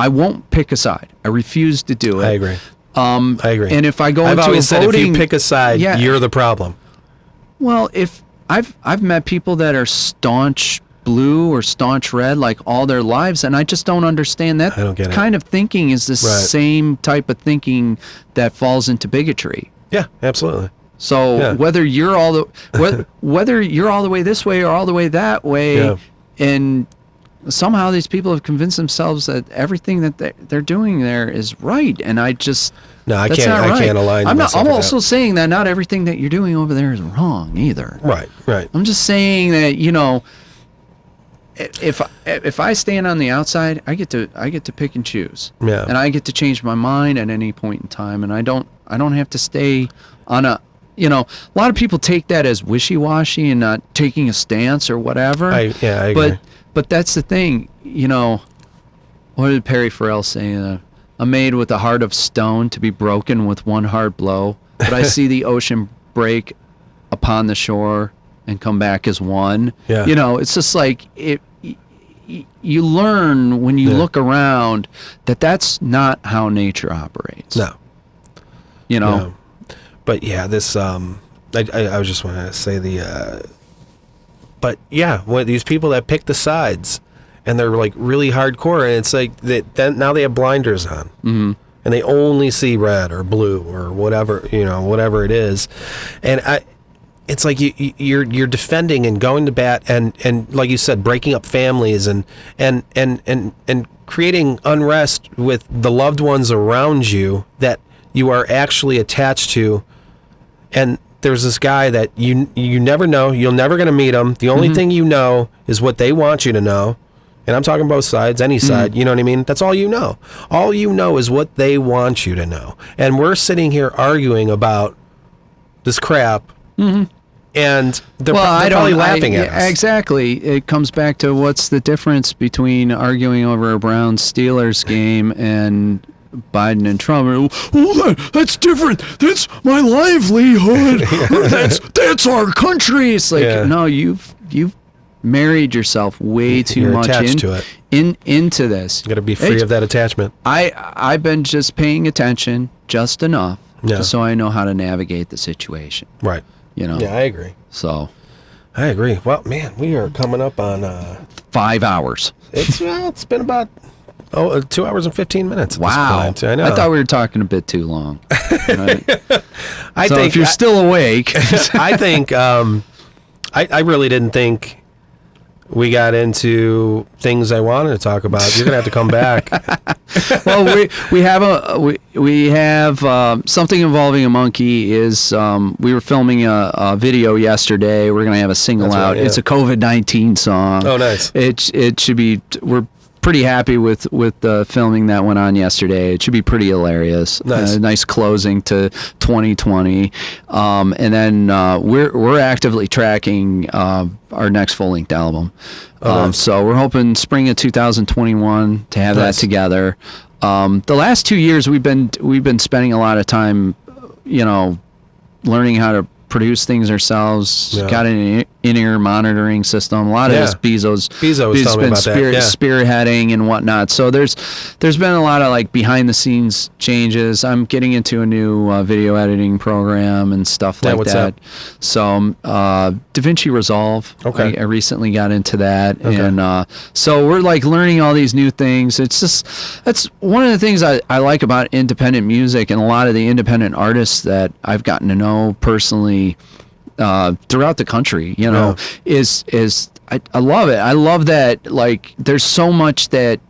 [SPEAKER 3] won't pick a side. I refuse to do it.
[SPEAKER 1] I agree.
[SPEAKER 3] I agree. And if I go
[SPEAKER 1] I've
[SPEAKER 3] into
[SPEAKER 1] always said, if you pick a side,
[SPEAKER 3] yeah.
[SPEAKER 1] you're the problem.
[SPEAKER 3] Well, if I've met people that are staunch blue or staunch red like all their lives, and I just don't understand that.
[SPEAKER 1] I don't get it.
[SPEAKER 3] Kind of thinking is the same type of thinking that falls into bigotry.
[SPEAKER 1] Yeah, absolutely.
[SPEAKER 3] So whether you're all the way this way or all the way that way, and somehow these people have convinced themselves that everything that they're doing there is right, and I just
[SPEAKER 1] I can't align.
[SPEAKER 3] I'm also saying that not everything that you're doing over there is wrong either.
[SPEAKER 1] Right.
[SPEAKER 3] I'm just saying that, you know, if I stand on the outside, I get to pick and choose.
[SPEAKER 1] Yeah.
[SPEAKER 3] And I get to change my mind at any point in time, and I don't have to stay on a. You know, a lot of people take that as wishy-washy and not taking a stance or whatever.
[SPEAKER 1] I agree.
[SPEAKER 3] But that's the thing, you know. What did Perry Farrell say? I'm made with a heart of stone to be broken with one hard blow. But I see the ocean break upon the shore and come back as one.
[SPEAKER 1] Yeah.
[SPEAKER 3] You know, it's just like you learn when you look around that that's not how nature operates.
[SPEAKER 1] No.
[SPEAKER 3] You know.
[SPEAKER 1] No. But yeah, this I was just want to say but yeah, when these people that pick the sides and they're like really hardcore, and it's like then now they have blinders on, and they only see red or blue or whatever, you know, whatever it is, and it's like you're defending and going to bat and like you said, breaking up families and creating unrest with the loved ones around you that you are actually attached to. And there's this guy that you never know, you're never going to meet him. The only thing you know is what they want you to know. And I'm talking both sides, any side, you know what I mean? That's all you know. All you know is what they want you to know. And we're sitting here arguing about this crap. And they're probably laughing at us.
[SPEAKER 3] Exactly. It comes back to what's the difference between arguing over a Browns-Steelers game and Biden and Trump. Oh, that's different. That's my livelihood. That's our country. It's like, no, you've married yourself way too much into this.
[SPEAKER 1] You got to be free of that attachment.
[SPEAKER 3] I've been just paying attention just enough just so I know how to navigate the situation.
[SPEAKER 1] Right.
[SPEAKER 3] You know.
[SPEAKER 1] Yeah, I agree.
[SPEAKER 3] So.
[SPEAKER 1] I agree. Well, man, we are coming up on
[SPEAKER 3] 5 hours.
[SPEAKER 1] It's been about 2 hours and 15 minutes. At
[SPEAKER 3] wow.
[SPEAKER 1] This point. I know.
[SPEAKER 3] I thought we were talking a bit too long. Right?
[SPEAKER 1] I
[SPEAKER 3] think if you're still awake.
[SPEAKER 1] I think I really didn't think we got into things I wanted to talk about. You're gonna have to come back.
[SPEAKER 3] Well, we have something involving a monkey. Is we were filming a video yesterday. We're gonna have a single out. Right, It's a COVID-19 song.
[SPEAKER 1] Oh, nice.
[SPEAKER 3] It should be. We're pretty happy with the filming that went on yesterday. It should be pretty hilarious.
[SPEAKER 1] Nice,
[SPEAKER 3] nice closing to 2020. And then we're actively tracking our next full-length album.
[SPEAKER 1] Nice.
[SPEAKER 3] So we're hoping spring of 2021 to have that together. The last 2 years we've been spending a lot of time, learning how to produce things ourselves. Got an in-ear monitoring system. A lot of this Bezo was telling me about that. Spearheading and whatnot. So there's been a lot of like behind the scenes changes. I'm getting into a new video editing program and stuff like that. So DaVinci Resolve.
[SPEAKER 1] Okay.
[SPEAKER 3] I recently got into that, and so we're like learning all these new things. That's one of the things I like about independent music and a lot of the independent artists that I've gotten to know personally throughout the country, is I love it. I love that, like, there's so much that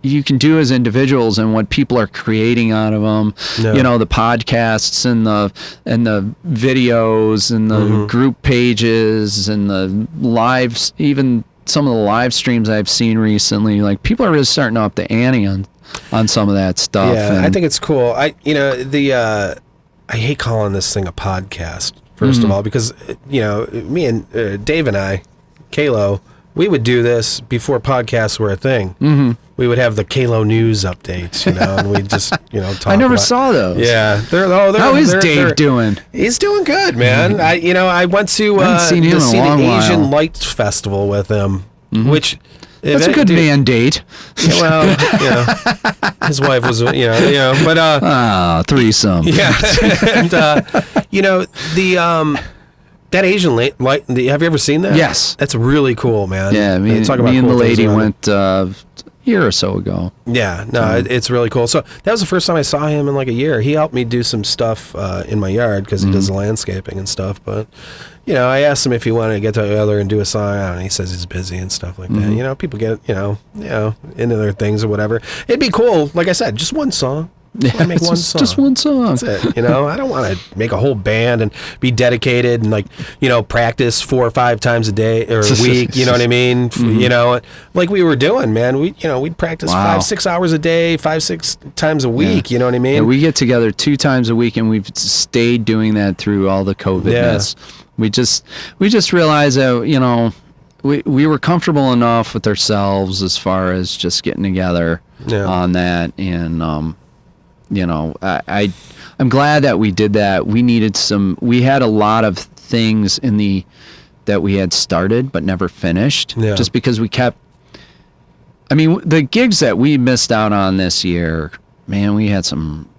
[SPEAKER 3] you can do as individuals and what people are creating out of them. The podcasts and the videos and the group pages and the lives, even some of the live streams I've seen recently. Like, people are really starting to up the ante on some of that stuff.
[SPEAKER 1] Yeah, I think it's cool. I hate calling this thing a podcast, first of all, because, me and Dave and I, Kalo, we would do this before podcasts were a thing. We would have the Kalo news updates, and we'd just, talk.
[SPEAKER 3] I never saw those.
[SPEAKER 1] Yeah.
[SPEAKER 3] How is Dave doing?
[SPEAKER 1] He's doing good, man. I went to see the Asian Lights Festival with him, which...
[SPEAKER 3] That's a good mandate.
[SPEAKER 1] His wife was, but
[SPEAKER 3] threesome.
[SPEAKER 1] Yeah, and that Asian light. Have you ever seen that?
[SPEAKER 3] Yes,
[SPEAKER 1] that's really cool, man.
[SPEAKER 3] Yeah, me and the lady went a year or so ago.
[SPEAKER 1] Yeah, no, it's really cool. So that was the first time I saw him in like a year. He helped me do some stuff in my yard because he does landscaping and stuff, but. I asked him if he wanted to get together and do a song, and he says he's busy and stuff like that. People get, into their things or whatever. It'd be cool, like I said, just one song.
[SPEAKER 3] Yeah,
[SPEAKER 1] make one song.
[SPEAKER 3] Just one song.
[SPEAKER 1] That's it. I don't want to make a whole band and be dedicated and practice 4 or 5 times a day or a week. You know what I mean? Like we were doing, man. We'd practice 5-6 hours a day, 5-6 times a week. You know what I mean?
[SPEAKER 3] Yeah, we get together 2 times a week, and we've stayed doing that through all the COVID-ness. We just realized that we were comfortable enough with ourselves as far as just getting together on that, and I'm glad that we did that. We had a lot of things that we had started but never finished, just because we kept. I mean, the gigs that we missed out on this year, man, we had some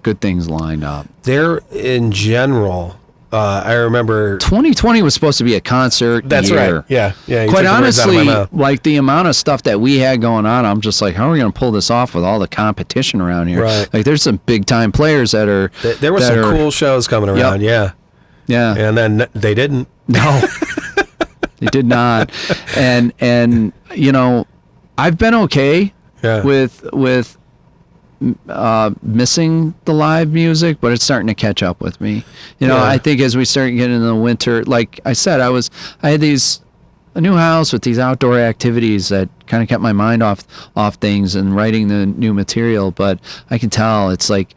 [SPEAKER 3] good things lined up.
[SPEAKER 1] There, in general. I remember
[SPEAKER 3] 2020 was supposed to be a concert
[SPEAKER 1] That's
[SPEAKER 3] year.
[SPEAKER 1] right. Yeah.
[SPEAKER 3] Quite honestly, like the amount of stuff that we had going on, I'm just like, how are we going to pull this off with all the competition around here?
[SPEAKER 1] Right.
[SPEAKER 3] Like, there's some big time players that are.
[SPEAKER 1] There were some cool shows coming around. Yeah.
[SPEAKER 3] Yeah.
[SPEAKER 1] And then they didn't.
[SPEAKER 3] No, they did not. And you know, I've been okay with missing the live music, but it's starting to catch up with me. You know, I think as we start getting into the winter, like I said, I had a new house with these outdoor activities that kind of kept my mind off things and writing the new material. But I can tell it's like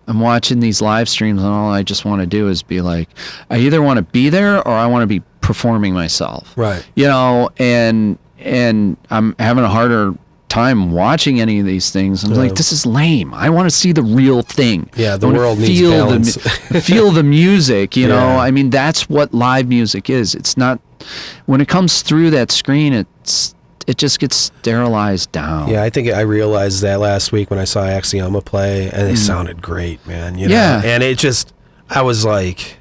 [SPEAKER 3] I'm watching these live streams and all I just want to do is be like, I either want to be there or I want to be performing myself.
[SPEAKER 1] Right.
[SPEAKER 3] You know, and I'm having a harder time watching any of these things. I'm like, this is lame. I want to see the real thing.
[SPEAKER 1] Yeah, the world needs balance.
[SPEAKER 3] Feel the music, you know. I mean, that's what live music is. It's not, when it comes through that screen, it just gets sterilized down.
[SPEAKER 1] Yeah, I think I realized that last week when I saw Axioma play, and they sounded great, man. You know?
[SPEAKER 3] Yeah.
[SPEAKER 1] And it just, I was like,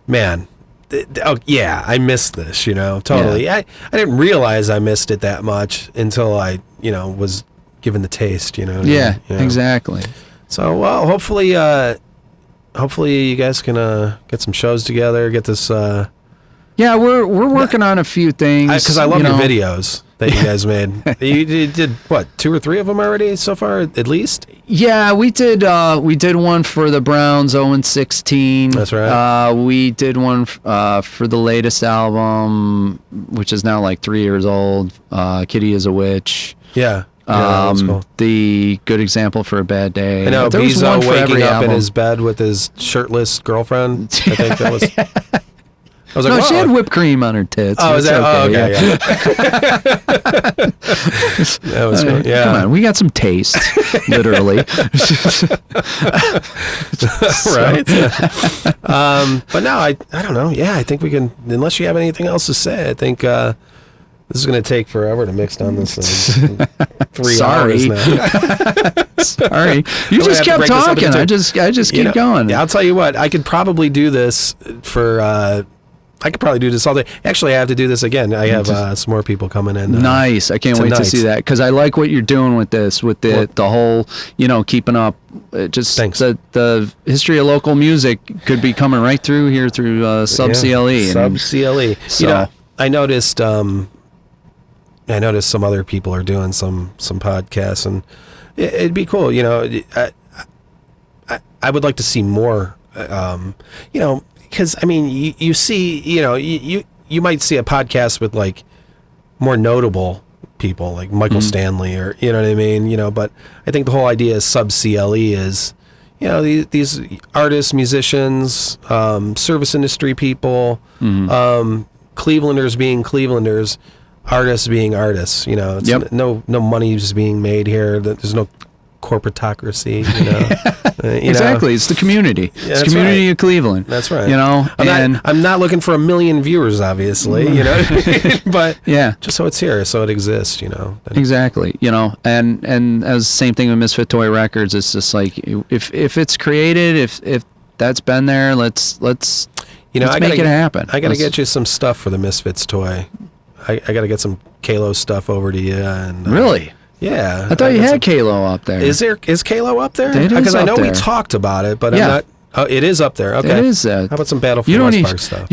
[SPEAKER 1] man, I missed this, you know, totally. Yeah. I didn't realize I missed it that much until I, you know, was given the taste, you know.
[SPEAKER 3] Yeah,
[SPEAKER 1] you know?
[SPEAKER 3] exactly.
[SPEAKER 1] So, well, hopefully you guys can get some shows together, get this...
[SPEAKER 3] Yeah, we're working on a few things.
[SPEAKER 1] Because I love your videos that you guys made. You did, what, 2 or 3 of them already so far, at least?
[SPEAKER 3] Yeah, we did one for the Browns 0-16.
[SPEAKER 1] That's right.
[SPEAKER 3] We did one for the latest album, which is now like 3 years old, Kitty is a Witch.
[SPEAKER 1] Yeah. That's cool.
[SPEAKER 3] The Good Example for a Bad Day.
[SPEAKER 1] I know,
[SPEAKER 3] There was
[SPEAKER 1] Bezo
[SPEAKER 3] one for
[SPEAKER 1] waking
[SPEAKER 3] every
[SPEAKER 1] up in
[SPEAKER 3] album.
[SPEAKER 1] his bed with his shirtless girlfriend. I think that was... I was like,
[SPEAKER 3] No,
[SPEAKER 1] whoa.
[SPEAKER 3] she had whipped cream on her tits.
[SPEAKER 1] Oh, is
[SPEAKER 3] It's
[SPEAKER 1] that?
[SPEAKER 3] okay,
[SPEAKER 1] Yeah. That was good. Yeah.
[SPEAKER 3] Come on, we got some taste, literally.
[SPEAKER 1] Right. But no, I don't know. Yeah, I think we can. Unless you have anything else to say, I think this is going to take forever to mix down this thing. 3 hours now.
[SPEAKER 3] Sorry, you just kept talking. I just keep going.
[SPEAKER 1] Yeah, I'll tell you what. I could probably do this for. I could probably do this all day. Actually, I have to do this again. I have some more people coming in.
[SPEAKER 3] Nice. I can't wait to see that because I like what you're doing with this, with the whole, you know, keeping up. Just the history of local music could be coming right through here through SUB-CLE.
[SPEAKER 1] SUB-CLE.
[SPEAKER 3] So,
[SPEAKER 1] you know, I noticed some other people are doing some podcasts, and it'd be cool. You know, I would like to see more. You know. Because, I mean, you see, you know, you might see a podcast with, like, more notable people, like Michael Stanley or, you know what I mean? You know, but I think the whole idea of SUB-CLE is, you know, these artists, musicians, service industry people, Clevelanders being Clevelanders, artists being artists, you know. It's no money is being made here. There's no corporatocracy, you know.
[SPEAKER 3] Exactly. It's the community. It's the community of Cleveland.
[SPEAKER 1] That's right.
[SPEAKER 3] You know,
[SPEAKER 1] I'm not looking for 1 million viewers, obviously, you know, but just so it's here, so it exists, you know.
[SPEAKER 3] Exactly. You know, and as the same thing with Misfit Toy Records, it's just like, if it's created, if that's been there, let's
[SPEAKER 1] you know,
[SPEAKER 3] make it happen.
[SPEAKER 1] I got to get you some stuff for the Misfits toy. I got to get some Kalo stuff over to you. And
[SPEAKER 3] really?
[SPEAKER 1] Yeah.
[SPEAKER 3] I thought you had Kalo up there.
[SPEAKER 1] Is Kalo up there?
[SPEAKER 3] It is
[SPEAKER 1] Because I know
[SPEAKER 3] up
[SPEAKER 1] we
[SPEAKER 3] there.
[SPEAKER 1] talked about it, but I'm not. Oh, it is up there. Okay.
[SPEAKER 3] It is.
[SPEAKER 1] How about some Battlefield West Park stuff?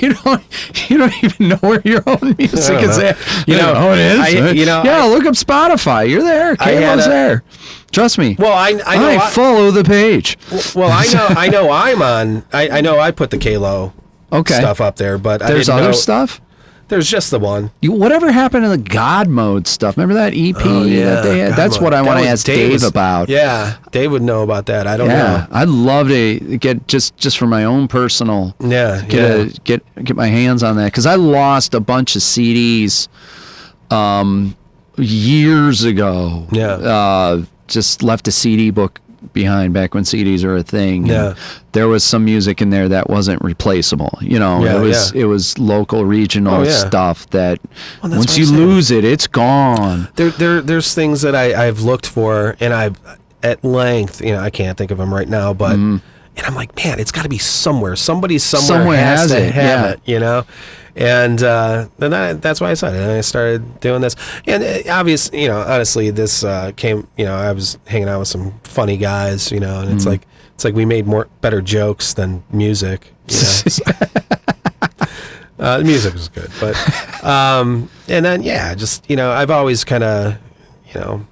[SPEAKER 3] You don't even know where your own music is at.
[SPEAKER 1] You know,
[SPEAKER 3] it is.
[SPEAKER 1] Yeah,
[SPEAKER 3] look up Spotify. You're there. Kalo's there. Trust me.
[SPEAKER 1] Well, I know.
[SPEAKER 3] I follow the page.
[SPEAKER 1] Well, I know I'm on. I know I put the Kalo stuff up there, but
[SPEAKER 3] there's other stuff.
[SPEAKER 1] There's just the one.
[SPEAKER 3] Whatever happened to the God Mode stuff? Remember that EP that they had? That's what I want to ask Dave about.
[SPEAKER 1] Yeah, Dave would know about that. I don't know.
[SPEAKER 3] I'd love to get just for my own personal. Get my hands on that because I lost a bunch of CDs years ago.
[SPEAKER 1] Yeah.
[SPEAKER 3] Just left a CD book behind back when CDs were a thing.
[SPEAKER 1] Yeah.
[SPEAKER 3] There was some music in there that wasn't replaceable. You know, it was local, regional stuff that once you lose it, it's gone.
[SPEAKER 1] There's things that I've looked for and I've at length, you know, I can't think of them right now, but And I'm like, man, it's got to be somewhere. Somebody somewhere has to have it, you know? And then that's why I said it. And I started doing this. And obviously, you know, honestly, this came, you know, I was hanging out with some funny guys, you know, and it's like we made better jokes than music. You know? So, the music was good. But, and then, yeah, just, you know, I've always kind of, you know,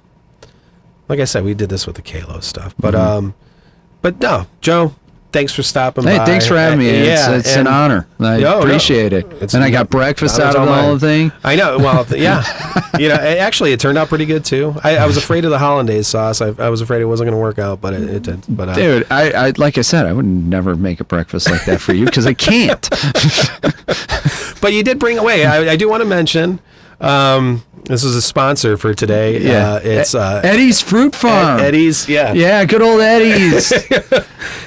[SPEAKER 1] like I said, we did this with the Kalo stuff. But, but no, Joe, thanks for stopping by.
[SPEAKER 3] Hey, thanks for having me. It's an honor. I appreciate it. And I got breakfast out of the whole thing.
[SPEAKER 1] I know. Well, yeah. You know, actually, it turned out pretty good, too. I was afraid of the hollandaise sauce. I was afraid it wasn't going to work out, but it did. But
[SPEAKER 3] dude, I like I said, I would never make a breakfast like that for you because I can't.
[SPEAKER 1] But you did bring away. I do want to mention... this is a sponsor for today.
[SPEAKER 3] Yeah,
[SPEAKER 1] it's
[SPEAKER 3] Eddie's Fruit Farm.
[SPEAKER 1] Eddie's, yeah.
[SPEAKER 3] Yeah, good old Eddie's.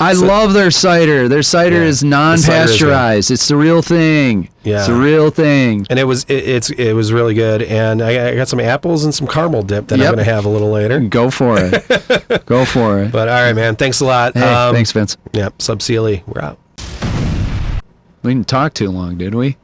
[SPEAKER 3] I love their cider. Their cider is non-pasteurized. It's the real thing.
[SPEAKER 1] Yeah.
[SPEAKER 3] It's the real thing.
[SPEAKER 1] And it was really good. And I got some apples and some caramel dip that I'm going to have a little later.
[SPEAKER 3] Go for it. Go for it.
[SPEAKER 1] But all right, man. Thanks a lot.
[SPEAKER 3] Hey, thanks, Vince.
[SPEAKER 1] Yeah, SUB-CLE. We're out.
[SPEAKER 3] We didn't talk too long, did we?